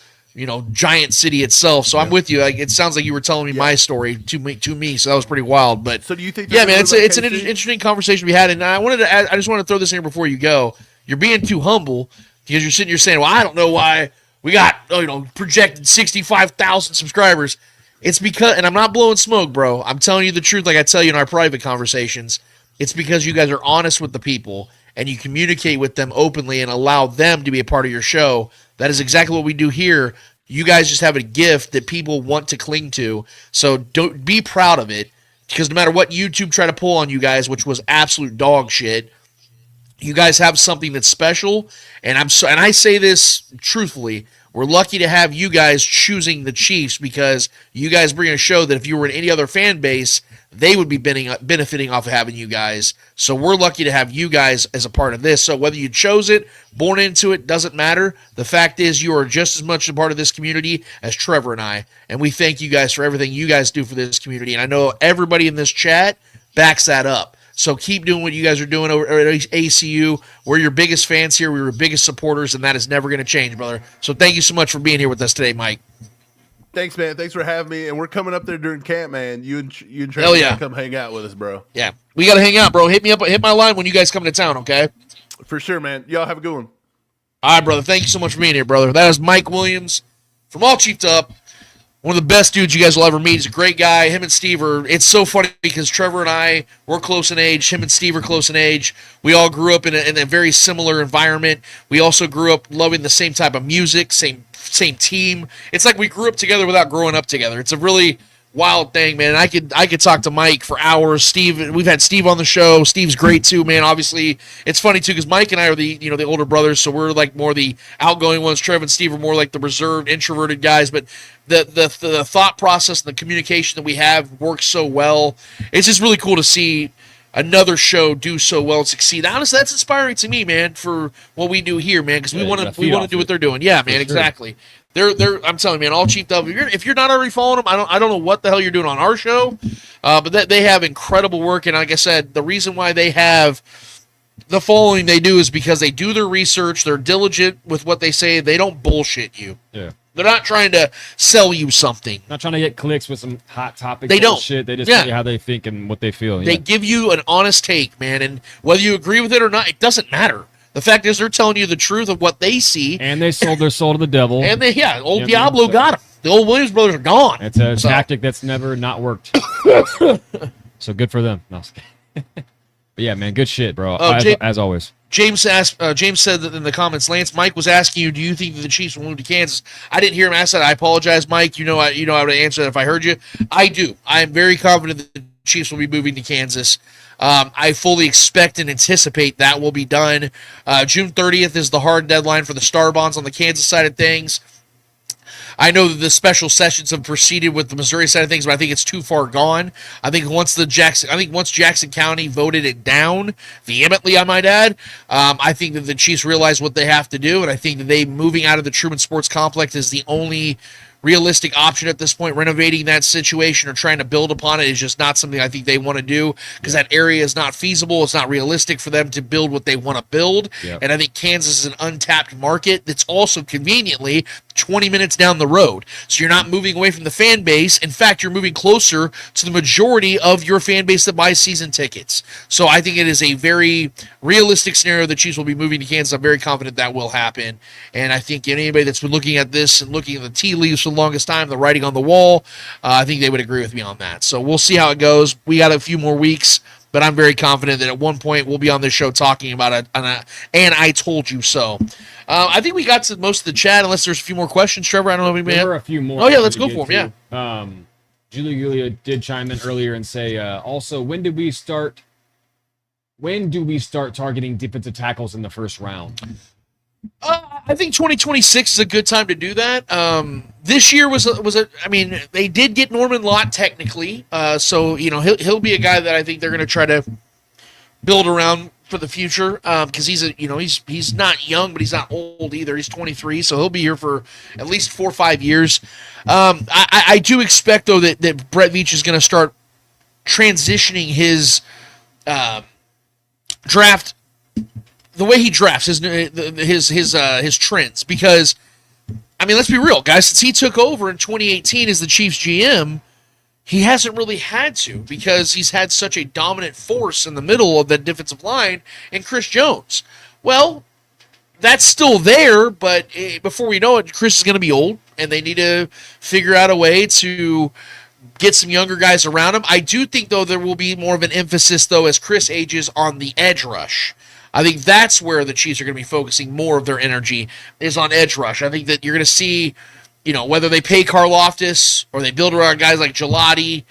giant city itself. So I'm with you. Like, it sounds like you were telling me my story to me. So that was pretty wild. But so do you think? Yeah, man, it's an interesting conversation we had, and I just want to throw this in here before you go. You're being too humble, because you're sitting here saying, "Well, I don't know why we got projected 65,000 subscribers." It's because, and I'm not blowing smoke, bro. I'm telling you the truth, like I tell you in our private conversations. It's because you guys are honest with the people, and you communicate with them openly and allow them to be a part of your show. That is exactly what we do here. You guys just have a gift that people want to cling to. So don't be proud of it, because no matter what YouTube try to pull on you guys, which was absolute dog shit, you guys have something that's special. And I say this truthfully, we're lucky to have you guys choosing the Chiefs, because you guys bring a show that if you were in any other fan base, they would be benefiting off of having you guys. So we're lucky to have you guys as a part of this. So whether you chose it, born into it, doesn't matter. The fact is, you are just as much a part of this community as Trevor and I. And we thank you guys for everything you guys do for this community. And I know everybody in this chat backs that up. So keep doing what you guys are doing over at ACU. We're your biggest fans here. We're your biggest supporters, and that is never going to change, brother. So thank you so much for being here with us today, Mike. Thanks, man. Thanks for having me. And we're coming up there during camp, man. You and Trevor gotta come hang out with us, bro. Yeah, we got to hang out, bro. Hit my line when you guys come to town, okay? For sure, man. Y'all have a good one. All right, brother. Thank you so much for being here, brother. That is Mike Williams from All Chiefed Up. One of the best dudes you guys will ever meet. He's a great guy. Him and Steve it's so funny, because Trevor and I, we're close in age. Him and Steve are close in age. We all grew up in a very similar environment. We also grew up loving the same type of music, same team. It's like we grew up together without growing up together. It's a really wild thing, man. I could talk to Mike for hours. Steve, we've had Steve on the show. Steve's great too, man. Obviously, it's funny too, because Mike and I are the older brothers, so we're like more the outgoing ones. Trev and Steve are more like the reserved, introverted guys. But the thought process and the communication that we have works so well. It's just really cool to see another show do so well and succeed. Honestly, that's inspiring to me, man, for what we do here, man, because we want to do what they're doing. Yeah, man, exactly. I'm telling you, man, All Chiefed Up. If you're not already following them, I don't know what the hell you're doing on our show, but they have incredible work. And like I said, the reason why they have the following they do is because they do their research. They're diligent with what they say. They don't bullshit you. Yeah. They're not trying to sell you something. Not trying to get clicks with some hot topics. They don't. Shit. They just tell you how they think and what they feel. They give you an honest take, man, and whether you agree with it or not, it doesn't matter. The fact is, they're telling you the truth of what they see. And they sold their soul to the devil. And old Diablo got him. The old Williams brothers are gone. It's a tactic that's never not worked. So good for them. No, but yeah, man, good shit, bro. As always. James said that in the comments, Lance, Mike was asking you, do you think that the Chiefs will move to Kansas? I didn't hear him ask that. I apologize, Mike. I would answer that if I heard you. I do. I am very confident that the Chiefs will be moving to Kansas. I fully expect and anticipate that will be done. June 30th is the hard deadline for the Star Bonds on the Kansas side of things. I know that the special sessions have proceeded with the Missouri side of things, but I think it's too far gone. I think once Jackson County voted it down vehemently, I might add, I think that the Chiefs realize what they have to do, and I think that they moving out of the Truman Sports Complex is the only realistic option at this point. Renovating that situation or trying to build upon it is just not something I think they want to do, because that area is not feasible. It's not realistic for them to build what they want to build. Yep. And I think Kansas is an untapped market that's also conveniently 20 minutes down the road. So you're not moving away from the fan base. In fact, you're moving closer to the majority of your fan base that buys season tickets. So I think it is a very realistic scenario. The Chiefs will be moving to Kansas. I'm very confident that will happen. And I think anybody that's been looking at this and looking at the tea leaves for the longest time, the writing on the wall, I think they would agree with me on that. So we'll see how it goes. We got a few more weeks, but I'm very confident that at one point we'll be on this show talking about and I told you so. I think we got to most of the chat, unless there's a few more questions, Trevor. I don't know if anybody. There were a few more. Oh yeah, let's go for them. Yeah. Julia did chime in earlier and say, also, when do we start targeting defensive tackles in the first round? I think 2026 is a good time to do that. This year was I mean, they did get Norman Lott technically, so he'll be a guy that I think they're going to try to build around for the future, because he's not young, but he's not old either. He's 23, so he'll be here for at least 4 or 5 years. I do expect though that Brett Veach is going to start transitioning his draft. The way he drafts his trends, because I mean, let's be real, guys. Since he took over in 2018 as the Chiefs GM, he hasn't really had to, because he's had such a dominant force in the middle of that defensive line in Chris Jones. Well, that's still there, but before we know it, Chris is going to be old, and they need to figure out a way to get some younger guys around him. I do think, though, there will be more of an emphasis, though, as Chris ages, on the edge rush. I think that's where the Chiefs are going to be focusing more of their energy, is on edge rush. I think that you're going to see, whether they pay Karlaftis or they build around guys like Gelati,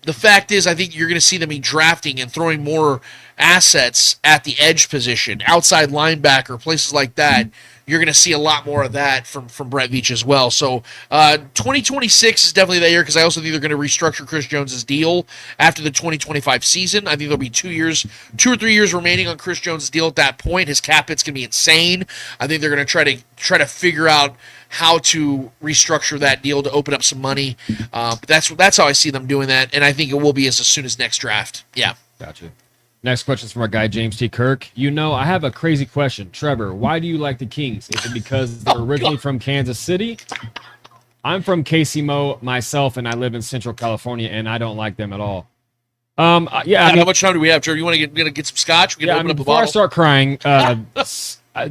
the fact is I think you're going to see them be drafting and throwing more assets at the edge position, outside linebacker, places like that. You're going to see a lot more of that from Brett Veach as well. So 2026 is definitely that year, because I also think they're going to restructure Chris Jones's deal after the 2025 season. I think there'll be 2 or 3 years remaining on Chris Jones's deal at that point. His cap hit's going to be insane. I think they're going to try to figure out how to restructure that deal to open up some money. But that's how I see them doing that, and I think it will be as soon as next draft. Yeah. Gotcha. Next question is from our guy, James T. Kirk. I have a crazy question. Trevor, why do you like the Kings? Is it because they're originally from Kansas City? I'm from KC myself, and I live in Central California, and I don't like them at all. How much time do we have, Trevor? You want to get some scotch? We can open up a before bottle. I start crying,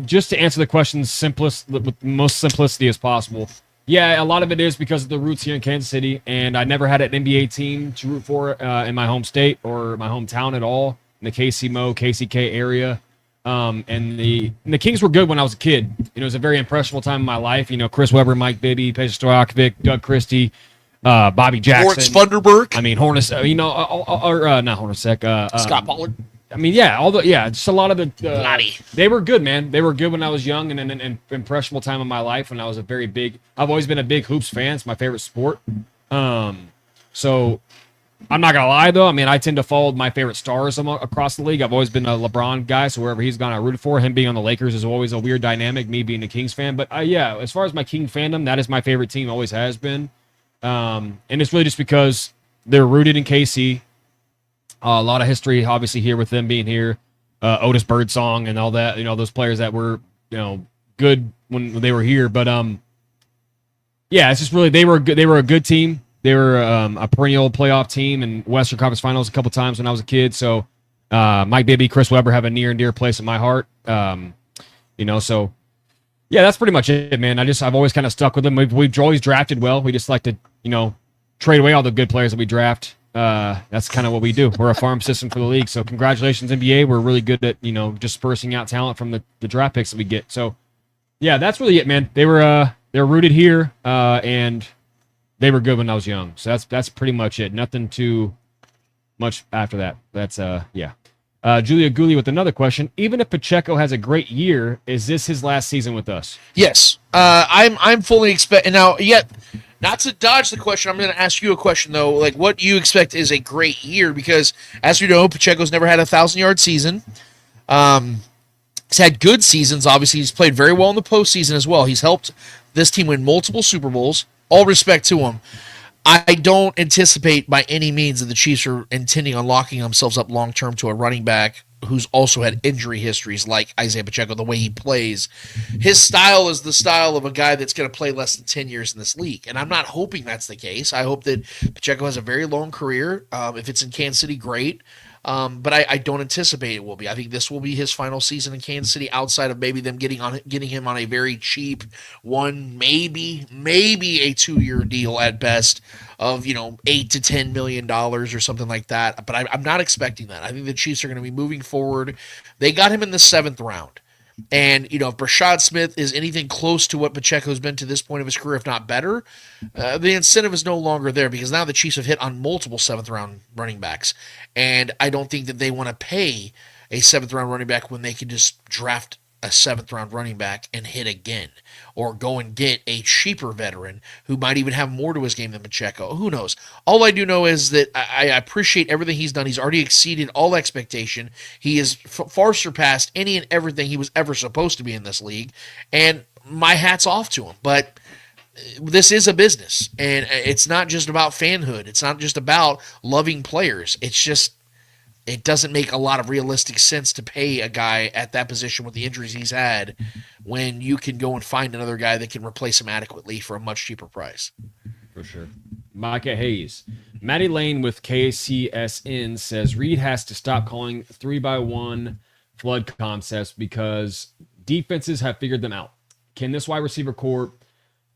just to answer the question with the most simplicity as possible. Yeah, a lot of it is because of the roots here in Kansas City, and I never had an NBA team to root for in my home state or my hometown at all. In the KCK area. And the Kings were good when I was a kid. It was a very impressionable time in my life. Chris Webber, Mike Bibby, Peja Stojakovic, Doug Christie, Bobby Jackson. Lawrence Funderburk. I mean, not Hornacek. Scott Pollard. I mean, just a lot of the they were good, man. They were good when I was young and an impressionable time in my life when I was I've always been a big hoops fan. It's my favorite sport. So I'm not going to lie, though. I mean, I tend to follow my favorite stars across the league. I've always been a LeBron guy, so wherever he's gone, I rooted for. Him being on the Lakers is always a weird dynamic, me being a Kings fan. But, as far as my King fandom, that is my favorite team, always has been. And it's really just because they're rooted in KC. A lot of history, obviously, here with them being here. Otis Birdsong and all that, those players that were, good when they were here. But, it's just really they were good. They were a good team. They were a perennial playoff team in Western Conference Finals a couple times when I was a kid. So Mike Bibby, Chris Webber have a near and dear place in my heart. So yeah, that's pretty much it, man. I've always kind of stuck with them. We've always drafted well. We just like to, trade away all the good players that we draft. That's kind of what we do. We're a farm system for the league. So congratulations, NBA. We're really good at, dispersing out talent from the draft picks that we get. So yeah, that's really it, man. They were rooted here, and they were good when I was young. So that's pretty much it. Nothing too much after that. That's yeah. Julia Gulli with another question. Even if Pacheco has a great year, is this his last season with us? Yes. I'm fully expecting now. Yet, not to dodge the question, I'm going to ask you a question though. Like, what do you expect is a great year? Because as we know, Pacheco's never had a 1,000-yard season. He's had good seasons. Obviously, he's played very well in the postseason as well. He's helped this team win multiple Super Bowls. All respect to him. I don't anticipate by any means that the Chiefs are intending on locking themselves up long-term to a running back who's also had injury histories like Isaiah Pacheco, the way he plays. His style is the style of a guy that's going to play less than 10 years in this league, and I'm not hoping that's the case. I hope that Pacheco has a very long career. If it's in Kansas City, great. But I don't anticipate it will be. I think this will be his final season in Kansas City, outside of maybe them getting him on a very cheap one, maybe a 2-year deal at best of $8 to $10 million or something like that. But I'm not expecting that. I think the Chiefs are going to be moving forward. They got him in the 7th round. And, if Rashad Smith is anything close to what Pacheco's been to this point of his career, if not better, the incentive is no longer there because now the Chiefs have hit on multiple 7th-round running backs. And I don't think that they want to pay a 7th-round running back when they can just draft a 7th-round running back and hit again, or go and get a cheaper veteran who might even have more to his game than Pacheco. Who knows? All I do know is that I appreciate everything he's done. He's already exceeded all expectation. He has far surpassed any and everything he was ever supposed to be in this league, and my hat's off to him. But this is a business, and it's not just about fanhood. It's not just about loving players. It's just it doesn't make a lot of realistic sense to pay a guy at that position with the injuries he's had when you can go and find another guy that can replace him adequately for a much cheaper price. For sure. Micah Hayes. Matty Lane with KCSN says Reed has to stop calling 3x1 flood concepts because defenses have figured them out. Can this wide receiver core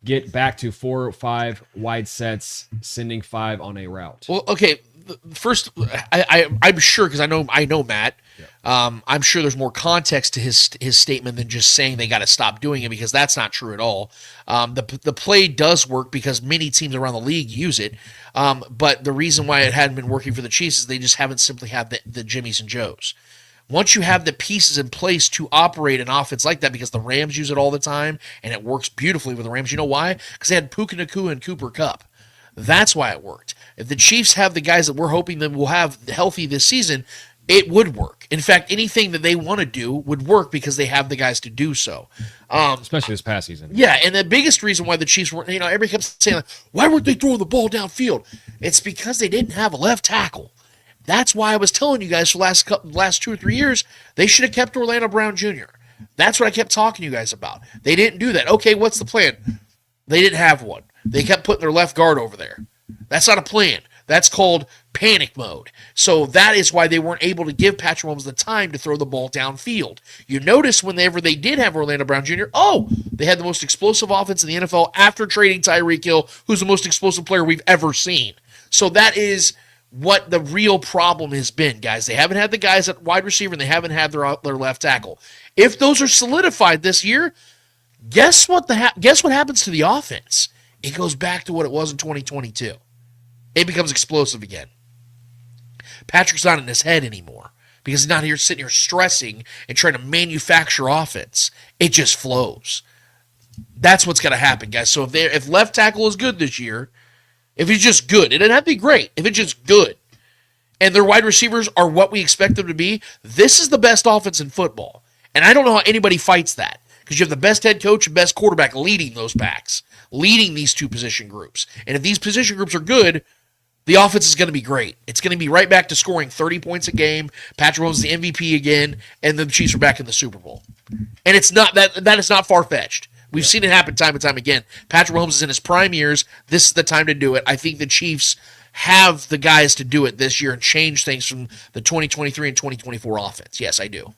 get back to 4 or 5 wide sets, sending 5 on a route? Well, okay. First, I'm sure, because I know Matt. Yeah. I'm sure there's more context to his statement than just saying they got to stop doing it, because that's not true at all. The play does work because many teams around the league use it. But the reason why it hadn't been working for the Chiefs is they just haven't simply had the Jimmies and Joes. Once you have the pieces in place to operate an offense like that, because the Rams use it all the time and it works beautifully with the Rams. You know why? Because they had Puka Nacua and Cooper Kupp. That's why it worked. If the Chiefs have the guys that we're hoping them will have healthy this season, it would work. In fact, anything that they want to do would work because they have the guys to do so. Especially this past season. Yeah, and the biggest reason why the Chiefs weren't, everybody kept saying, why weren't they throwing the ball downfield? It's because they didn't have a left tackle. That's why I was telling you guys for the last 2 or 3 years, they should have kept Orlando Brown Jr. That's what I kept talking to you guys about. They didn't do that. Okay, what's the plan? They didn't have one. They kept putting their left guard over there. That's not a plan. That's called panic mode. So that is why they weren't able to give Patrick Mahomes the time to throw the ball downfield. You notice whenever they did have Orlando Brown Jr., they had the most explosive offense in the NFL after trading Tyreek Hill, who's the most explosive player we've ever seen. So that is what the real problem has been, guys. They haven't had the guys at wide receiver, and they haven't had their left tackle. If those are solidified this year, guess what happens to the offense? It goes back to what it was in 2022. It becomes explosive again. Patrick's not in his head anymore because he's not here sitting here stressing and trying to manufacture offense. It just flows. That's what's going to happen, guys. So if left tackle is good this year, if he's just good, it doesn't have to be great. If it's just good, and their wide receivers are what we expect them to be, this is the best offense in football. And I don't know how anybody fights that, because you have the best head coach and best quarterback leading those backs, leading these two position groups. And if these position groups are good, the offense is going to be great. It's going to be right back to scoring 30 points a game. Patrick Mahomes is the MVP again, and the Chiefs are back in the Super Bowl. And it's not that is not far-fetched. We've seen it happen time and time again. Patrick Mahomes is in his prime years. This is the time to do it. I think the Chiefs have the guys to do it this year and change things from the 2023 and 2024 offense. Yes, I do.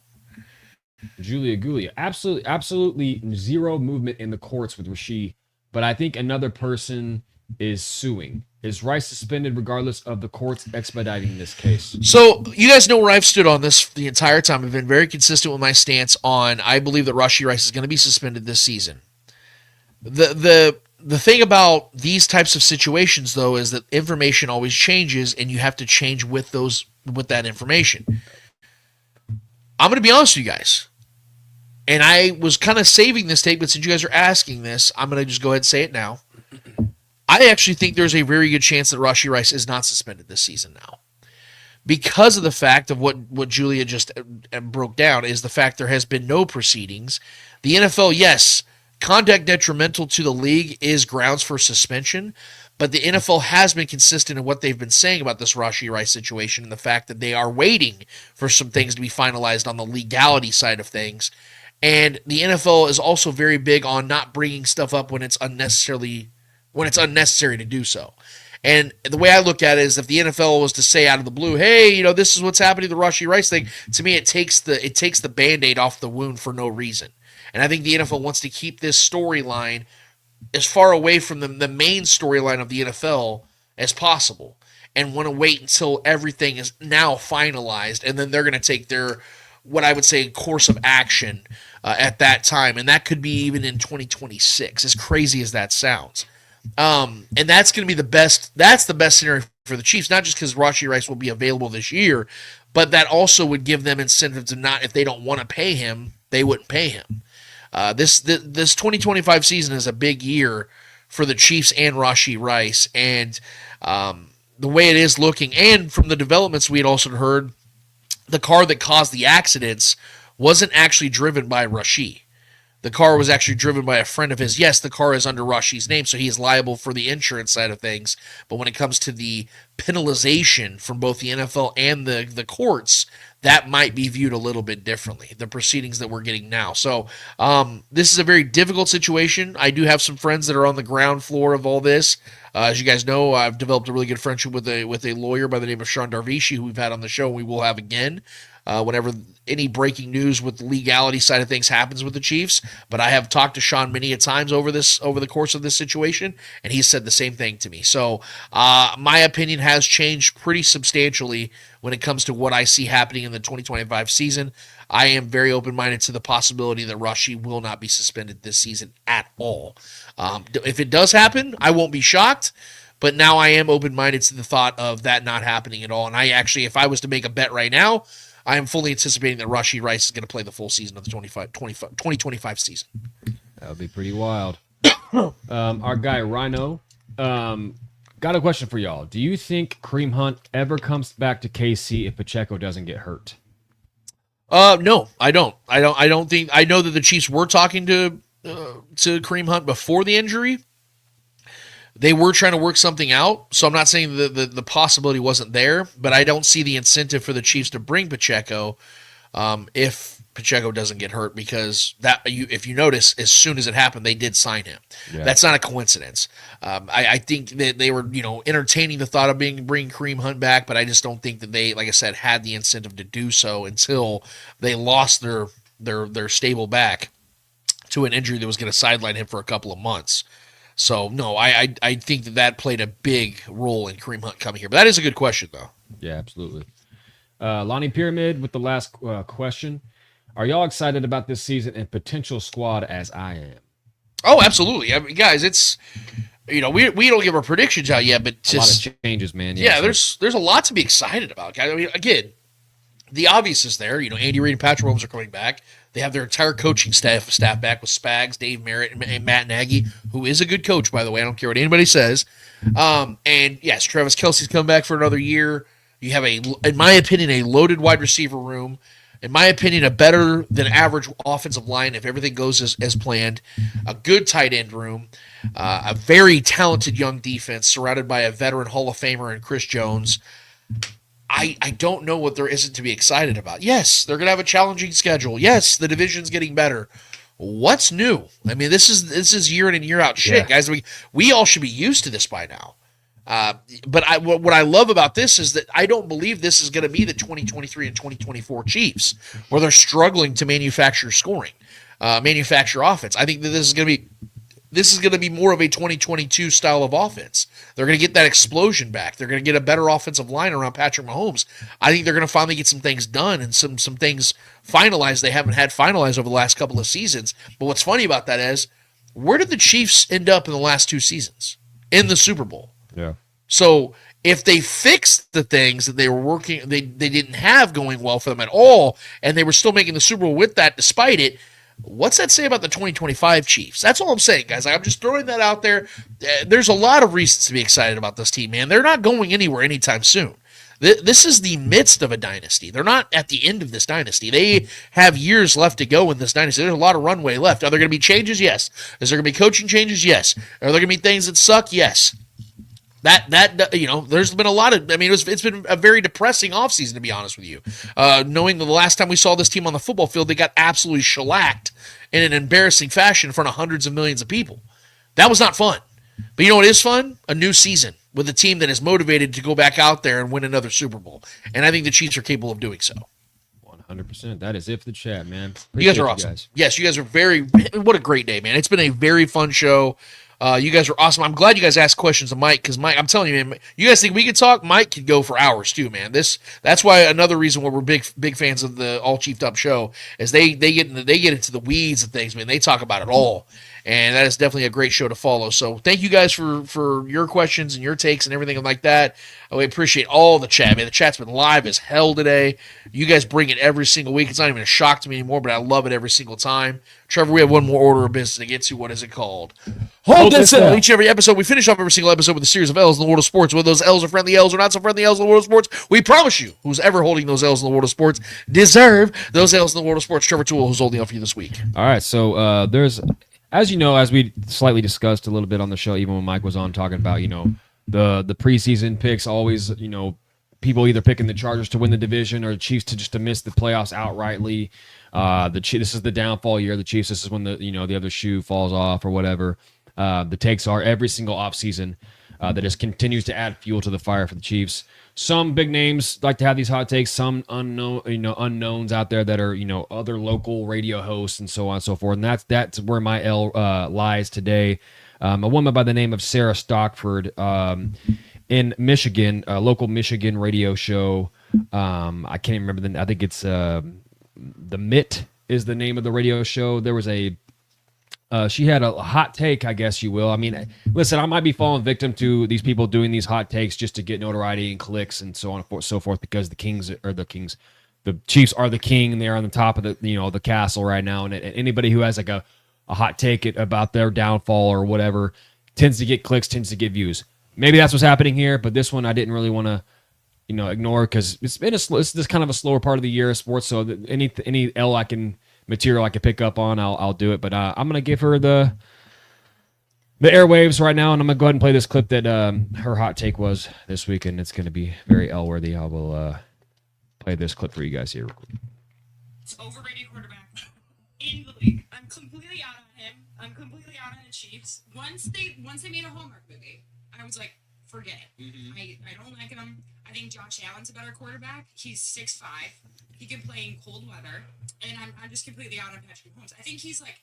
Julia Gulia, absolutely zero movement in the courts with Rasheed, but I think another person is suing. Is Rice suspended regardless of the courts expediting this case? So you guys know where I've stood on this the entire time. I've been very consistent with my stance on I believe that Rashee Rice is going to be suspended this season. The the thing about these types of situations, though, is that information always changes, and you have to change with that information. I'm going to be honest with you guys, and I was kind of saving this take, but since you guys are asking this, I'm going to just go ahead and say it now. I actually think there's a very good chance that Rashee Rice is not suspended this season now, because of the fact of what Julia just broke down, is the fact there has been no proceedings. The NFL, yes, conduct detrimental to the league is grounds for suspension, but the NFL has been consistent in what they've been saying about this Rashee Rice situation, and the fact that they are waiting for some things to be finalized on the legality side of things. And the NFL is also very big on not bringing stuff up when it's unnecessary to do so. And the way I look at it is, if the NFL was to say out of the blue, hey, this is what's happening to the Rashee Rice thing, to me it takes the Band-Aid off the wound for no reason. And I think the NFL wants to keep this storyline as far away from the main storyline of the NFL as possible, and want to wait until everything is now finalized, and then they're going to take their, what I would say, course of action at that time. And that could be even in 2026, as crazy as that sounds. And that's going to be the best scenario for the Chiefs, not just because Rashee Rice will be available this year, but that also would give them incentive to not, if they don't want to pay him, they wouldn't pay him. This 2025 season is a big year for the Chiefs and Rashee Rice, and the way it is looking, and from the developments we had also heard, the car that caused the accidents wasn't actually driven by Rashee. The car was actually driven by a friend of his. Yes, the car is under Rashee's name, so he is liable for the insurance side of things. But when it comes to the penalization from both the NFL and the courts, that might be viewed a little bit differently, the proceedings that we're getting now. So this is a very difficult situation. I do have some friends that are on the ground floor of all this. As you guys know, I've developed a really good friendship with a lawyer by the name of Sean Darvishi, who we've had on the show, and we will have again whenever any breaking news with the legality side of things happens with the Chiefs. But I have talked to Sean many a times over the course of this situation, and he said the same thing to me. So my opinion has changed pretty substantially when it comes to what I see happening in the 2025 season. I am very open-minded to the possibility that Rashee will not be suspended this season at all. If it does happen, I won't be shocked, but now I am open-minded to the thought of that not happening at all. And I actually, if I was to make a bet right now, I am fully anticipating that Rashee Rice is going to play the full season of the 2025 season. That would be pretty wild. Our guy Rhino got a question for y'all. Do you think Kareem Hunt ever comes back to KC if Pacheco doesn't get hurt? No, I don't. I don't think. I know that the Chiefs were talking to Kareem Hunt before the injury. They were trying to work something out, so I'm not saying the possibility wasn't there, but I don't see the incentive for the Chiefs to bring Pacheco if Pacheco doesn't get hurt, because if you notice, as soon as it happened, they did sign him. Yeah. That's not a coincidence. I think that they were entertaining the thought of bringing Kareem Hunt back, but I just don't think that they, like I said, had the incentive to do so until they lost their stable back to an injury that was going to sideline him for a couple of months. So, no, I think that played a big role in Kareem Hunt coming here. But that is a good question, though. Yeah, absolutely. Lonnie Pyramid with the last question. Are y'all excited about this season and potential squad as I am? Oh, absolutely. I mean, guys, it's, we don't give our predictions out yet, but just a lot of changes, man. Yeah, there's a lot to be excited about. I mean, again, the obvious is there. Andy Reid and Patrick Mahomes are coming back. They have their entire coaching staff back with Spags, Dave Merritt, and Matt Nagy, who is a good coach, by the way. I don't care what anybody says. And yes, Travis Kelce's come back for another year. You have in my opinion, a loaded wide receiver room. In my opinion, a better than average offensive line if everything goes as planned. A good tight end room. A very talented young defense surrounded by a veteran Hall of Famer in Chris Jones. I don't know what there isn't to be excited about. Yes, they're going to have a challenging schedule. Yes, the division's getting better. What's new? I mean, this is year in and year out shit, guys. We all should be used to this by now. But what I love about this is that I don't believe this is going to be the 2023 and 2024 Chiefs, where they're struggling to manufacture scoring, manufacture offense. I think that this is going to be more of a 2022 style of offense. They're going to get that explosion back. They're going to get a better offensive line around Patrick Mahomes. I think they're going to finally get some things done and some things finalized they haven't had finalized over the last couple of seasons. But what's funny about that is where did the Chiefs end up in the last 2 seasons? In the Super Bowl. Yeah. So if they fixed the things that they were working, they didn't have going well for them at all, and they were still making the Super Bowl with that despite it, what's that say about the 2025 Chiefs? That's all I'm saying, guys. I'm just throwing that out there. There's a lot of reasons to be excited about this team, man. They're not going anywhere anytime soon. This is the midst of a dynasty. They're not at the end of this dynasty. They have years left to go in this dynasty. There's a lot of runway left. Are there going to be changes? Yes. Is there going to be coaching changes? Yes. Are there going to be things that suck? Yes. There's been a lot of, it's been a very depressing offseason, to be honest with you. Knowing that the last time we saw this team on the football field, they got absolutely shellacked in an embarrassing fashion in front of hundreds of millions of people. That was not fun. But you know what is fun? A new season with a team that is motivated to go back out there and win another Super Bowl. And I think the Chiefs are capable of doing so. 100%. That is it for the chat, man. You guys are awesome. Yes, you guys are what a great day, man. It's been a very fun show. You guys are awesome. I'm glad you guys asked questions of Mike, because Mike, I'm telling you, man, you guys think we could talk? Mike could go for hours too, man. That's why another reason why we're big fans of the All Chiefed Up show is they get into the weeds of things, man. They talk about it all. And that is definitely a great show to follow. So thank you guys for your questions and your takes and everything like that. We appreciate all the chat, man. The chat's been live as hell today. You guys bring it every single week. It's not even a shock to me anymore, but I love it every single time. Trevor, we have one more order of business to get to. What is it called? Hold this L. Each and every episode, we finish off every single episode with a series of L's in the world of sports. Whether those L's are friendly L's or not so friendly L's in the world of sports, we promise you, who's ever holding those L's in the world of sports, deserve those L's in the world of sports. Trevor Toole, who's holding up for you this week. All right, so there's... As you know, as we slightly discussed a little bit on the show, even when Mike was on talking about, the preseason picks, always, people either picking the Chargers to win the division or the Chiefs to miss the playoffs outrightly. This is the downfall year. The Chiefs, this is when the other shoe falls off or whatever. The takes are every single offseason that just continues to add fuel to the fire for the Chiefs. Some big names like to have these hot takes. Some unknowns out there that are other local radio hosts and so on and so forth. And that's where my L lies today. A woman by the name of Sarah Stockford in Michigan, a local Michigan radio show. I can't remember I think it's The Mitt is the name of the radio show. There was she had a hot take, I guess you will. I mean, listen, I might be falling victim to these people doing these hot takes just to get notoriety and clicks and so on and so forth, because the Chiefs are the king and they're on the top of the castle right now. And anybody who has like a hot take about their downfall or whatever tends to get clicks, tends to get views. Maybe that's what's happening here, but this one I didn't really want to, ignore, because it's this kind of a slower part of the year of sports. So any material I can pick up on, I'll do it. But I'm gonna give her the airwaves right now, and I'm gonna go ahead and play this clip that her hot take was this week, and it's gonna be very L worthy. I will play this clip for you guys here. Overrated quarterback in the league. I'm completely out on him. I'm completely out on the Chiefs. Once they made a Hallmark movie, I was like, forget it. I don't like him. I think Josh Allen's a better quarterback. He's 6'5". He can play in cold weather, and I'm just completely out on Patrick Mahomes. I think he's like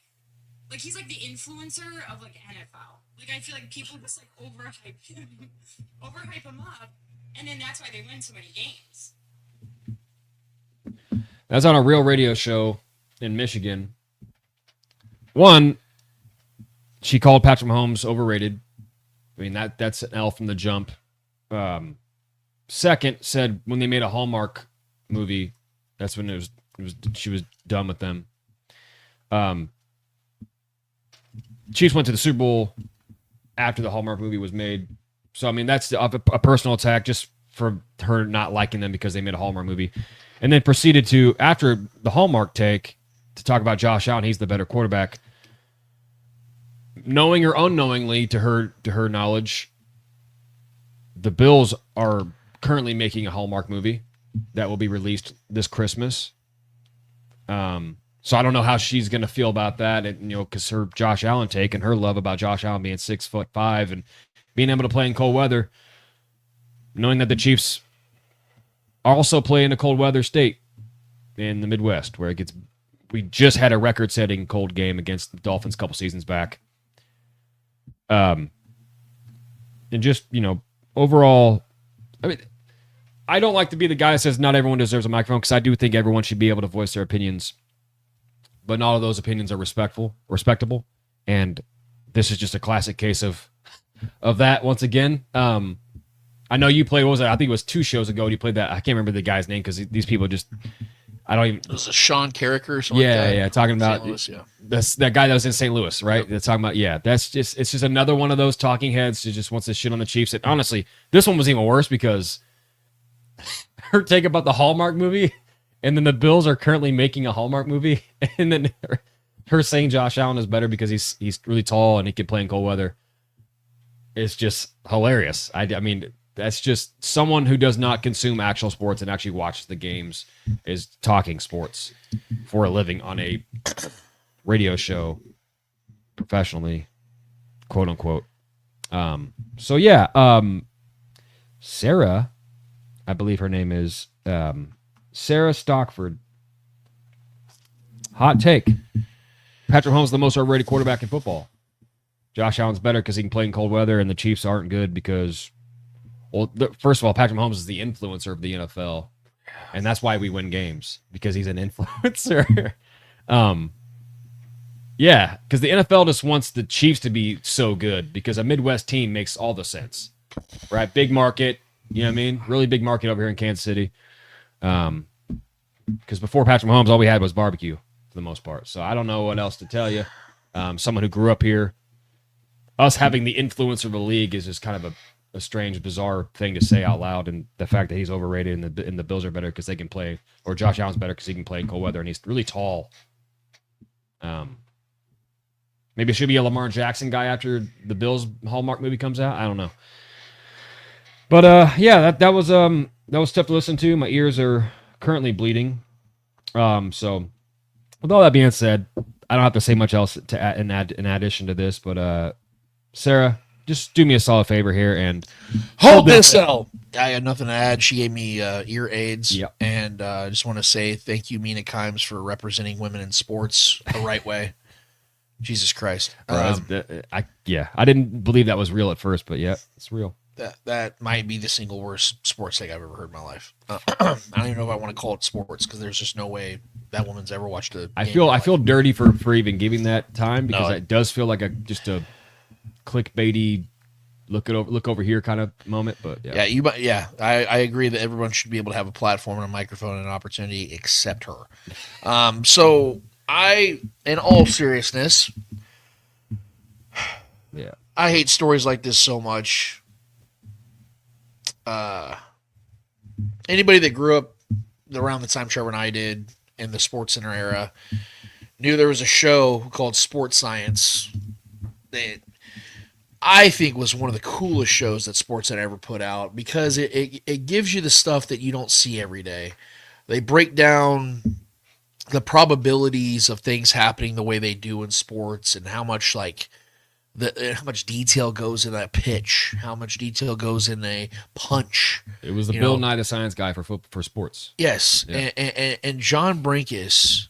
the influencer of like NFL. Like, I feel like people just like overhype him up, and then that's why they win so many games. That's on a real radio show in Michigan. One, she called Patrick Mahomes overrated. I mean, that's an L from the jump. Second, said when they made a Hallmark movie, that's when she was done with them. Chiefs went to the Super Bowl after the Hallmark movie was made. So, I mean, that's a personal attack just for her not liking them because they made a Hallmark movie. And then proceeded to, after the Hallmark take, to talk about Josh Allen. He's the better quarterback. Knowing or unknowingly, to her knowledge, the Bills are currently making a Hallmark movie that will be released this Christmas. So I don't know how she's going to feel about that, and because her Josh Allen take and her love about Josh Allen being 6'5" and being able to play in cold weather, knowing that the Chiefs also play in a cold weather state in the Midwest, where we just had a record-setting cold game against the Dolphins a couple seasons back. And just, overall, I mean, I don't like to be the guy that says not everyone deserves a microphone, because I do think everyone should be able to voice their opinions, but not all of those opinions are respectable. And this is just a classic case of that once again. I know you played, what was it? I think it was 2 shows ago you played that. I can't remember the guy's name because these people just, I don't even. It was a Sean Carricker or something like that. Yeah, talking about Louis, yeah. that's that guy that was in St. Louis, right? Yep. They're talking about, it's just another one of those talking heads who just wants to shit on the Chiefs. And honestly, this one was even worse because her take about the Hallmark movie, and then the Bills are currently making a Hallmark movie, and then her saying Josh Allen is better because he's really tall and he can play in cold weather. It's just hilarious. I mean, that's just someone who does not consume actual sports and actually watches the games is talking sports for a living on a radio show professionally, quote unquote. So yeah, Sarah, I believe her name is Sarah Stockford. Hot take. Patrick Mahomes is the most overrated quarterback in football. Josh Allen's better because he can play in cold weather, and the Chiefs aren't good because, well, first of all, Patrick Mahomes is the influencer of the NFL, and that's why we win games, because he's an influencer. Yeah, because the NFL just wants the Chiefs to be so good because a Midwest team makes all the sense, right? Big market, you know what I mean? Really big market over here in Kansas City. Because before Patrick Mahomes, all we had was barbecue for the most part. So I don't know what else to tell you. Someone who grew up here, us having the influence of the league is just kind of a strange, bizarre thing to say out loud. And the fact that he's overrated and the Bills are better because they can play, or Josh Allen's better because he can play in cold weather and he's really tall. Maybe it should be a Lamar Jackson guy after the Bills Hallmark movie comes out. I don't know. But yeah, that was tough to listen to. My ears are currently bleeding. So with all that being said, I don't have to say much else in addition to this, but Sarah, just do me a solid favor here and hold this L. I had nothing to add. She gave me ear aids. Yep. And I just want to say thank you, Mina Kimes, for representing women in sports the right way. Jesus Christ. I didn't believe that was real at first, but yeah, it's real. That might be the single worst sports take I've ever heard in my life. I don't even know if I want to call it sports because there's just no way that woman's ever watched a. I feel dirty for even giving that time because it does feel like just a clickbaity look over here kind of moment. But yeah, I agree that everyone should be able to have a platform and a microphone and an opportunity except her. So in all seriousness, yeah, I hate stories like this so much. Anybody that grew up around the time Trevor and I did in the Sports Center era knew there was a show called Sports Science that I think was one of the coolest shows that Sports Center ever put out because it gives you the stuff that you don't see every day. They break down the probabilities of things happening the way they do in sports and how much how much detail goes in that pitch, how much detail goes in a punch. It was the Bill Nye the Science Guy for sports. Yes, yeah. And John Brinkus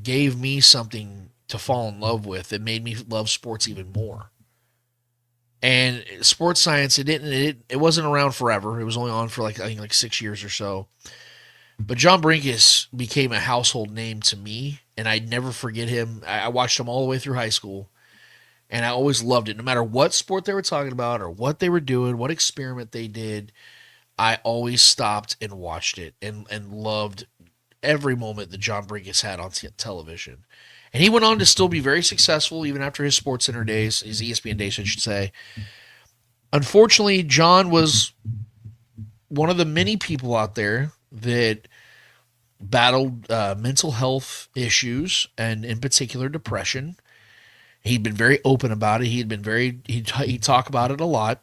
gave me something to fall in love with that made me love sports even more. And Sports Science, it wasn't around forever. It was only on for I think 6 years or so. But John Brinkus became a household name to me, and I'd never forget him. I watched him all the way through high school. And I always loved it. No matter what sport they were talking about or what they were doing, what experiment they did, I always stopped and watched it and loved every moment that John Brinkus had on television. And he went on to still be very successful even after his Sports Center days, his ESPN days, I should say. Unfortunately, John was one of the many people out there that battled mental health issues and in particular depression. He'd been very open about it. He'd talk about it a lot.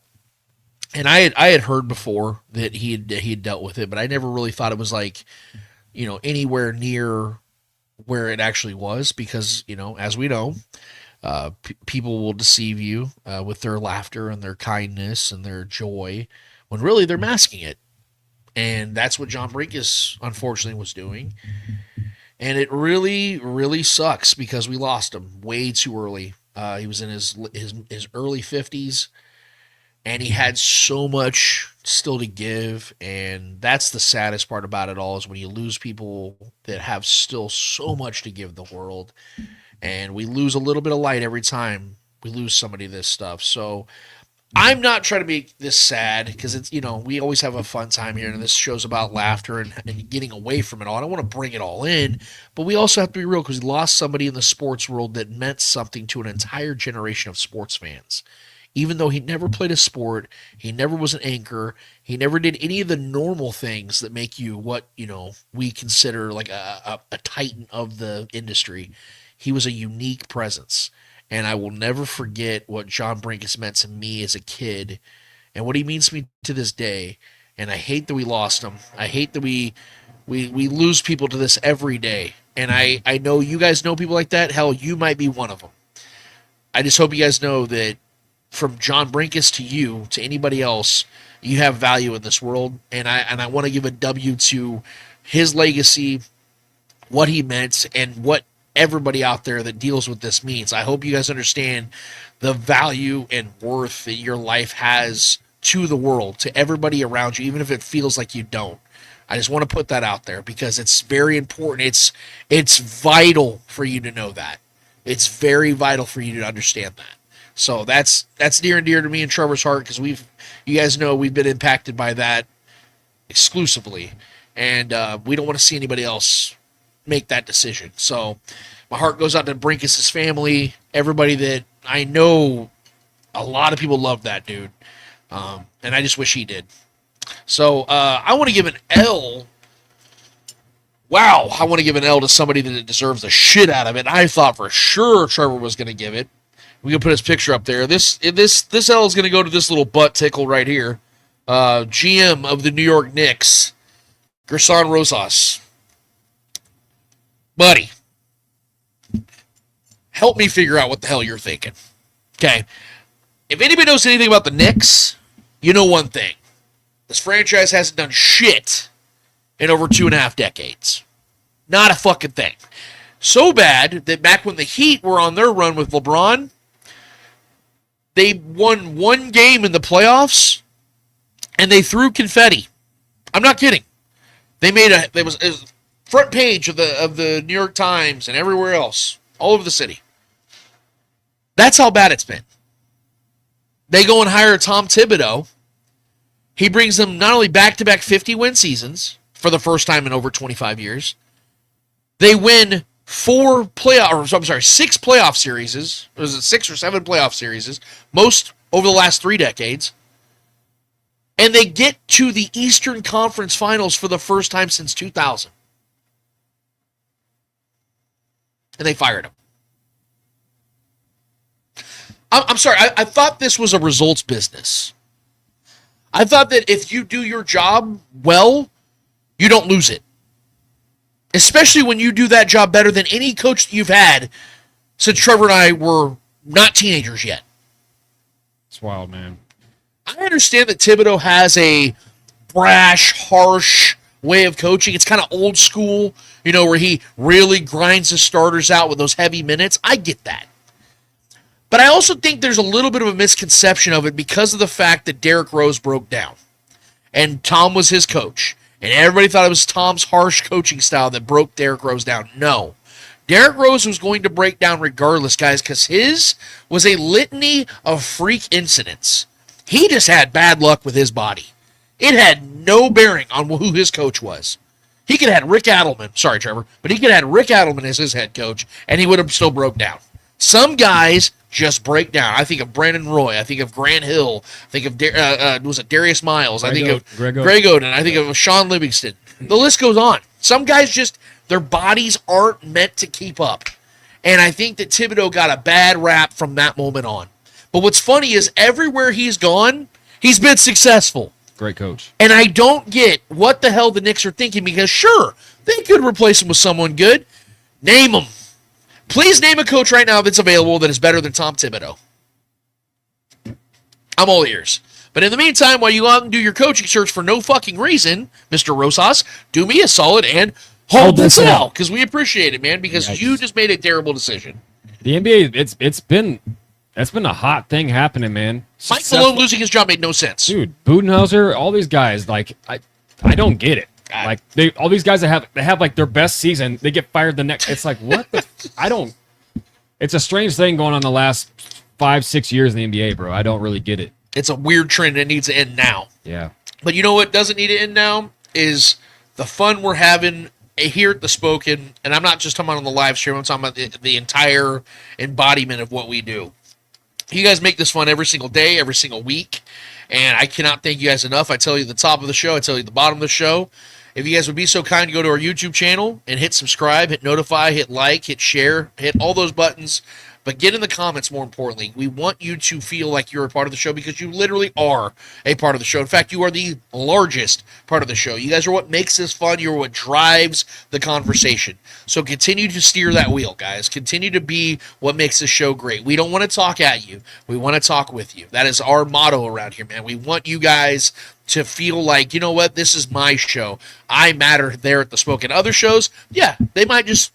And I had heard before that he had dealt with it, but I never really thought it was anywhere near where it actually was because, as we know, people will deceive you with their laughter and their kindness and their joy when really they're masking it. And that's what John Brinkus unfortunately was doing. And it really, really sucks because we lost him way too early. He was in his early 50s, and he had so much still to give. And that's the saddest part about it all is when you lose people that have still so much to give the world. And we lose a little bit of light every time We lose somebody to this stuff. So I'm not trying to make this sad because it's, we always have a fun time here, and this show's about laughter and getting away from it all. I don't want to bring it all in, but we also have to be real because we lost somebody in the sports world that meant something to an entire generation of sports fans. Even though he never played a sport, he never was an anchor, he never did any of the normal things that make you what, we consider like a titan of the industry. He was a unique presence. And I will never forget what John Brinkus meant to me as a kid and what he means to me to this day. And I hate that we lost him. I hate that we lose people to this every day. And I know you guys know people like that. Hell, you might be one of them. I just hope you guys know that from John Brinkus to you, to anybody else, you have value in this world. And I want to give a W to his legacy, what he meant, and what everybody out there that deals with this means. I hope you guys understand the value and worth that your life has to the world, to everybody around you, even if it feels like you don't. I just want to put that out there because it's very important. It's vital for you to know that. It's very vital for you to understand that. So that's near and dear to me and Trevor's heart because you guys know we've been impacted by that exclusively, and we don't want to see anybody else make that decision. So my heart goes out to Brinkus' family, everybody that I know. A lot of people love that dude, and I just wish he did. So I want to give an L. Wow, I want to give an L to somebody that deserves the shit out of it. I thought for sure Trevor was going to give it. We can put his picture up there. This L is going to go to this little butt tickle right here. GM of the New York Knicks, Gerson Rosas. Buddy, help me figure out what the hell you're thinking. Okay. If anybody knows anything about the Knicks, you know one thing. This franchise hasn't done shit in over 2.5 decades. Not a fucking thing. So bad that back when the Heat were on their run with LeBron, they won one game in the playoffs, and they threw confetti. I'm not kidding. It was front page of the New York Times and everywhere else, all over the city. That's how bad it's been. They go and hire Tom Thibodeau. He brings them not only back-to-back 50-win seasons for the first time in over 25 years. They win 6 playoff series. Was it 6 or 7 playoff series? Most over the last 3 decades. And they get to the Eastern Conference Finals for the first time since 2000. And they fired him. I'm sorry. I thought this was a results business. I thought that if you do your job well, you don't lose it. Especially when you do that job better than any coach that you've had since Trevor and I were not teenagers yet. It's wild, man. I understand that Thibodeau has a brash, harsh way of coaching. It's kind of old school, where he really grinds his starters out with those heavy minutes. I get that. But I also think there's a little bit of a misconception of it because of the fact that Derrick Rose broke down. And Tom was his coach. And everybody thought it was Tom's harsh coaching style that broke Derrick Rose down. No. Derrick Rose was going to break down regardless, guys, because his was a litany of freak incidents. He just had bad luck with his body. It had no bearing on who his coach was. He could have had Rick Adelman. Sorry, Trevor. But he could have had Rick Adelman as his head coach, and he would have still broke down. Some guys just break down. I think of Brandon Roy. I think of Grant Hill. I think of Darius Miles. I think of Greg Oden. I think of Sean Livingston. The list goes on. Some guys just, their bodies aren't meant to keep up. And I think that Thibodeau got a bad rap from that moment on. But what's funny is everywhere he's gone, he's been successful. Great coach. And I don't get what the hell the Knicks are thinking because, sure, they could replace him with someone good. Name him. Please name a coach right now that's available that is better than Tom Thibodeau. I'm all ears. But in the meantime, while you go out and do your coaching search for no fucking reason, Mr. Rosas, do me a solid and hold this out because we appreciate it, man, because you just made a terrible decision. The NBA, it's been a hot thing happening, man. Mike Malone losing his job made no sense. Dude, Budenholzer, all these guys, like, I don't get it. Like all these guys that have like their best season, they get fired the next. It's like what the I don't. It's a strange thing going on the last 5-6 years in the NBA, bro. I don't really get it. It's a weird trend that needs to end now. Yeah. But you know what doesn't need to end now is the fun we're having here at the Spoken, and I'm not just talking about on the live stream, I'm talking about the entire embodiment of what we do. You guys make this fun every single day, every single week, and I cannot thank you guys enough. I tell you the top of the show, I tell you the bottom of the show. If you guys would be so kind to go to our YouTube channel and hit subscribe, hit notify, hit like, hit share, hit all those buttons. But get in the comments, more importantly. We want you to feel like you're a part of the show because you literally are a part of the show. In fact, you are the largest part of the show. You guys are what makes this fun. You're what drives the conversation. So continue to steer that wheel, guys. Continue to be what makes this show great. We don't want to talk at you. We want to talk with you. That is our motto around here, man. We want you guys to feel like, you know what, this is my show. I matter there at the Spoken. Other shows, yeah, they might just,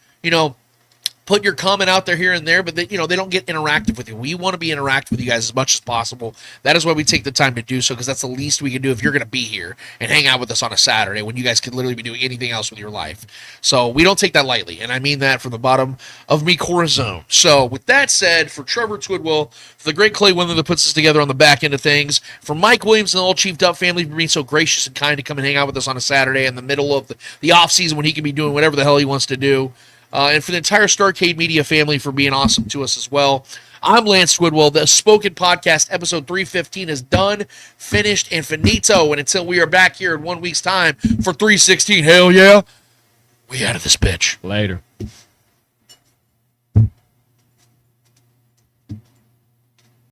put your comment out there here and there, but they don't get interactive with you. We want to be interactive with you guys as much as possible. That is why we take the time to do so, because that's the least we can do if you're going to be here and hang out with us on a Saturday when you guys could literally be doing anything else with your life. So we don't take that lightly, and I mean that from the bottom of me corazon. So with that said, for Trevor Twidwell, for the great Clay Windler that puts us together on the back end of things, for Mike Williams and the All Chief Duff family for being so gracious and kind to come and hang out with us on a Saturday in the middle of the off season when he can be doing whatever the hell he wants to do. And for the entire Starcade Media family for being awesome to us as well. I'm Lance Twidwell. The Spoken Podcast, episode 315 is done, finished, and finito. And until we are back here in 1 week's time for 316, hell yeah, we out of this bitch. Later.